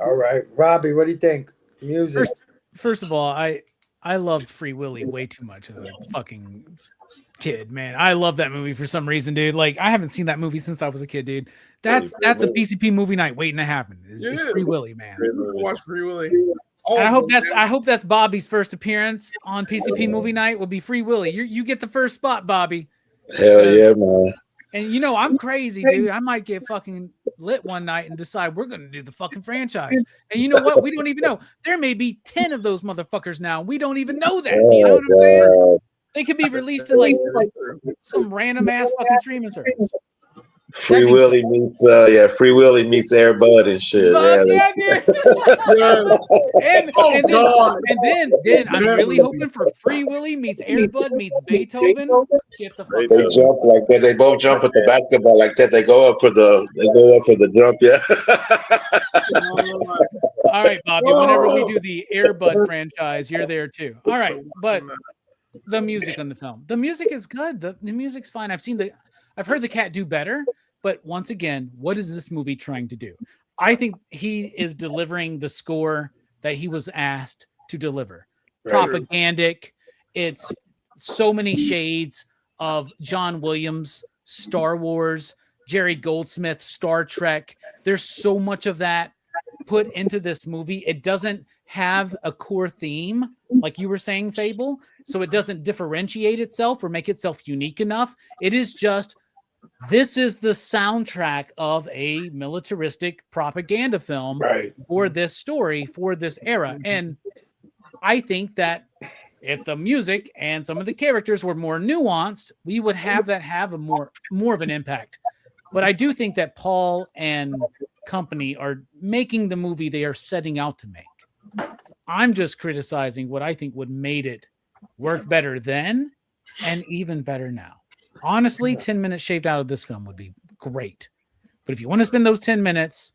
All right, Robbie, what do you think? Music. First of all, I loved Free Willy way too much as a fucking kid, man. I love that movie for some reason, dude. Like, I haven't seen that movie since I was a kid, dude. That's a PCP movie night waiting to happen. It's Free Willy, man. Watch Free Willy. all And of them. I hope that's Bobby's first appearance on PCP Movie Night. Will be Free Willy. You get the first spot, Bobby. Hell yeah, man. And you know I'm crazy, dude. I might get fucking lit one night and decide we're gonna do the fucking franchise. And you know what? We don't even know. There may be 10 of those motherfuckers now. We don't even know that. You know what I'm saying? They could be released in like some random ass fucking streaming service. Free Willy meets Free Willy meets Air Bud and shit. Yeah, and then I'm really hoping for Free Willy meets Air Bud meets Beethoven. Get the fuck They jump like that. They both jump at the basketball like that. They go up for the jump. Yeah. All right, Bobby. Whenever we do the Air Bud franchise, you're there too. All right, but the music on the film, the music is good. The music's fine. I've heard the cat do better, but once again, what is this movie trying to do? I think he is delivering the score that he was asked to deliver. Right. Propagandic. It's so many shades of John Williams, Star Wars, Jerry Goldsmith, Star Trek. There's so much of that put into this movie. It doesn't have a core theme, like you were saying, Fable, so it doesn't differentiate itself or make itself unique enough. It is just, this is the soundtrack of a militaristic propaganda film for this story, for this era. And I think that if the music and some of the characters were more nuanced, we would have a more of an impact. But I do think that Paul and company are making the movie they are setting out to make. I'm just criticizing what I think would made it work better then and even better now. Honestly, 10 minutes shaved out of this film would be great. But if you want to spend those 10 minutes,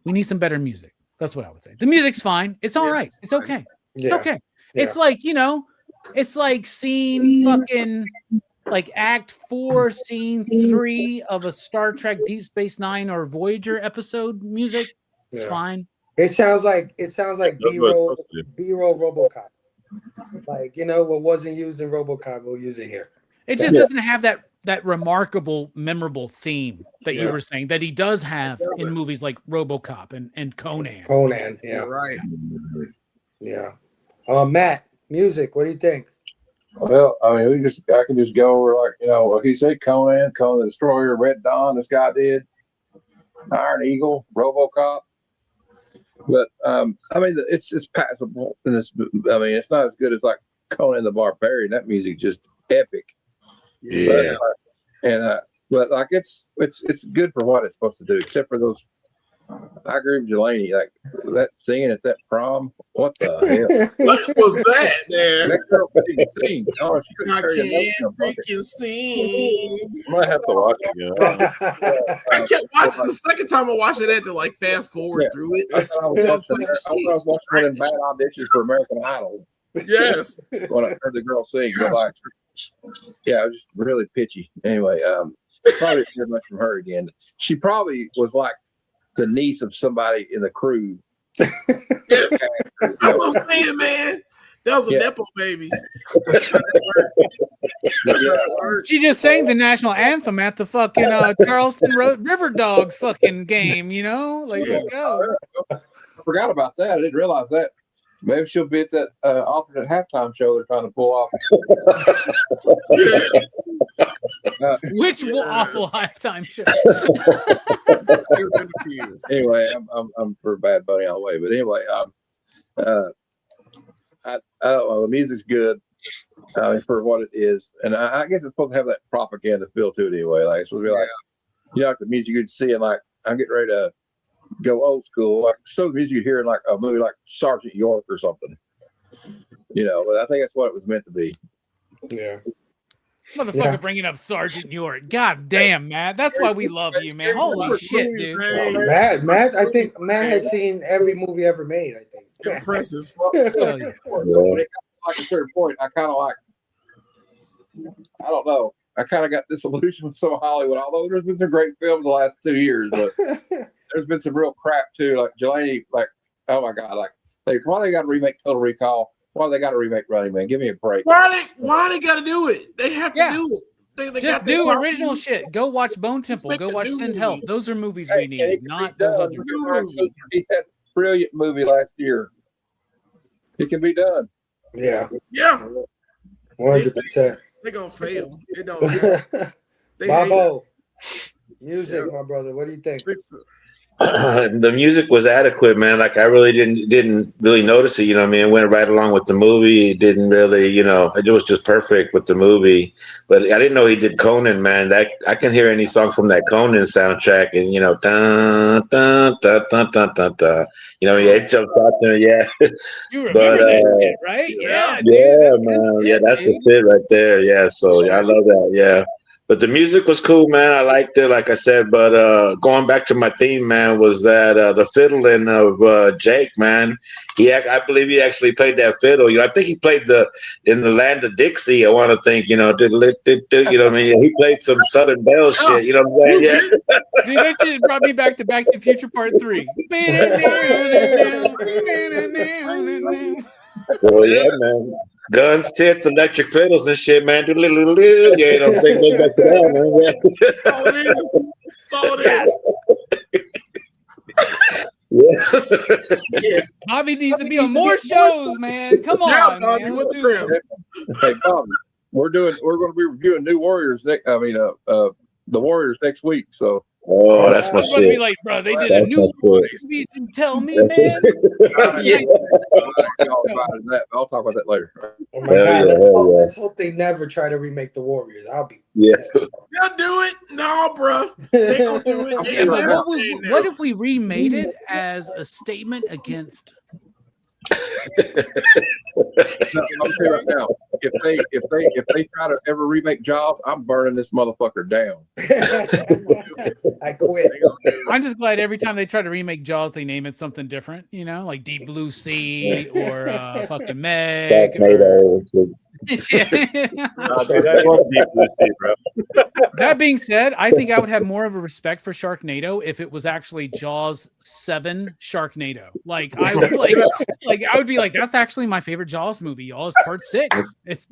we need some better music. That's what I would say. The music's fine. It's all right. It's okay. It's okay. Yeah. It's like, it's like scene fucking like Act 4, Scene 3 of a Star Trek Deep Space Nine or Voyager episode music. It's fine. It sounds like B-roll RoboCop. Like, what wasn't used in RoboCop, we'll use it here. It just doesn't have that remarkable, memorable theme that you were saying that he does have in movies like RoboCop and Conan. Yeah. Right. Yeah. Matt, music, what do you think? Well, I mean, I can just go over like he said, Conan the Destroyer, Red Dawn. This guy did Iron Eagle, RoboCop. But I mean, it's passable in this. I mean, it's not as good as like Conan the Barbarian. That music just epic. Yeah. But like it's good for what it's supposed to do, except for those. I agree with Jelani. Like that singing at that prom. What the hell? What was that, man? That girl couldn't sing. Oh, she couldn't I can't freaking sing. I might have to watch it again. I kept watching the second time I watched it. I had to like fast forward through it. I was watching one of them bad auditions for American Idol. Yes. When I heard the girl sing, but like, yeah, it was just really pitchy. Anyway, probably didn't hear much from her again. She probably was like the niece of somebody in the crew. Yes, that's what I'm saying, man. That was a Nepo baby. She just sang the national anthem at the fucking Charleston River Dogs fucking game, Like, there you go. I forgot about that. I didn't realize that. Maybe she'll be at that alternate halftime show they're trying to pull off. Which awful halftime show? Anyway, I'm for Bad Bunny all the way. But anyway, I don't know. The music's good for what it is, and I guess it's supposed to have that propaganda feel to it anyway. Like it's supposed to be like, like the music you'd see, and like I'm getting ready to go old school, like so music you hear in like a movie like Sergeant York or something. But I think that's what it was meant to be. Yeah. Motherfucker bringing up Sergeant York. God damn, Matt. That's why we love you, man. Holy shit, dude. Matt, I think Matt has seen every movie ever made, I think. Impressive. Like a certain point, I kind of like, I don't know. I kind of got disillusioned with some of Hollywood, although there's been some great films the last 2 years, but there's been some real crap too. Like Jelani, like, oh my God, like why they got to remake Total Recall? Why do they got to remake Running Man? Give me a break. Why they got to do it? They have to do it. They just do original shit. Go watch Bone Temple. Go watch Send Help. Those are movies we need, not those other. He had a brilliant movie last year. It can be done. Yeah, Yeah, 100%. they're gonna fail. It don't matter. They hate Babo, music, Yeah. my brother. What do you think? Fix it. The music was adequate, man. Like I really didn't really notice it. You know what I mean? It went right along with the movie. It didn't really, it was just perfect with the movie. But I didn't know he did Conan, man. That I can hear any song from that Conan soundtrack, and dun dun dun dun dun dun dun. Yeah, it jumped out to me. Yeah, You but remember that shit, right? Yeah, dude. yeah, That's man. good Yeah, shit, that's the dude. fit right there. Yeah, so I love that. Yeah. But the music was cool, man. I liked it, like I said. But going back to my theme, man, was that the fiddling of Jake, man. I believe he actually played that fiddle. I think he played in the land of Dixie. I want to think, you know what I mean? He played some Southern Belle shit. You know what I'm saying? Yeah. Dude, that shit brought me back to the Future Part 3. So yeah, man. Guns, tits, electric fiddles, and shit, man. Yeah, I'm thinking back to that, man. That's all it is. That's all it is. Yeah. Bobby needs to be on more shows, man. Come on, Yeah, Bobby, man. what's Let's the do crap? this. Hey, Bobby, we're going to be reviewing New Warriors. The Warriors next week. So. Oh, that's my I'm going to be shit. like, bro, they did a That's new my one. shit. You can tell me, man. Yeah. I'll talk about that later. Oh my Hell God! yeah, hell yeah. Let's hope they never try to remake the Warriors. I'll be. Yeah. They'll do it. No, bro. They gonna do it. Yeah, but They're what if we remade it as a statement against? No, I'm telling you right now, if they try to ever remake Jaws, I'm burning this motherfucker down. I quit. I'm just glad every time they try to remake Jaws, they name it something different, like Deep Blue Sea or fucking Meg. Sharknado. Dude, I love Deep Blue Sea, bro. That being said, I think I would have more of a respect for Sharknado if it was actually Jaws 7 Sharknado. Like I would I would be like, that's actually my favorite Jaws movie, y'all. It's part 6. It's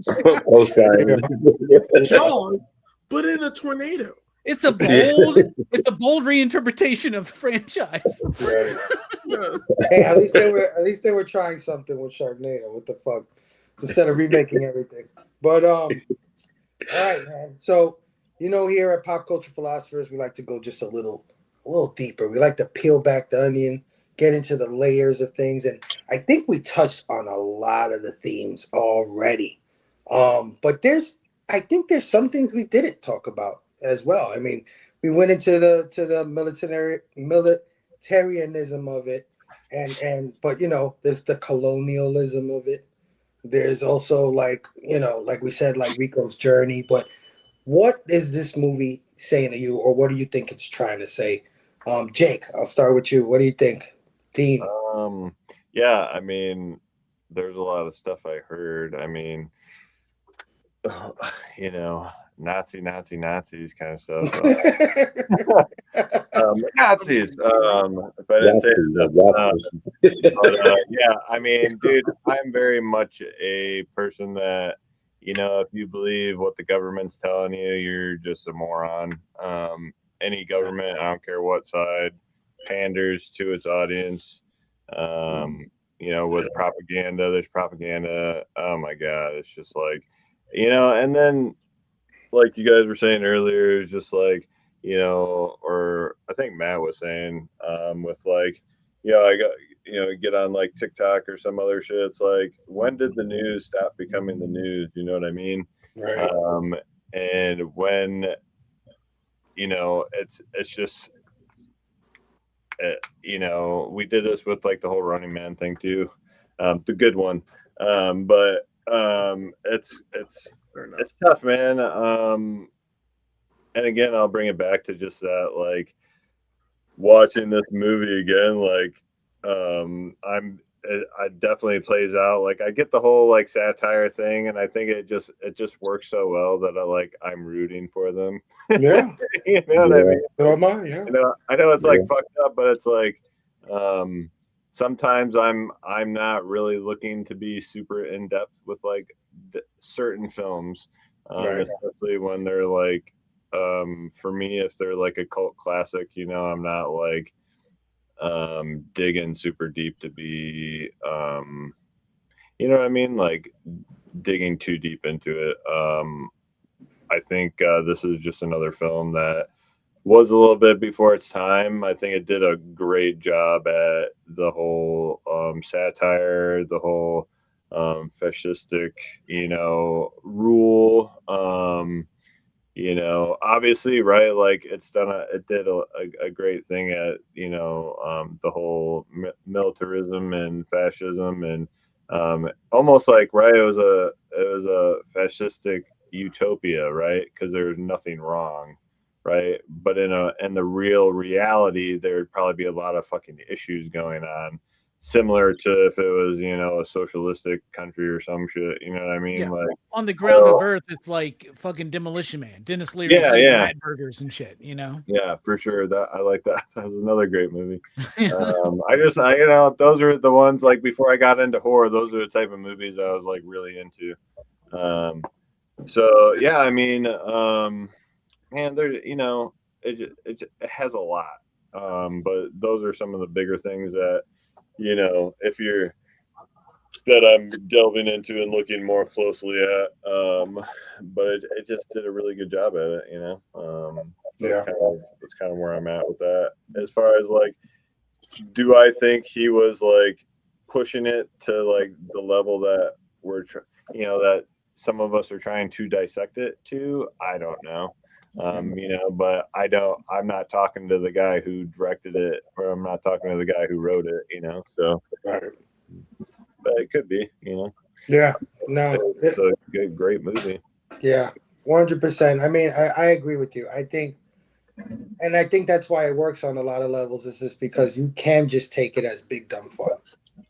Jaws, but in a tornado. it's a bold reinterpretation of the franchise. Yes. Hey, at least they were trying something with Sharknado. What the fuck? Instead of remaking everything. But all right, man. So here at Pop Culture Philosophers, we like to go just a little deeper. We like to peel back the onion, get into the layers of things, and I think we touched on a lot of the themes already. But I think there's some things we didn't talk about as well. I mean, we went into the militarism of it, but there's the colonialism of it. There's also like we said, like Rico's journey. But what is this movie saying to you, or what do you think it's trying to say? Jake, I'll start with you. What do you think? Theme. Yeah, I mean, there's a lot of stuff I heard. I mean, Nazis kind of stuff. Nazis. If I didn't say that. Yeah, I mean, dude, I'm very much a person that, if you believe what the government's telling you, you're just a moron. Any government, I don't care what side, panders to its audience. With propaganda, there's propaganda. Oh my God, it's just like, and then like you guys were saying earlier, it's just like, or I think Matt was saying, with like, I got, get on like TikTok or some other shit. It's like, when did the news stop becoming the news? You know what I mean? Right. And when, it's just, we did this with like the whole Running Man thing too, the good one. But it's tough, man. And again, I'll bring it back to just that, like, watching this movie again, like, it definitely plays out. Like, I get the whole like satire thing, and I think it just works so well that I'm rooting for them. Yeah. You know what I mean? So am I, yeah. I know it's like fucked up, but it's like, sometimes I'm not really looking to be super in depth with like certain films, Right. especially when they're like, for me, if they're like a cult classic, I'm not like digging super deep to be you know what I mean? Like digging too deep into it. I think this is just another film that was a little bit before its time. I think it did a great job at the whole satire, the whole fascistic, rule. Obviously, right? Like it did a great thing at the whole militarism and fascism and almost like right. It was a fascistic utopia, right? Because there's nothing wrong, right? But in the real reality, there'd probably be a lot of fucking issues going on, similar to if it was a socialistic country or some shit. You know what I mean? Yeah. Like On the ground of Earth, it's like fucking Demolition Man, Dennis Leary's Rat Burgers and shit. Yeah, for sure. That I like that. That was another great movie. Those are the ones like before I got into horror. Those are the type of movies I was like really into. So yeah, I mean, man, there, it has a lot. But those are some of the bigger things that, if you're that I'm delving into and looking more closely at. But it just did a really good job at it, That's kind of where I'm at with that. As far as like, do I think he was like pushing it to like the level that that some of us are trying to dissect it to? I don't know. But I'm not talking to the guy who directed it, or I'm not talking to the guy who wrote it, so. Right. But it could be, Yeah, no. It's a good, great movie. Yeah, 100%. I mean, I agree with you. I think that's why it works on a lot of levels. Is just because you can just take it as big dumb fun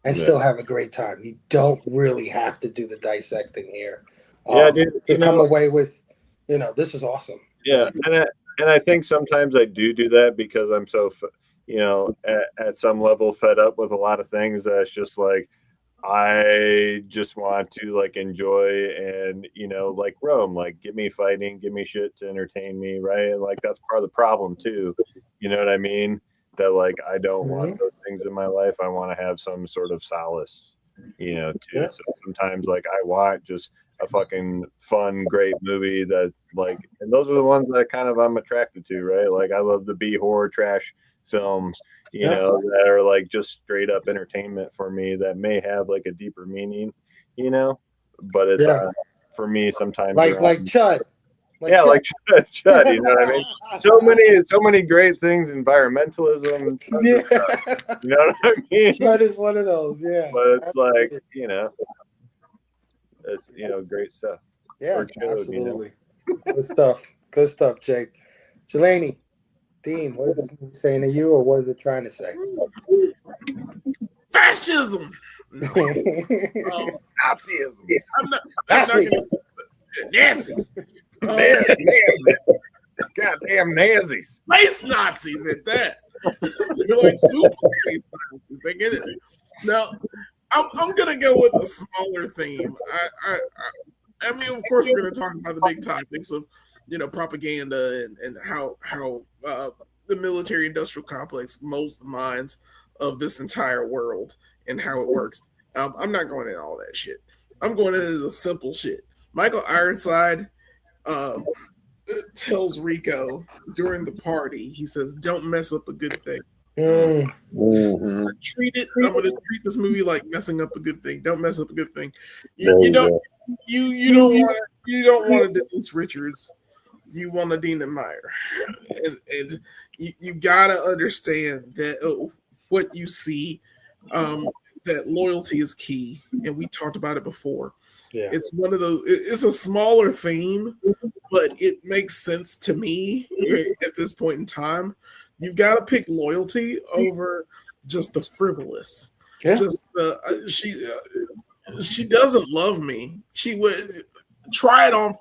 and still have a great time. You don't really have to do the dissecting here. Dude, to come away with, this is awesome. Yeah, and I think sometimes I do that because I'm so, at some level fed up with a lot of things that it's just like I just want to like enjoy and like Rome, like give me fighting, give me shit to entertain me, right? And like that's part of the problem too. You know what I mean? That like I don't want those things in my life. I want to have some sort of solace, too. Yeah. So sometimes like I want just a fucking fun, great movie that like, and those are the ones that kind of I'm attracted to, right? Like I love the B horror trash films, that are like just straight up entertainment for me that may have like a deeper meaning, but it's for me sometimes like Chud. Like Chud, you know what I mean? So many great things, environmentalism. Yeah. You know what I mean? Chud is one of those, yeah. But it's like, it's great stuff. Yeah, absolutely. Good stuff, Jake. Jelani, Dean, what is this movie saying to you, or what is it trying to say? Fascism. Nazism. I'm not gonna Nazis. Goddamn Nazis. Space Nazis at that. They're like super space Nazis. They get it. Now, I'm gonna go with a smaller theme. I mean, of course, we're gonna talk about the big topics of propaganda and how the military-industrial complex molds the minds of this entire world and how it works. I'm not going into all that shit. I'm going into the simple shit. Michael Ironside tells Rico during the party, he says, "Don't mess up a good thing." I'm gonna treat this movie like messing up a good thing. Don't mess up a good thing. You don't want to Denise Richards. You want a Dina Meyer, and you gotta understand that what you see, that loyalty is key, and we talked about it before. Yeah. It's one of those. It's a smaller theme, but it makes sense to me at this point in time. You got to pick loyalty over just the frivolous. Yeah. Just she doesn't love me. She would try it on.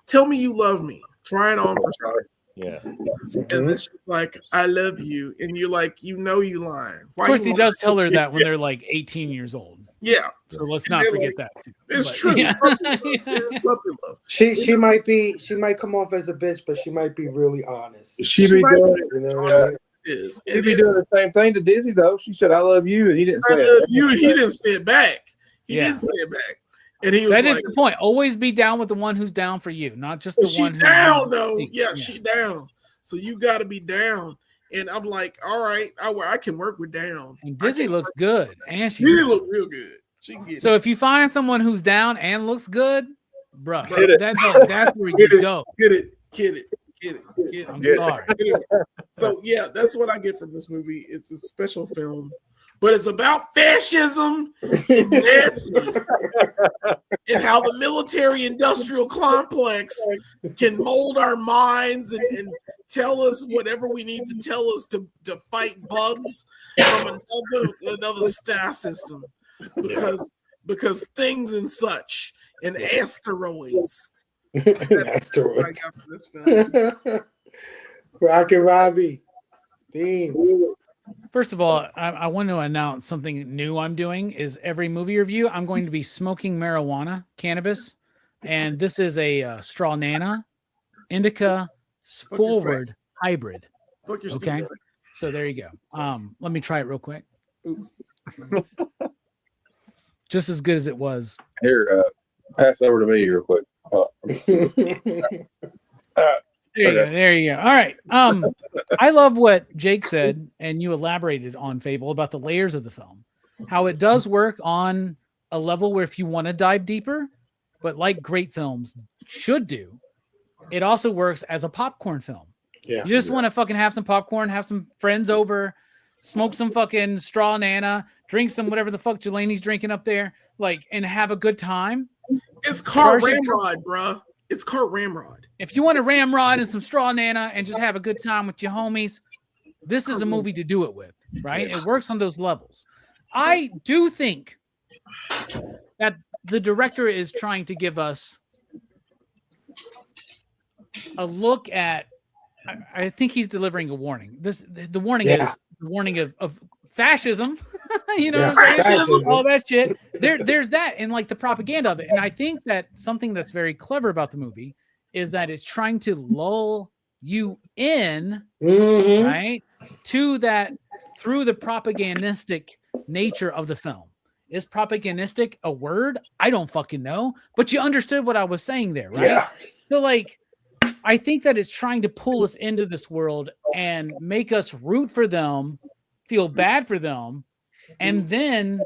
Tell me you love me. Try it on for size. Yeah. And then she's like, "I love you," and you're like, you lying. Why of course, he does tell her that when they're like 18 years old. Yeah. So let's not forget that. It's true. Yeah. It's puppy love. She might come off as a bitch, but she might be really honest. She be doing the same thing to Dizzy though. She said, "I love you," and he didn't say it. You, and he didn't say it back. He did say it back. And he was that like, is the point. Always be down with the one who's down for you, not just the one who's down, though. Yeah, she down. So you got to be down. And I'm like, all right, I can work with down. And Dizzy looks good. And she look real good. She can get so it. if you find someone who's down and looks good, bro, that's where you go. Get it. I'm sorry. So yeah, that's what I get from this movie. It's a special film, but it's about fascism and Nazis and how the military-industrial complex can mold our minds and tell us whatever we need to tell us to fight bugs from another star system because things and such and asteroids. Asteroids. Rocket Robbie. Dean. First of all, I want to announce something new I'm doing is every movie review, I'm going to be smoking marijuana, cannabis, and this is a straw nana, indica, forward hybrid. Okay, so there you go. Let me try it real quick. Oops. Just as good as it was. Here, pass over to me real quick. There you go. All right. I love what Jake said, and you elaborated on Fable about the layers of the film, how it does work on a level where if you want to dive deeper, but like great films should do, it also works as a popcorn film. Yeah. You just want to fucking have some popcorn, have some friends over, smoke some fucking straw nana, drink some whatever the fuck Jelani's drinking up there, like, and have a good time. It's called Ramrod, bro. It's called Ramrod. If you want a ramrod and some straw nana and just have a good time with your homies, this is a movie to do it with, right? It works on those levels. I do think that the director is trying to give us a look at. I think he's delivering a warning. The warning is the warning of fascism. You know what I'm saying? All that shit. There's that and like the propaganda of it. And I think that something that's very clever about the movie is that it's trying to lull you in, right, to that through the propagandistic nature of the film. Is propagandistic a word? I don't fucking know. But you understood what I was saying there, right? Yeah. So like, I think that it's trying to pull us into this world and make us root for them, feel bad for them, and then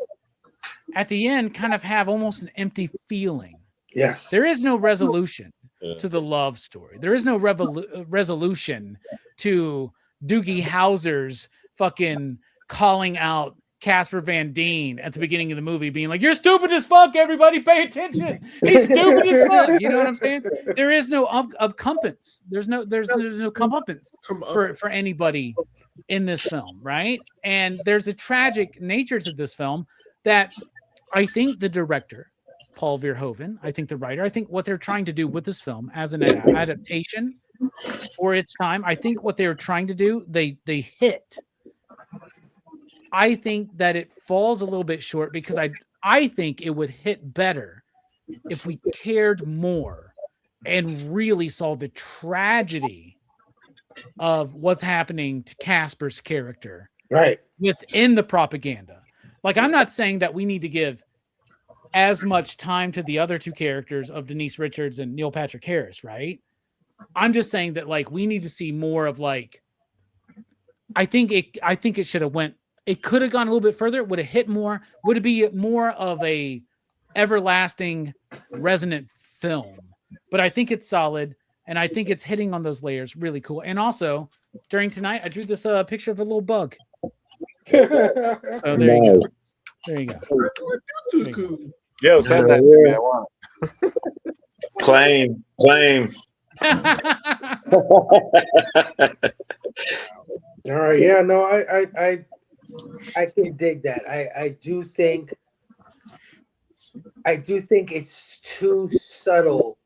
at the end kind of have almost an empty feeling. Yes. There is no resolution to the love story. There is no resolution to Doogie Howser's fucking calling out Casper Van Dien at the beginning of the movie being like, you're stupid as fuck, everybody pay attention. He's stupid as fuck. You know what I'm saying? There is no comeuppance. There's no comeuppance for anybody in this film, right? And there's a tragic nature to this film that I think the director, Paul Verhoeven, I think the writer, I think what they're trying to do with this film as an adaptation for its time, I think what they were trying to do, they hit. I think that it falls a little bit short because I think it would hit better if we cared more and really saw the tragedy of what's happening to Casper's character right within the propaganda. Like, I'm not saying that we need to give as much time to the other two characters of Denise Richards and Neil Patrick Harris, right? I'm just saying that like we need to see more of like I think it should have went. It could have gone a little bit further. Would have hit more. Would it be more of a everlasting, resonant film? But I think it's solid, and I think it's hitting on those layers really cool. And also, during tonight, I drew this picture of a little bug. So there you go. There you go. Yo, send that to me. I want it. Claim. All right. Yeah. No. I can dig that. I do think it's too subtle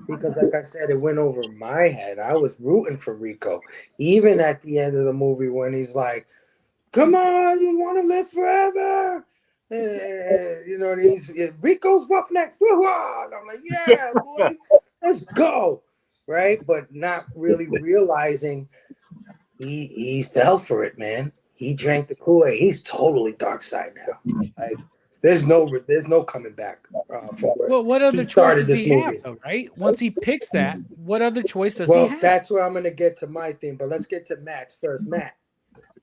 because, like I said, it went over my head. I was rooting for Rico, even at the end of the movie when he's like, "Come on, you want to live forever." You know, Rico's Roughneck. And I'm like, yeah, boy, let's go, right? But not really realizing he fell for it, man. He drank the Kool-Aid. He's totally dark side now. Like, There's no coming back. Well, what other choice does he have, though, right? Once he picks that, what other choice does he have? Well, that's where I'm going to get to my thing, but let's get to Matt's first. Matt,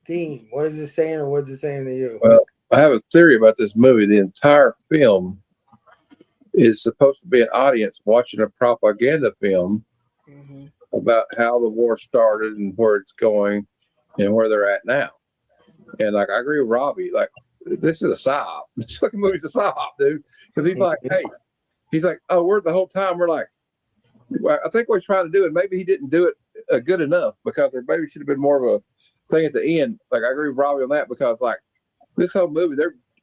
theme, what is it saying, or what's it saying to you? Well, I have a theory about this movie. The entire film is supposed to be an audience watching a propaganda film about how the war started and where it's going and where they're at now. And like, I agree with Robbie. Like, this is a psyop. This fucking movie's a psyop, dude. Because he's like, hey, he's like, oh, we're the whole time. We're like, well, I think what he's trying to do, and maybe he didn't do it good enough, because there maybe should have been more of a thing at the end. Like, I agree with Robbie on that, because like this whole movie,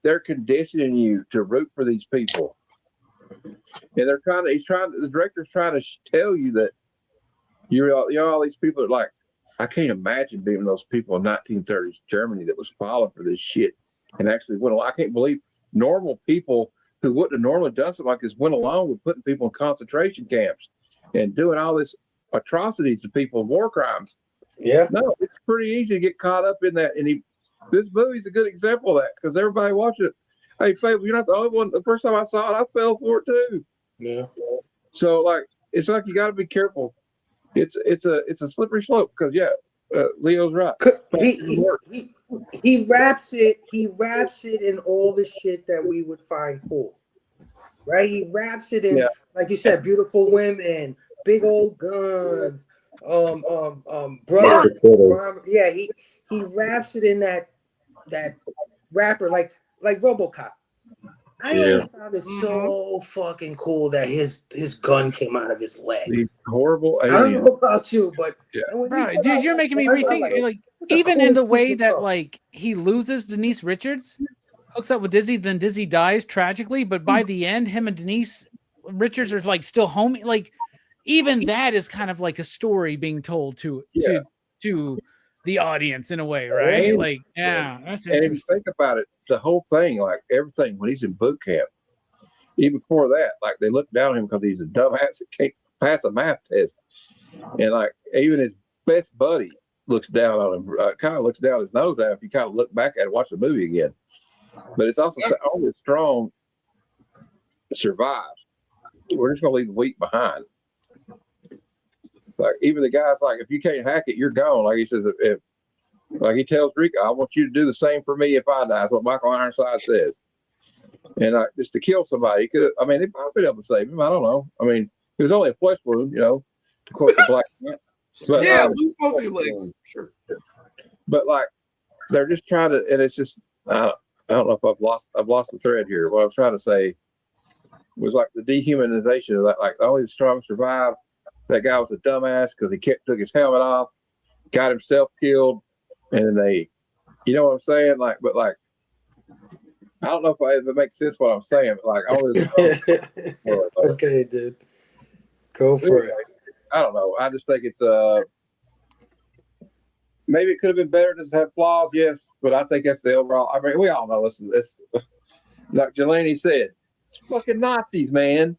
they're conditioning you to root for these people, and the director's trying to tell you that all these people are like, I can't imagine being those people in 1930s Germany that was falling for this shit and actually went along. I can't believe normal people who wouldn't have normally done something like this went along with putting people in concentration camps and doing all this atrocities to people, war crimes. Yeah. No, it's pretty easy to get caught up in that. And this movie's a good example of that, because everybody watching it. Hey, Fable, you're not the only one. The first time I saw it, I fell for it too. Yeah. So like, it's like you got to be careful. It's a slippery slope, because Leo's right. He wraps it in all the shit that we would find cool, right? He wraps it in, like you said, beautiful women, big old guns, brother. Yeah, he wraps it in that wrapper, like RoboCop. I always found it so fucking cool that his gun came out of his leg. He's horrible. I don't know about you, but right, dude, you're making me rethink. Like even in the way that like he loses Denise Richards, hooks up with Dizzy, then Dizzy dies tragically. But by the end, him and Denise Richards are like still homie. Like even that is kind of like a story being told to the audience in a way, right? Like, that's and if you think about it, the whole thing, like everything, when he's in boot camp, even before that, like they look down on him because he's a dumbass that can't pass a math test, and like even his best buddy looks down on him, kind of looks down his nose at him if you kind of look back at it and watch the movie again. But it's also only strong survive. We're just gonna leave the weak behind. Like even the guy's like, if you can't hack it, you're gone. Like he says, if like he tells Rico, I want you to do the same for me if I die. That's what Michael Ironside says. And just to kill somebody, he could have. I mean, they might have been able to save him. I don't know. I mean, it was only a flesh wound, to quote the Black Man. But lose both your legs, sure. But like, they're just trying to, and it's just, I don't know if I've lost the thread here. What I was trying to say was like the dehumanization of that. Like only the strong survive. That guy was a dumbass because he took his helmet off, got himself killed, and then they, you know what I'm saying? Like, but like, I don't know if it makes sense what I'm saying, but like, all this. Okay, dude, go for it. I don't know. I just think it's maybe it could have been better. Does it have flaws? Yes, but I think that's the overall. I mean, we all know this is like Jelani said. It's fucking Nazis, man.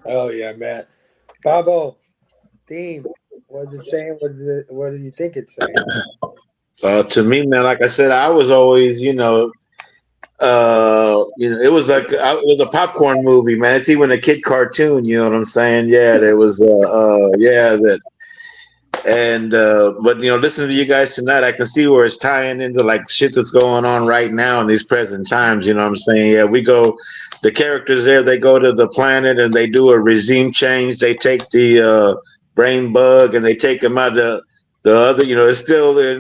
Oh yeah, Matt. Babo, theme. What's it saying? What do you think it's saying? To me, man, like I said, I was always, it was like it was a popcorn movie, man. It's even a kid cartoon. You know what I'm saying? Yeah, there was, that. And but listening to you guys tonight, I can see where it's tying into like shit that's going on right now in these present times. You know what I'm saying? Yeah, the characters there, they go to the planet and they do a regime change. They take the brain bug and they take him out of the other. It's still they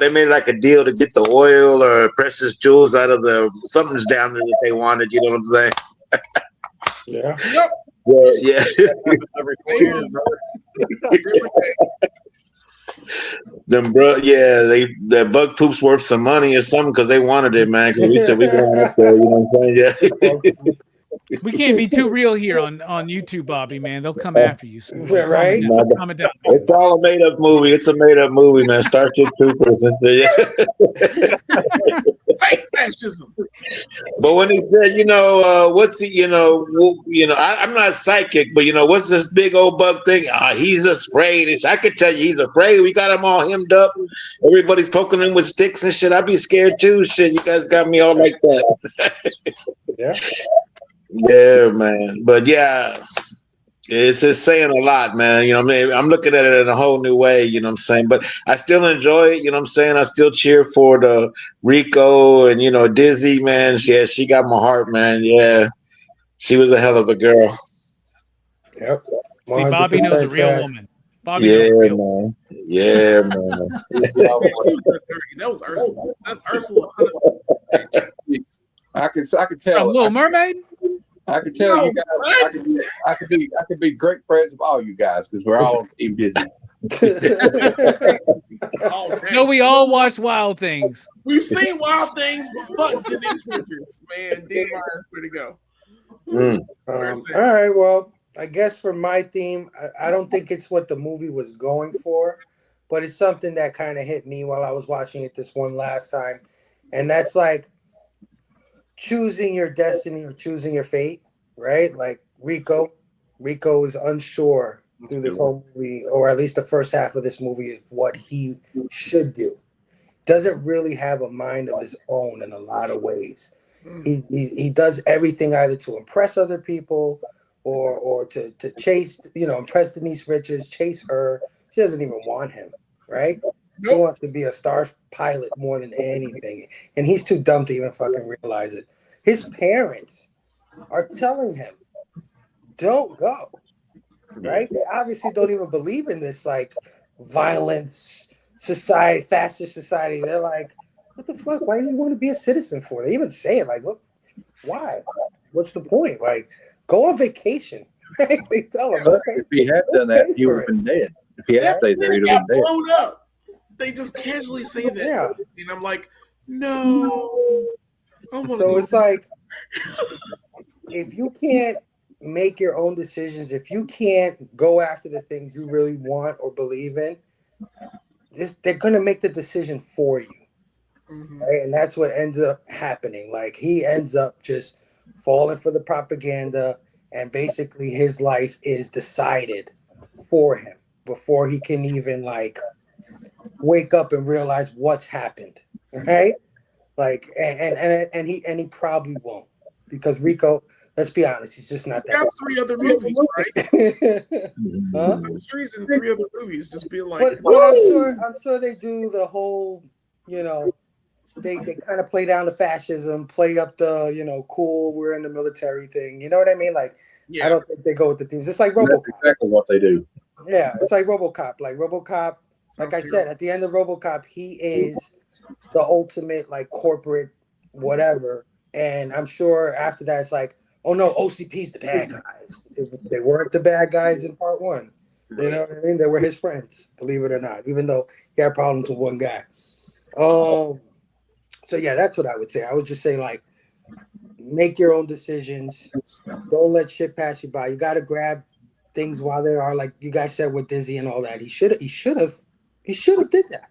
made like a deal to get the oil or precious jewels out of something's down there that they wanted. You know what I'm saying? Yeah. Yep. Yeah. Them bro, the bug poop's worth some money or something because they wanted it, man. Because we said we going up there, you know what I'm saying? Yeah. We can't be too real here on YouTube, Bobby, man. They'll come after you. So right? Comment down. It's all a made up movie. It's a made up movie, man. Starship Troopers. fascism. But when he said, what's he, I'm not psychic, but what's this big old bug thing? He's afraid. I could tell you he's afraid. We got him all hemmed up. Everybody's poking him with sticks and shit. I'd be scared too. Shit, you guys got me all like that. Yeah. Yeah, man. But yeah, it's just saying a lot, man. I'm looking at it in a whole new way, I'm saying? But I still enjoy it, I'm saying? I still cheer for the Rico and, Dizzy, man. She got my heart, man. Yeah. She was a hell of a girl. Yep. See, Bobby knows a 100% real that. woman. Bobby knows a real woman. Man. Yeah, man. That was Ursula. That's Ursula. I can tell. From Little Mermaid? I can tell you guys. I could be great friends with all you guys because we're all team Disney. No, we all watch Wild Things. We've seen Wild Things, but fuck Denise Richards, man. Dean Myers, way to go. All right, well, I guess for my theme, I don't think it's what the movie was going for, but it's something that kind of hit me while I was watching it this one last time. And that's like choosing your destiny or choosing your fate, right? Like Rico is unsure through this whole movie, or at least the first half of this movie, is what he should do. Doesn't really have a mind of his own in a lot of ways. He does everything either to impress other people or to chase, impress Denise Richards, chase her. She doesn't even want him, right? She wants to be a star pilot more than anything. And he's too dumb to even fucking realize it. His parents are telling him, don't go, right? They obviously don't even believe in this, like, violence society, fascist society. They're like, what the fuck? Why do you want to be a citizen for? They even say it like, look, why? What's the point? Like, go on vacation. Right? They tell him, okay. If he had done that, he would have been dead. If he had stayed there, he'd have been dead. Blown up. They just casually say that. Yeah. And I'm like, no. So it's like, if you can't make your own decisions, if you can't go after the things you really want or believe in, they're going to make the decision for you. Right? And that's what ends up happening. Like, he ends up just falling for the propaganda, and basically his life is decided for him before he can even, like, wake up and realize what's happened, right? Like, and he probably won't, because Rico, let's be honest, he's just not that. Got 3 other movies, right? Huh? I'm sure he's in 3 other movies, just being like, but I'm sure they do the whole, they kind of play down the fascism, play up the, cool, we're in the military thing. You know what I mean? Like, I don't think they go with the themes. It's like RoboCop. That's exactly what they do. Yeah, it's like RoboCop. Like RoboCop, like I said, at the end of RoboCop, he is the ultimate, like, corporate whatever. And I'm sure after that, it's like, oh no, OCP's the bad guys. They weren't the bad guys in part 1. You know what I mean? They were his friends, believe it or not, even though he had problems with one guy. So yeah, that's what I would say. I would just say, like, make your own decisions. Don't let shit pass you by. You got to grab things while they are, like you guys said with Dizzy and all that. He should have did that,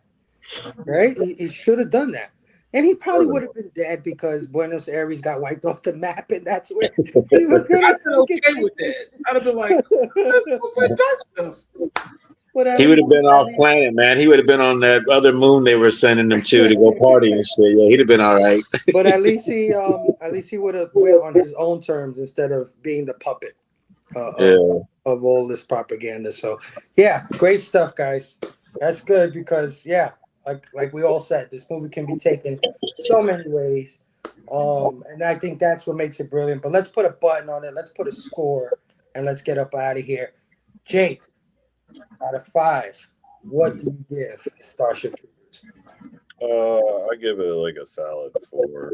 right? He should have done that, and he probably would have been dead because Buenos Aires got wiped off the map, and that's where he was gonna okay with that. I'd have been like, what's that dark stuff? He would have been off planet, man. He would have been on that other moon they were sending him to go party and shit. Yeah, he'd have been all right. But at least he would have went on his own terms instead of being the puppet of all this propaganda. So yeah, great stuff, guys. That's good because like we all said, this movie can be taken so many ways, and I think that's what makes it brilliant. But let's put a button on it. Let's put a score, and let's get up out of here. Jake, out of 5, what do you give Starship Troopers? I give it like a solid 4.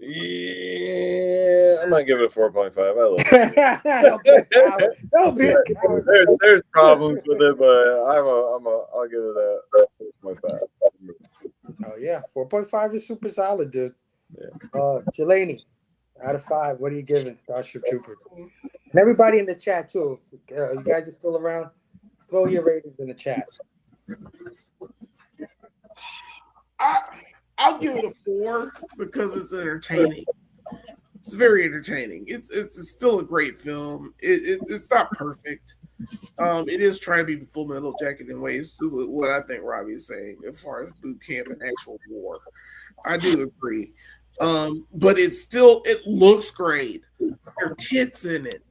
Yeah, I'm not giving it a 4.5. I love it. Don't be a coward. There's problems with it, but I'll give it a 4.5. Oh yeah, 4.5 is super solid, dude. Yeah. Jelani, out of 5, what are you giving Starship Troopers? And everybody in the chat too. You guys are still around? Throw your ratings in the chat. I'll I'll give it a 4 because it's entertaining. It's very entertaining. It's still a great film. It's not perfect. It is trying to be Full Metal Jacket in ways to what I think Robbie is saying as far as boot camp and actual war. I do agree. But it looks great. There are tits in it.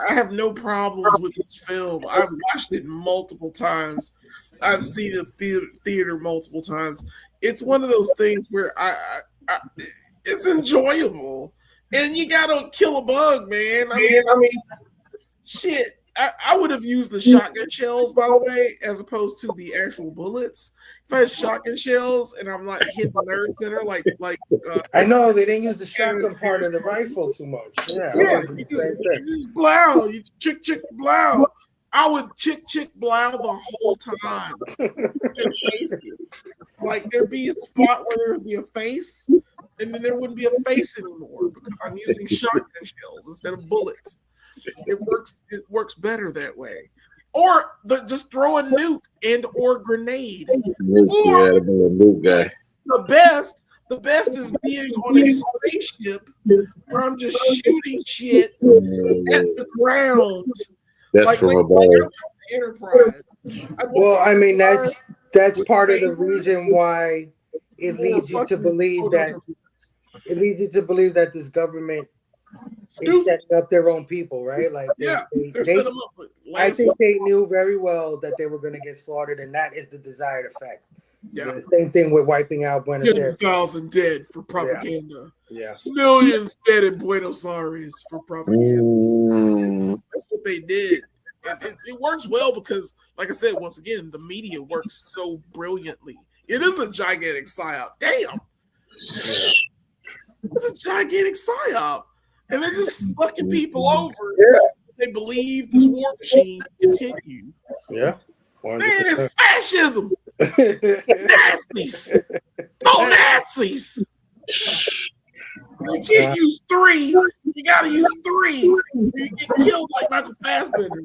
I have no problems with this film. I've watched it multiple times. I've seen it theater multiple times. It's one of those things where I it's enjoyable. And you gotta kill a bug, man. I mean, shit. I would have used the shotgun shells, by the way, as opposed to the actual bullets. If I had shotgun shells and I'm like hitting the nerve center, I know they didn't use the shotgun part of the rifle too much. Yeah, you just blow, you chick blow. I would chick blow the whole time. Like there'd be a spot where there'd be a face, and then there wouldn't be a face anymore because I'm using shotgun shells instead of bullets. It works better that way. Or just throw a nuke and or grenade. Yeah, the nuke guy. The best is being on a spaceship where I'm just shooting shit at the ground. That's from above. Enterprise. Well, I mean that's part of the reason why it leads you to believe that this government is setting up their own people, right? Like they're they setting them up. I think they knew very well that they were going to get slaughtered, and that is the desired effect. Yeah, the same thing with wiping out Buenos Aires. 10,000 dead for propaganda. Yeah, millions dead in Buenos Aires for propaganda. That's what they did. And it works well because, like I said, once again, the media works so brilliantly. It is a gigantic psyop. Damn. It's a gigantic psyop. And they're just fucking people over. Yeah. They believe this war machine continues. Yeah. 100%. Man, it's fascism. Nazis. Oh, Nazis. You can't use 3. You gotta use 3. You get killed like Michael Fassbender.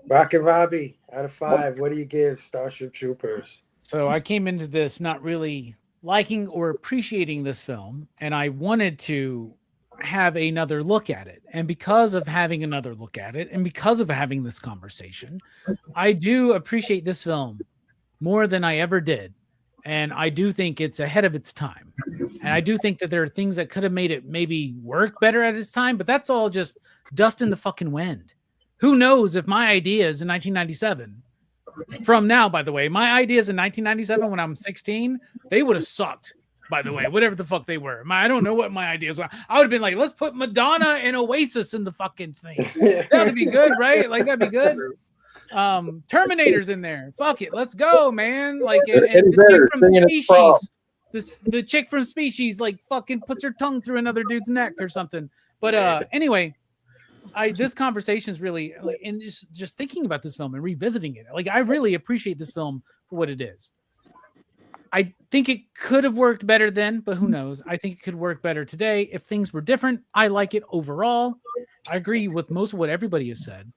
Rock and Robbie, out of 5, what do you give Starship Troopers? So I came into this not really liking or appreciating this film, and I wanted to have another look at it. And because of having another look at it, and because of having this conversation, I do appreciate this film more than I ever did. And I do think it's ahead of its time. And I do think that there are things that could have made it maybe work better at its time, but that's all just dust in the fucking wind. Who knows if my ideas in 1997, from now, by the way, my ideas in 1997 when I'm 16, they would have sucked, by the way, whatever the fuck they were. I don't know what my ideas were. I would have been like, let's put Madonna and Oasis in the fucking thing. That would be good, right? Like, that'd be good. Terminator's in there. Fuck it, let's go, man. Like, and the chick from Species, like, fucking puts her tongue through another dude's neck or something. But anyway, this conversation is really like, and just thinking about this film and revisiting it. Like, I really appreciate this film for what it is. I think it could have worked better then, but who knows? I think it could work better today if things were different. I like it overall. I agree with most of what everybody has said.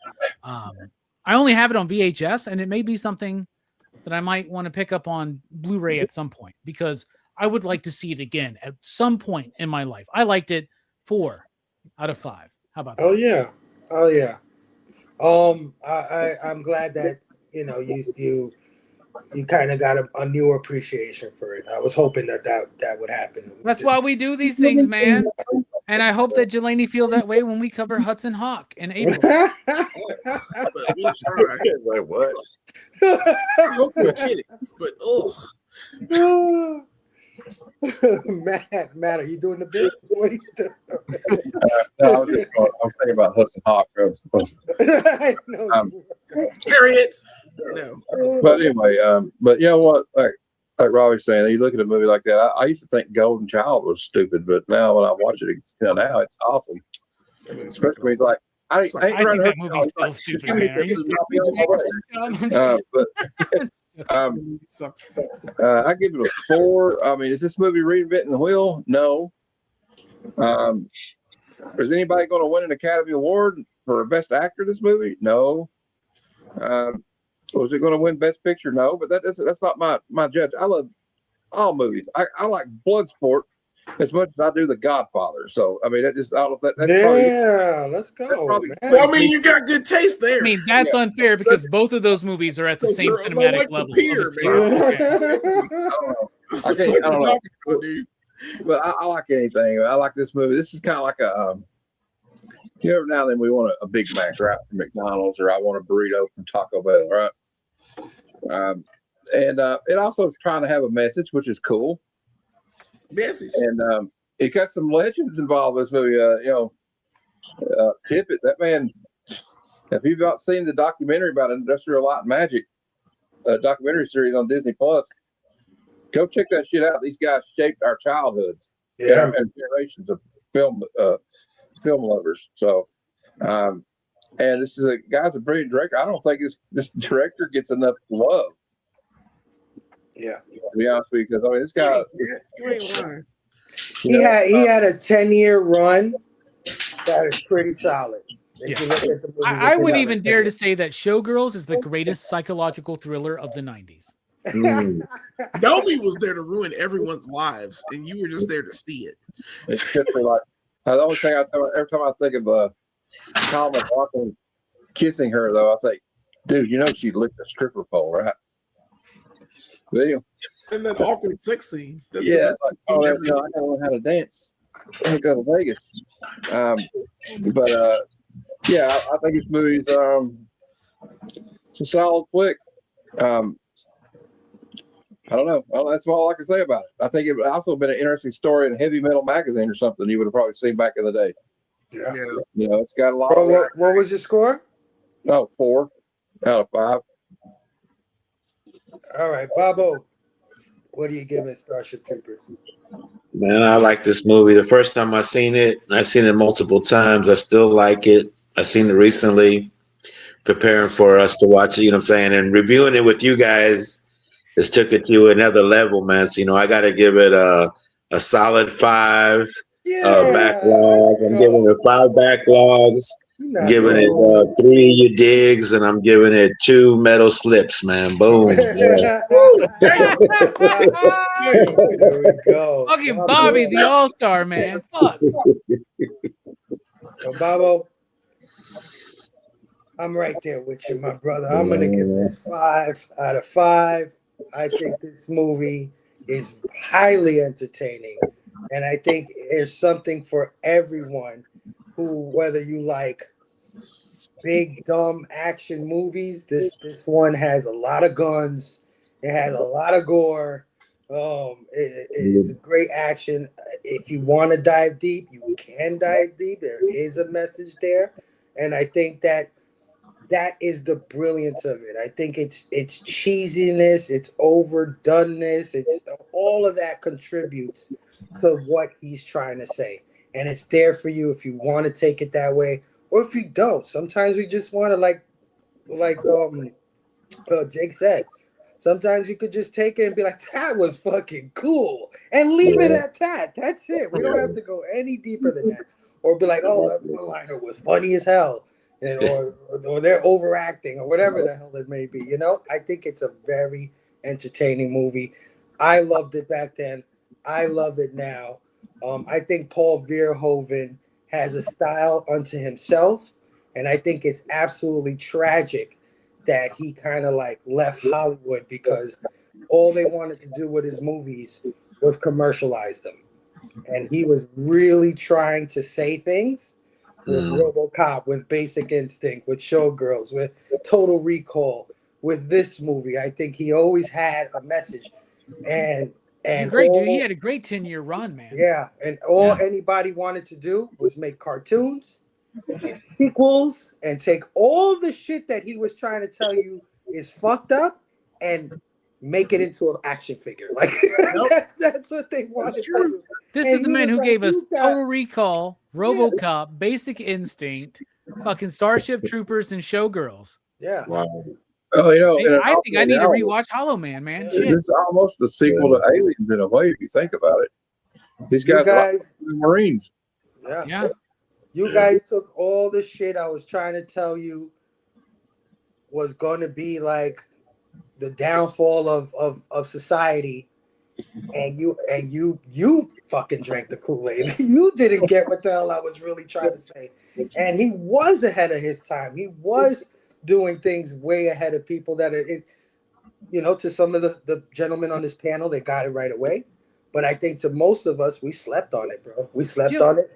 I only have it on VHS, and it may be something that I might want to pick up on Blu-ray at some point because I would like to see it again at some point in my life. I liked it 4 out of 5. How about that? Oh yeah. I'm glad that you kind of got a new appreciation for it. I was hoping that would happen. That's why we do these things, man. And I hope that Jelani feels that way when we cover Hudson Hawk in April. Like what? I hope you're kidding, but Matt, are you doing the bit? What are you doing? No, I was thinking about Hudson Hawk. I know. Harriet. No. But anyway, but you know what? Like Robbie's saying, you look at a movie like that. I used to think Golden Child was stupid, but now when I watch it, now it's awesome. Especially like I think that movie's still stupid, man. Are you I give it a 4. I mean, is this movie reinventing the wheel? No. Is anybody going to win an Academy Award for Best Actor in this movie? No. Was it going to win Best Picture? No, but that's not my judge. I love all movies. I like Bloodsport as much as I do The Godfather. So I mean, that's probably let's go, probably, man. Well, I mean, you got good taste there. I mean, that's unfair because both of those movies are at the same They're cinematic like level. Peer, of man. I don't know. Dude. But I like anything. I like this movie. This is kind of like a every now and then we want a Big Mac, right, from McDonald's, or I want a burrito from Taco Bell, right? And it also is trying to have a message, which is cool. Message. And it got some legends involved in this movie. Tippett, that man. If you've not seen the documentary about Industrial Light and Magic, documentary series on Disney Plus, go check that shit out. These guys shaped our childhoods and generations of film lovers. So, and this is a guy's a brilliant director. I don't think this director gets enough love. Yeah, to be honest with you, because I mean, this guy. You ain't lying. He had a 10-year run that is pretty solid. If you look at the movies I would even dare to say that Showgirls is the greatest psychological thriller of the 90s. Nobody was there to ruin everyone's lives, and you were just there to see it. It's just like the only thing every time I think of Colin McLaughlin kissing her, though, I think, dude, you know she licked a stripper pole, right? Yeah. And that awkward sex scene. That's yeah, like, I gotta learn how to dance. I go to Vegas. But yeah, I think this movie's it's a solid flick. I don't know. Well, that's all I can say about it. I think it would also been an interesting story in a heavy metal magazine or something you would have probably seen back in the day. Yeah. You know, it's got a lot Bro, of what was your score? Oh, 4 out of 5. All right, Bobo, what are you giving Starship Troopers? Man, I like this movie. The first time I seen it multiple times. I still like it. I seen it recently, preparing for us to watch it, you know what I'm saying? And reviewing it with you guys just took it to another level, man. So, you know, I got to give it a solid 5 backlog. I'm giving it 5 backlogs. I'm giving it 3 you digs, and I'm giving it 2 metal slips, man. Boom. There we go. Fucking Bobby, the all-star, man. Fuck. So, Bobo, I'm right there with you, my brother. I'm going to give this 5 out of 5. I think this movie is highly entertaining, and I think there's something for everyone who, whether you like big dumb action movies, this one has a lot of guns, it has a lot of gore. It's a great action. If you want to dive deep, you can dive deep. There is a message there, and I think that is the brilliance of it. I think it's cheesiness, it's overdoneness, it's all of that contributes to what he's trying to say. And it's there for you if you want to take it that way, or if you don't. Sometimes we just want to like Jake said. Sometimes you could just take it and be like, that was fucking cool, and leave it at that. That's it. We don't have to go any deeper than that, or be like, oh, that one-liner was funny as hell, and or they're overacting, or whatever the hell it may be. You know, I think it's a very entertaining movie. I loved it back then. I love it now. I think Paul Verhoeven has a style unto himself, and I think it's absolutely tragic that he kind of like left Hollywood because all they wanted to do with his movies was commercialize them. And he was really trying to say things with RoboCop, with Basic Instinct, with Showgirls, with Total Recall, with this movie. I think he always had a message. And great, dude. He had a great 10-year run, man. Yeah, and all anybody wanted to do was make cartoons, sequels, and take all the shit that he was trying to tell you is fucked up and make it into an action figure. Like that's what they wanted to do. This is the man who gave us Total Recall, RoboCop, Basic Instinct, fucking Starship Troopers, and Showgirls. Yeah. Wow. Oh, you know, I think I need to rewatch Hollow Man, man. It's almost the sequel to Aliens in a way, if you think about it. These guys are like the Marines. Yeah. You guys took all the shit I was trying to tell you was going to be like the downfall of society, and you fucking drank the Kool-Aid. You didn't get what the hell I was really trying to say. And he was ahead of his time. He was doing things way ahead of people that are, to some of the gentlemen on this panel, they got it right away. But I think to most of us, we slept on it, bro. We slept on it.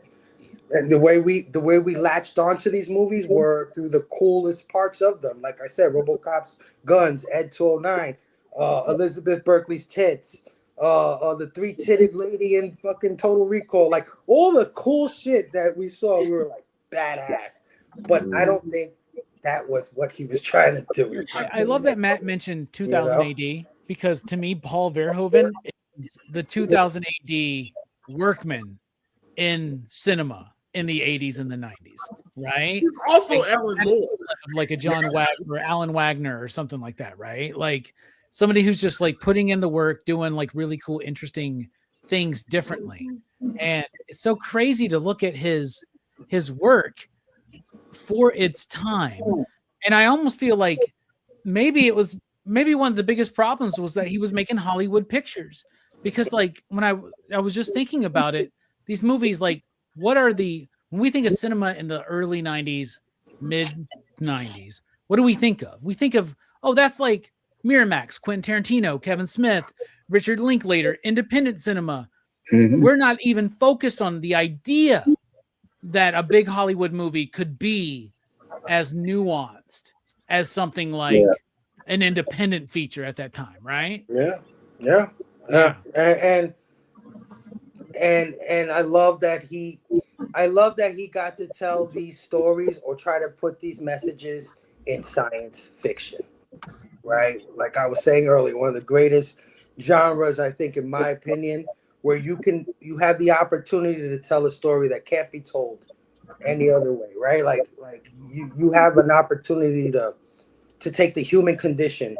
And the way we latched onto these movies were through the coolest parts of them. Like I said, RoboCop's guns, Ed 209, Elizabeth Berkley's tits, the three-titted lady in fucking Total Recall, like all the cool shit that we saw, we were like badass. But I don't think that was what he was trying to do. I love that Matt mentioned 2000 AD, because to me, Paul Verhoeven is the 2000 AD workman in cinema in the 80s and the 90s, right? He's also Alan Moore, like a John Wagner or Alan Wagner or something like that, right? Like somebody who's just like putting in the work, doing like really cool, interesting things differently. And it's so crazy to look at his work for its time. And I almost feel like maybe one of the biggest problems was that he was making Hollywood pictures, because like when I was just thinking about it, these movies, like when we think of cinema in the early 90s, mid 90s, what do we think of? We think of, oh, that's like Miramax, Quentin Tarantino, Kevin Smith, Richard Linklater, independent cinema. Mhm. We're not even focused on the idea that a big Hollywood movie could be as nuanced as something like an independent feature at that time, right? Yeah. And I love that he got to tell these stories or try to put these messages in science fiction, right? Like I was saying earlier, one of the greatest genres, I think, in my opinion, where you have the opportunity to tell a story that can't be told any other way, right? Like you have an opportunity to take the human condition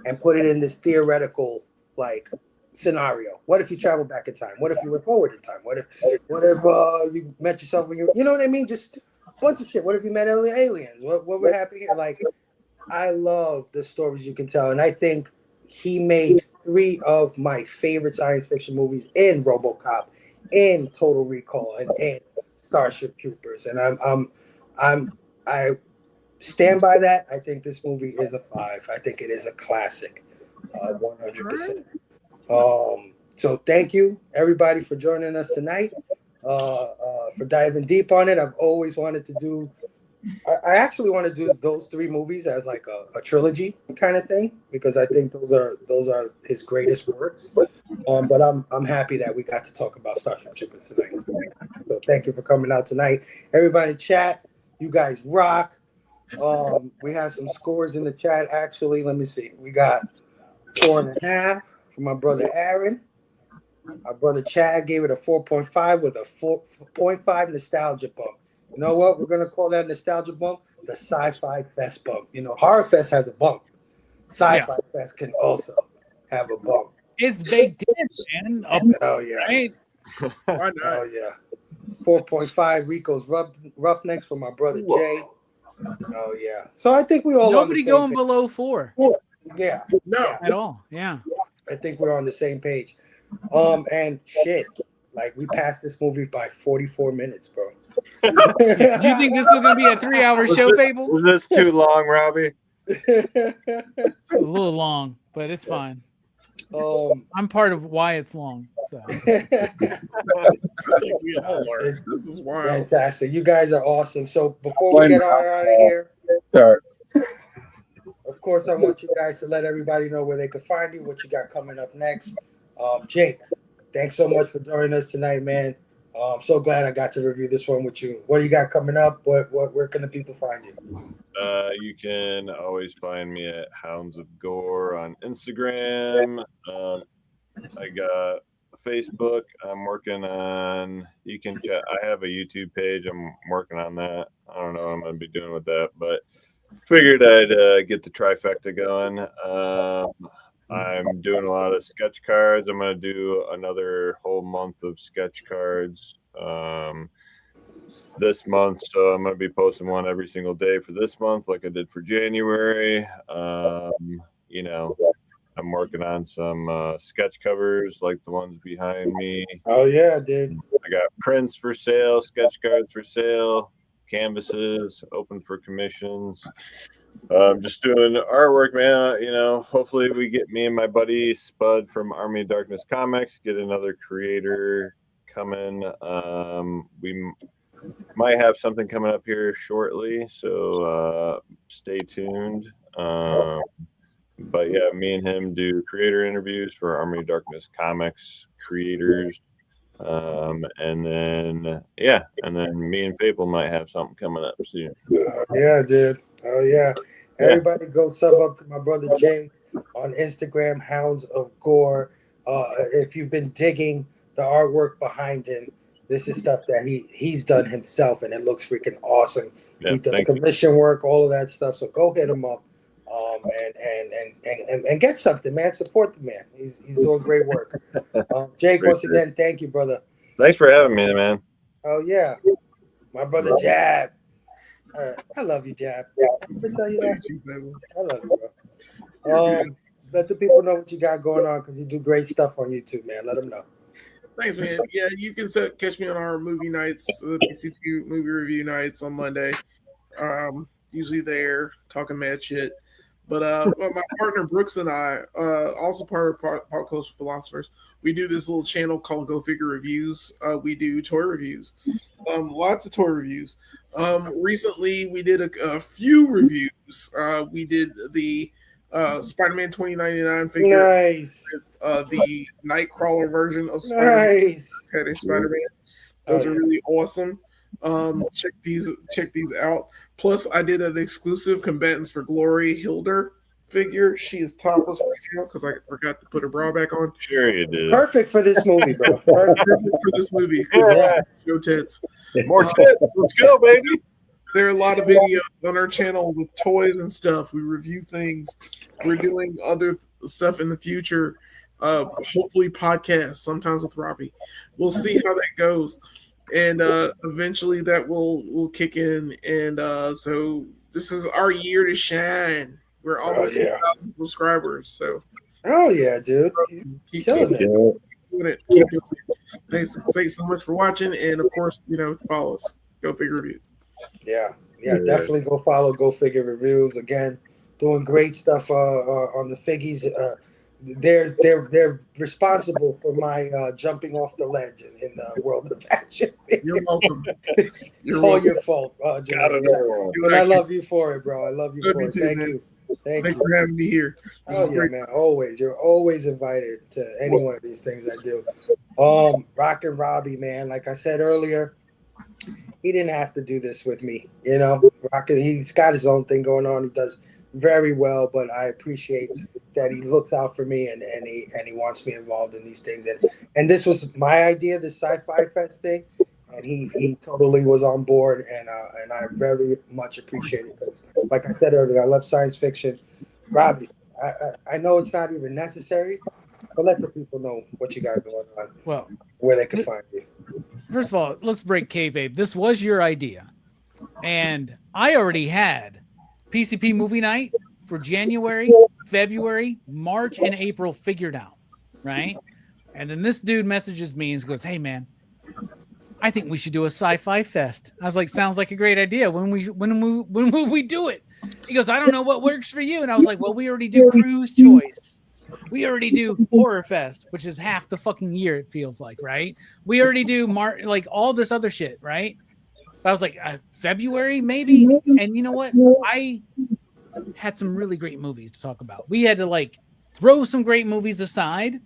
and put it in this theoretical like scenario. What if you travel back in time? What if you went forward in time? What if you met yourself when you know what I mean? Just a bunch of shit. What if you met aliens? What would happen here? Like, I love the stories you can tell, and I think he made 3 of my favorite science fiction movies in RoboCop, in Total Recall, and in Starship Troopers. And I stand by that. I think this movie is a 5. I think it is a classic, 100%. So thank you everybody for joining us tonight, for diving deep on it. I've always wanted to do, I actually want to do those 3 movies as like a trilogy kind of thing, because I think those are his greatest works. But I'm happy that we got to talk about Starship Troopers tonight. So thank you for coming out tonight. Everybody in chat, you guys rock. We have some scores in the chat actually. Let me see. We got 4.5 from my brother Aaron. Our brother Chad gave it a 4.5 with a 4.5 nostalgia bump. You know what? We're going to call that nostalgia bump the SciFi Fest bump. You know, Horror Fest has a bump. Sci-Fi Fest can also have a bump. It's baked in, man. Oh, yeah. Right? Why not? Oh, yeah. 4.5 Rico's Roughnecks from my brother Jay. Oh, yeah. So I think we all Nobody going below 4. Yeah. No. At all. Yeah. I think we're on the same page. And shit, like we passed this movie by 44 minutes, bro. Do you think this is going to be a 3-hour show, Fable? Was this too long, Robbie? A little long, but it's fine. I'm part of why it's long. So I think we all are. This is wild. Fantastic. You guys are awesome. So before we get out of here, of course, I want you guys to let everybody know where they can find you, what you got coming up next. Jake, thanks so much for joining us tonight, man. I'm so glad I got to review this one with you. What do you got coming up? Where can the people find you? You can always find me at Hounds of Gore on Instagram. I got Facebook. I'm working on. You can check. I have a YouTube page. I'm working on that. I don't know what I'm going to be doing with that, but figured I'd get the trifecta going. I'm doing a lot of sketch cards. I'm going to do another whole month of sketch cards. this month, so I'm going to be posting one every single day for this month, like I did for January. You know, I'm working on some sketch covers, like the ones behind me. Oh yeah, dude. I got prints for sale, sketch cards for sale, canvases open for commissions. Just doing artwork, man. You know, hopefully we get me and my buddy Spud from Army of Darkness Comics, get another creator coming. We might have something coming up here shortly, so stay tuned. But yeah, me and him do creator interviews for Army of Darkness Comics creators. And then me and Fable might have something coming up soon. Yeah, dude. Oh yeah. Everybody go sub up to my brother Jake on Instagram, Hounds of Gore. If you've been digging the artwork behind him, this is stuff that he's done himself, and it looks freaking awesome. Yeah, he does commission work, all of that stuff. So go hit him up, and get something, man. Support the man. He's doing great work. Jake, once again, thank you, brother. Thanks for having me, man. Oh yeah, my brother Jab. I love you, Jab. Let me tell you that. I love you, bro. Let the people know what you got going on, because you do great stuff on YouTube, man. Let them know. Thanks, man. Yeah, you can catch me on our movie nights, the PCP movie review nights on Monday. Usually there, talking mad shit. But my partner Brooks and I, also part of Pop Culture Philosophers, we do this little channel called Go Figure Reviews. We do toy reviews, lots of toy reviews. Recently, we did a few reviews. We did the Spider-Man 2099 figure, nice. The Nightcrawler version of Spider-Man. Nice. Spider-Man. Those are really awesome. Check these out. Plus, I did an exclusive Combatants for Glory Hilder figure. She is topless right now because I forgot to put her bra back on. Sure you did. Perfect for this movie, bro. Perfect for this movie. Show tits. More tits. Let's go, baby. There are a lot of videos on our channel with toys and stuff. We review things. We're doing other stuff in the future. Hopefully podcasts, sometimes with Robbie. We'll see how that goes. And eventually that will kick in. And so this is our year to shine. We're almost 2,000 subscribers. So yeah, dude. Keep doing it. Thanks so much for watching. And of course, follow us. Go Figure Reviews. Yeah, definitely go follow Go Figure Reviews. Again, doing great stuff on the figgies. They're responsible for my jumping off the ledge in the world of action. You're welcome. It's all your fault, Jelani. But I love you for it, bro. I love you for it. Thank you. Thank you for having me here. Oh yeah, man. Always. You're always invited to any one of these things I do. Rockin' Robbie, man. Like I said earlier, he didn't have to do this with me. Rockin', he's got his own thing going on. He does very well, but I appreciate that he looks out for me and he wants me involved in these things. And this was my idea, this SciFi Fest thing, and he totally was on board, and I very much appreciate it, because like I said earlier, I love science fiction. Robbie, I know it's not even necessary, but let the people know what you got going on. Well, where they can find you. First of all, let's break kayfabe. This was your idea, and I already had PCP movie night for January, February, March, and April figured out, right? And then this dude messages me and goes, "Hey man, I think we should do a SciFi Fest." I was like, "Sounds like a great idea. When will we do it?" He goes, "I don't know what works for you." And I was like, "Well, we already do Crew's Choice. We already do Horror Fest, which is half the fucking year, it feels like, right? We already do like all this other shit, right?" I was like, February, maybe? And you know what? I had some really great movies to talk about. We had to like throw some great movies aside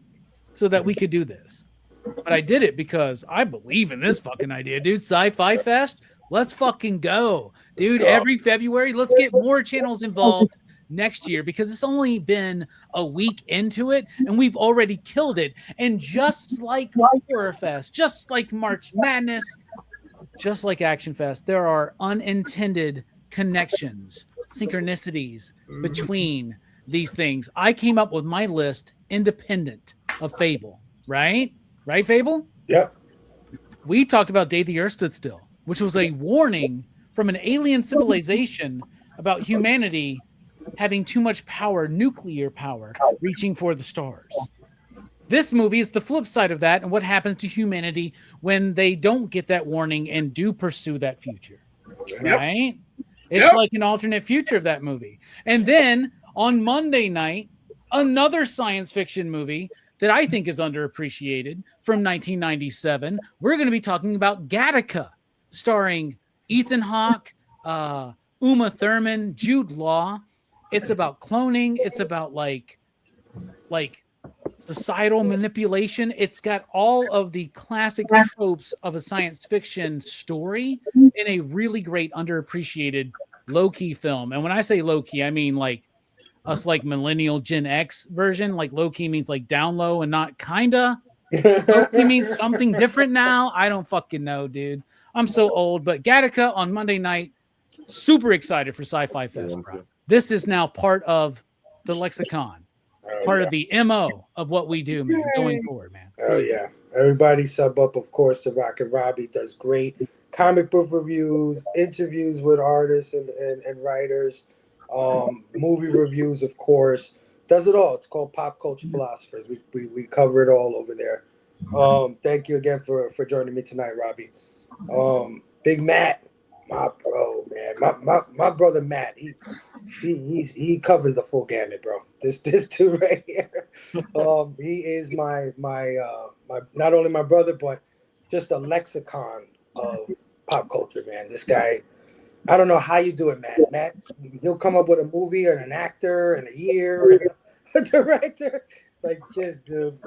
so that we could do this. But I did it because I believe in this fucking idea, dude. SciFi Fest, let's fucking go. Dude, every February, let's get more channels involved next year, because it's only been a week into it and we've already killed it. And just like Horror Fest, just like March Madness, just like Action Fest, there are unintended connections, synchronicities between these things. I came up with my list independent of Fable, right? Right, Fable? Yep. We talked about Day the Earth Stood Still. which was a warning from an alien civilization about humanity having too much power, nuclear power, reaching for the stars. This movie is the flip side of that and what happens to humanity when they don't get that warning and do pursue that future. Yep. Right? It's like an alternate future of that movie. And then on Monday night, another science fiction movie that I think is underappreciated from 1997. We're going to be talking about Gattaca, starring Ethan Hawke, Uma Thurman, Jude Law. It's about cloning. It's about like societal manipulation. It's got all of the classic tropes of a science fiction story in a really great, underappreciated, low-key film. And when I say low-key, I mean like us like millennial Gen X version. Like low-key means like down low and not kinda. Low-key means something different now. I don't fucking know, dude. I'm so old. But Gattaca on Monday night, super excited for SciFi Fest, bro. This is now part of the lexicon. Part of the MO of what we do, man, going forward, man. Oh, yeah. Everybody sub up, of course, to Rock and Robbie. Does great comic book reviews, interviews with artists and writers, movie reviews, of course. Does it all. It's called Pop Culture Philosophers. We cover it all over there. Thank you again for joining me tonight, Robbie. Big Matt, my bro, man. My brother Matt, he covers the full gamut, bro. This dude right here. He is my not only my brother, but just a lexicon of pop culture, man. This guy, I don't know how you do it, man. Matt, he'll come up with a movie and an actor and a year and a director like this, dude.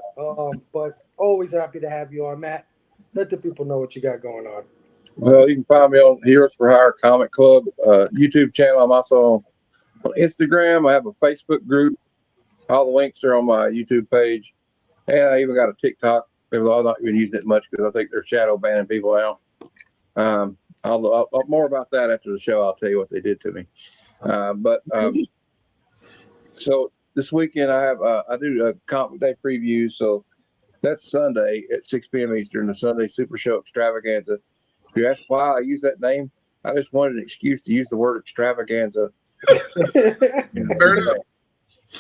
But always happy to have you on, Matt. Let the people know what you got going on. Well, you can find me on Heroes for Hire Comic Club YouTube channel. I'm also on Instagram. I have a Facebook group. All the links are on my YouTube page. And I even got a TikTok, although I'm not even using it much because I think they're shadow banning people now. I'll more about that after the show. I'll tell you what they did to me. So this weekend I do a comic day preview. So that's Sunday at 6 p.m. Eastern, the Sunday Super Show Extravaganza. If you ask why I use that name, I just wanted an excuse to use the word extravaganza.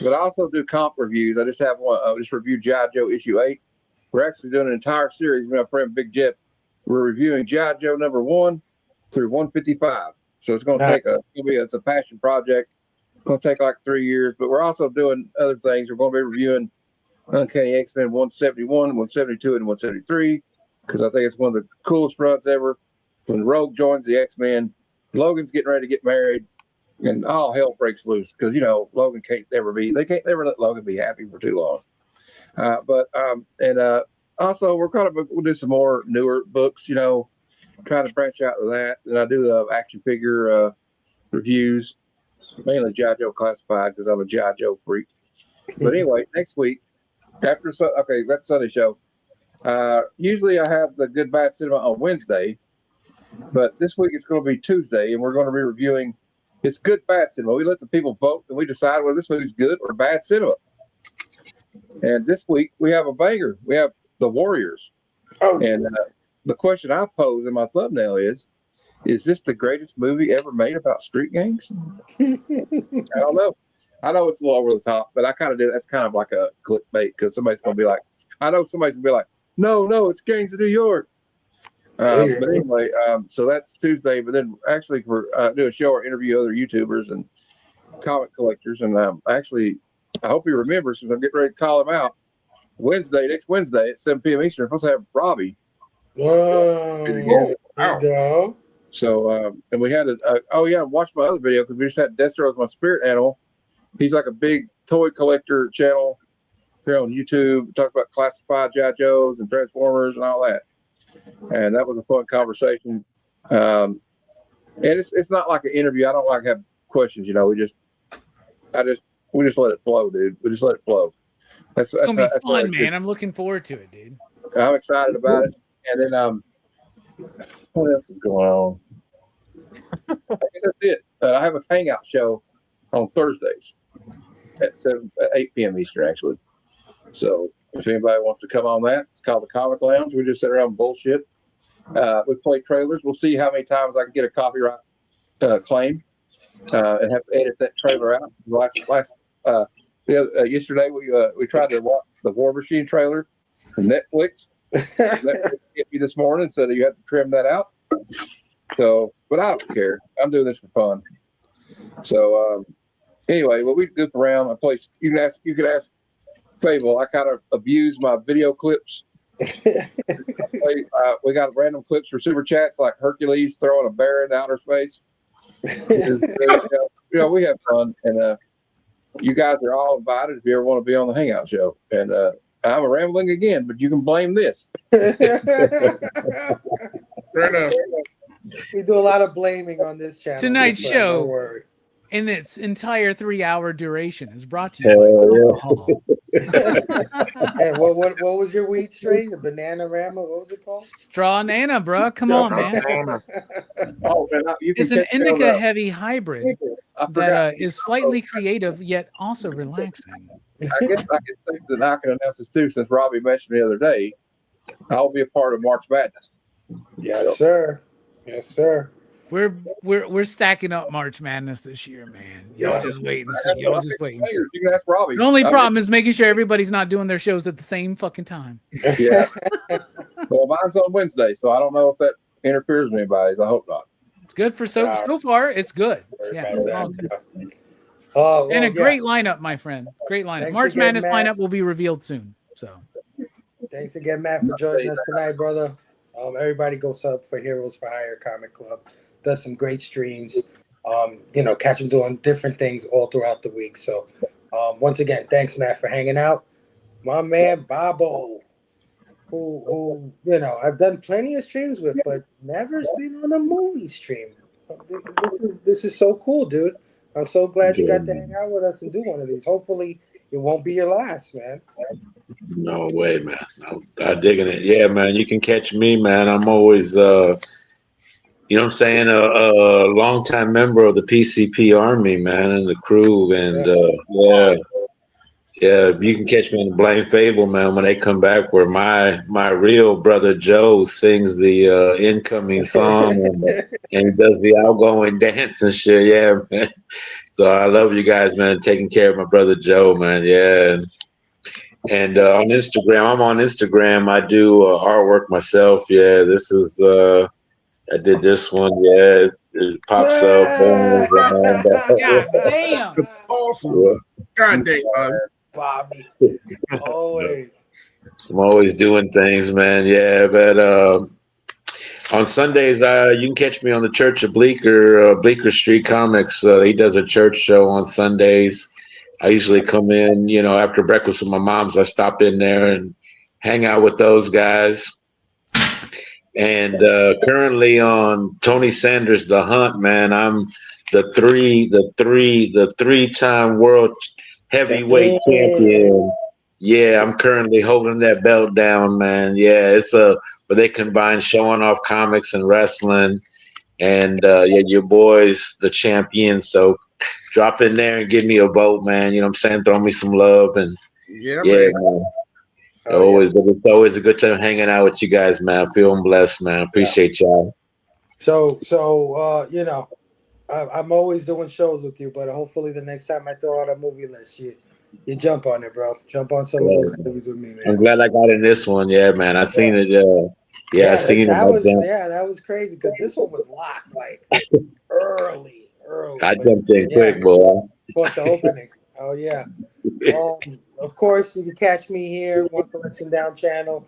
But I also do comp reviews. I just have one. I just reviewed G.I. Joe issue 8. We're actually doing an entire series. My friend Big Jip. We're reviewing G.I. Joe number 1 through 155. So it's going to take it's a passion project. It's going to take like 3 years. But we're also doing other things. We're going to be reviewing Uncanny X-Men 171, 172, and 173. Because I think it's one of the coolest runs ever. When Rogue joins the X-Men, Logan's getting ready to get married, and all hell breaks loose. Because Logan can't never let Logan be happy for too long. Also we'll do some more newer books. Trying to branch out to that. And I do action figure reviews, mainly G.I. Joe Classified because I'm a G.I. Joe freak. But anyway, next week that's Sunday show. Usually I have the Good Bad Cinema on Wednesday, but this week it's going to be Tuesday, and we're going to be reviewing It's Good Bad Cinema. We let the people vote, and we decide whether this movie's good or bad cinema. And this week we have a banger. We have The Warriors. And the question I pose in my thumbnail is this the greatest movie ever made about street gangs? I don't know. I know it's a little over the top, but I kind of do. That's kind of like a clickbait because somebody's going to be like, no, it's Gangs of New York. But anyway, so that's Tuesday. But then actually, we're do a show or interview other YouTubers and comic collectors. And actually, I hope you remember, since I'm getting ready to call him out, next Wednesday at 7 p.m. Eastern, I'm supposed to have Robbie. Wow. So, and we had watch my other video because we just had Destro as my spirit animal. He's like a big toy collector channel here on YouTube. It talks about classified G.I. Joes and Transformers and all that. And that was a fun conversation. And it's not like an interview. I don't like to have questions. We just let it flow, dude. We just let it flow. It's gonna be fun, man. I'm looking forward to it, dude. I'm excited about it. And then what else is going on? I guess that's it. I have a hangout show on Thursdays at 8 p.m. Eastern, actually. So if anybody wants to come on that, it's called the Comic Lounge. We just sit around and bullshit We play trailers. We'll see how many times I can get a copyright claim and have to edit that trailer out. Yesterday we tried to watch the War Machine trailer from Netflix. Netflix hit me this morning, said you have to trim that out. So, but I don't care. I'm doing this for fun. So anyway, we goof around. I play. You could ask Fable. I kind of abuse my video clips. We got random clips for super chats like Hercules throwing a bear into outer space. We have fun, and you guys are all invited if you ever want to be on the Hangout show. And I'm rambling again, but you can blame this. Fair enough. We do a lot of blaming on this channel. Tonight's Don't show, worry. in its entire 3-hour duration, is brought to you by alcohol. Hey, what was your weed strain? The banana rama? What was it called? Straw Nana, bro. Come on, man. Oh, man, It's an indica heavy hybrid I forgot. that is slightly creative yet also relaxing. I guess I can say that I can announce this too, since Robbie mentioned the other day. I'll be a part of March Madness. Yes, sir. Yes, sir. We're stacking up March Madness this year, man. Y'all just wait and see. Y'all just wait and see. You can ask Robbie. The only problem is making sure everybody's not doing their shows at the same fucking time. Yeah. Well, mine's on Wednesday, so I don't know if that interferes with anybody's. I hope not. It's good for so far. It's good. Yeah. And a great lineup, my friend. Great lineup. Thanks March again, Madness Matt. lineup will be revealed soon. So Thanks again, Matt, for joining us tonight, brother. Everybody go sub for Heroes for Hire Comic Club. Does some great streams. Catch them doing different things all throughout the week. So once again, thanks, Matt, for hanging out. My man Bobo, who I've done plenty of streams with, but never been on a movie stream. This is so cool, dude. I'm so glad you got to hang out with us and do one of these. Hopefully it won't be your last, man. No way, man. I'm digging it. Yeah, man. You can catch me, man. I'm always, a longtime member of the PCP Army, man, and the crew. And you can catch me on the Blame Fable, man, when they come back, where my real brother Joe sings the incoming song and does the outgoing dance and shit. Yeah, man. So I love you guys, man, taking care of my brother Joe, man. Yeah. And on Instagram, I'm on Instagram. I do artwork myself. Yeah, this is I did this one. Yeah, it pops up. God damn. That's awesome. Yeah. God damn, Bobby. Always. I'm always doing things, man. Yeah, but on Sundays, you can catch me on the Church of Bleecker Street Comics. He does a church show on Sundays. I usually come in, after breakfast with my moms. I stop in there and hang out with those guys. And currently on Tony Sanders' The Hunt, man, I'm the three-time world heavyweight champion. Yeah, I'm currently holding that belt down, man. Yeah, it's where they combine showing off comics and wrestling. And your boy's the champion. So drop in there and give me a vote, man. You know what I'm saying? Throw me some love. And man. But it's always a good time hanging out with you guys, man. I'm feeling blessed, man. Appreciate y'all. So I'm always doing shows with you, but hopefully the next time I throw out a movie list, you jump on it, bro. Jump on some of those movies with me, man. I'm glad I got in this one. Yeah, man. I seen it. I seen it. That was crazy because this one was locked like early. I jumped in quick, boy. Caught the opening. Oh yeah. Of course, you can catch me here, One Collection Down channel,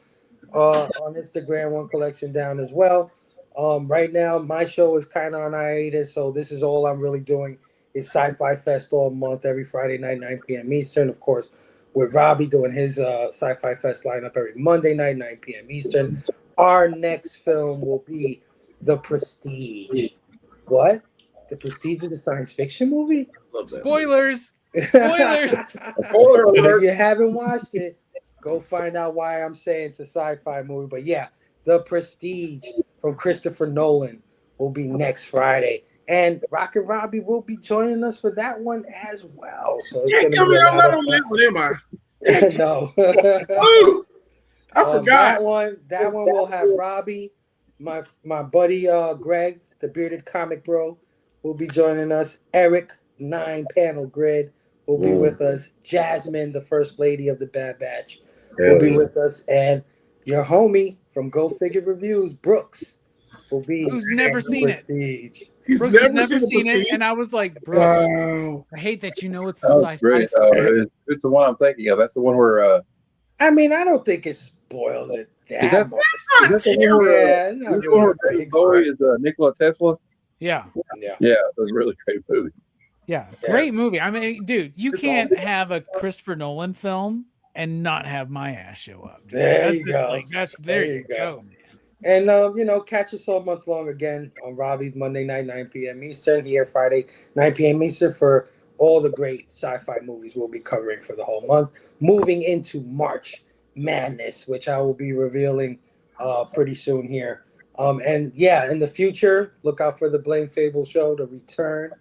on Instagram, One Collection Down as well. Right now, my show is kind of on hiatus, so this is all I'm really doing is SciFi Fest all month, every Friday night, 9 p.m. Eastern. Of course, with Robbie doing his SciFi Fest lineup every Monday night, 9 p.m. Eastern. Our next film will be The Prestige. What? The Prestige is a science fiction movie? Spoilers. If you haven't watched it, go find out why I'm saying it's a sci-fi movie. But yeah, The Prestige from Christopher Nolan will be next Friday. And Rocket Robbie will be joining us for that one as well. So it's gonna be I'm not on that one, am I? No. Ooh, I forgot. That one will have Robbie, my buddy Greg, the bearded comic bro, will be joining us. Eric, 9 panel grid, will be with us. Jasmine, the first lady of the Bad Batch, will be with us, and your homie from Go Figure Reviews, Brooks, will be Who's never in seen it. Prestige. Brooks has never seen it, and I was like, Brooks, Wow. I hate that you know it's a Oh, sci-fi. great. It's the one I'm thinking of. That's the one where. I mean, I don't think it spoils it that, Is that- much. That's not Is that the one where, Yeah, not is the one really where a David big Bowie spoil. is Nikola Tesla? Yeah, Yeah. Yeah, it was a really great movie. yeah, Yes. great movie. I mean, dude, you It's can't awesome. have a Christopher Nolan film and not have my ass show up. Dude. There That's you just go. like there you go, man. And catch us all month long again on Robbie's Monday night, 9 p.m. Eastern, here Friday, 9 p.m. Eastern, for all the great sci-fi movies we'll be covering for the whole month. Moving into March Madness, which I will be revealing pretty soon here. And yeah, in the future, look out for the Blame Fable show to return.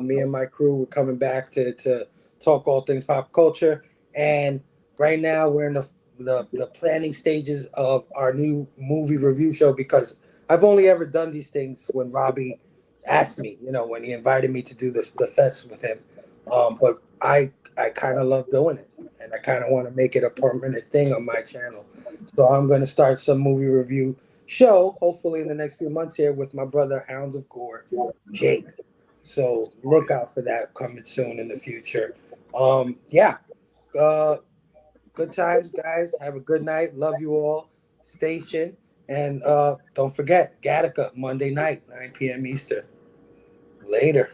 Me and my crew, we're coming back to talk all things pop culture. And right now we're in the planning stages of our new movie review show, because I've only ever done these things when Robbie asked me, when he invited me to do the fest with him. But I kind of love doing it, and I kind of want to make it a permanent thing on my channel. So I'm going to start some movie review show, hopefully in the next few months here, with my brother Hounds of Gore, Jake. So look out for that coming soon in the future. Good times, guys. Have a good night. Love you all. Station. And don't forget, Gattaca, Monday night, 9 p.m. Eastern. Later.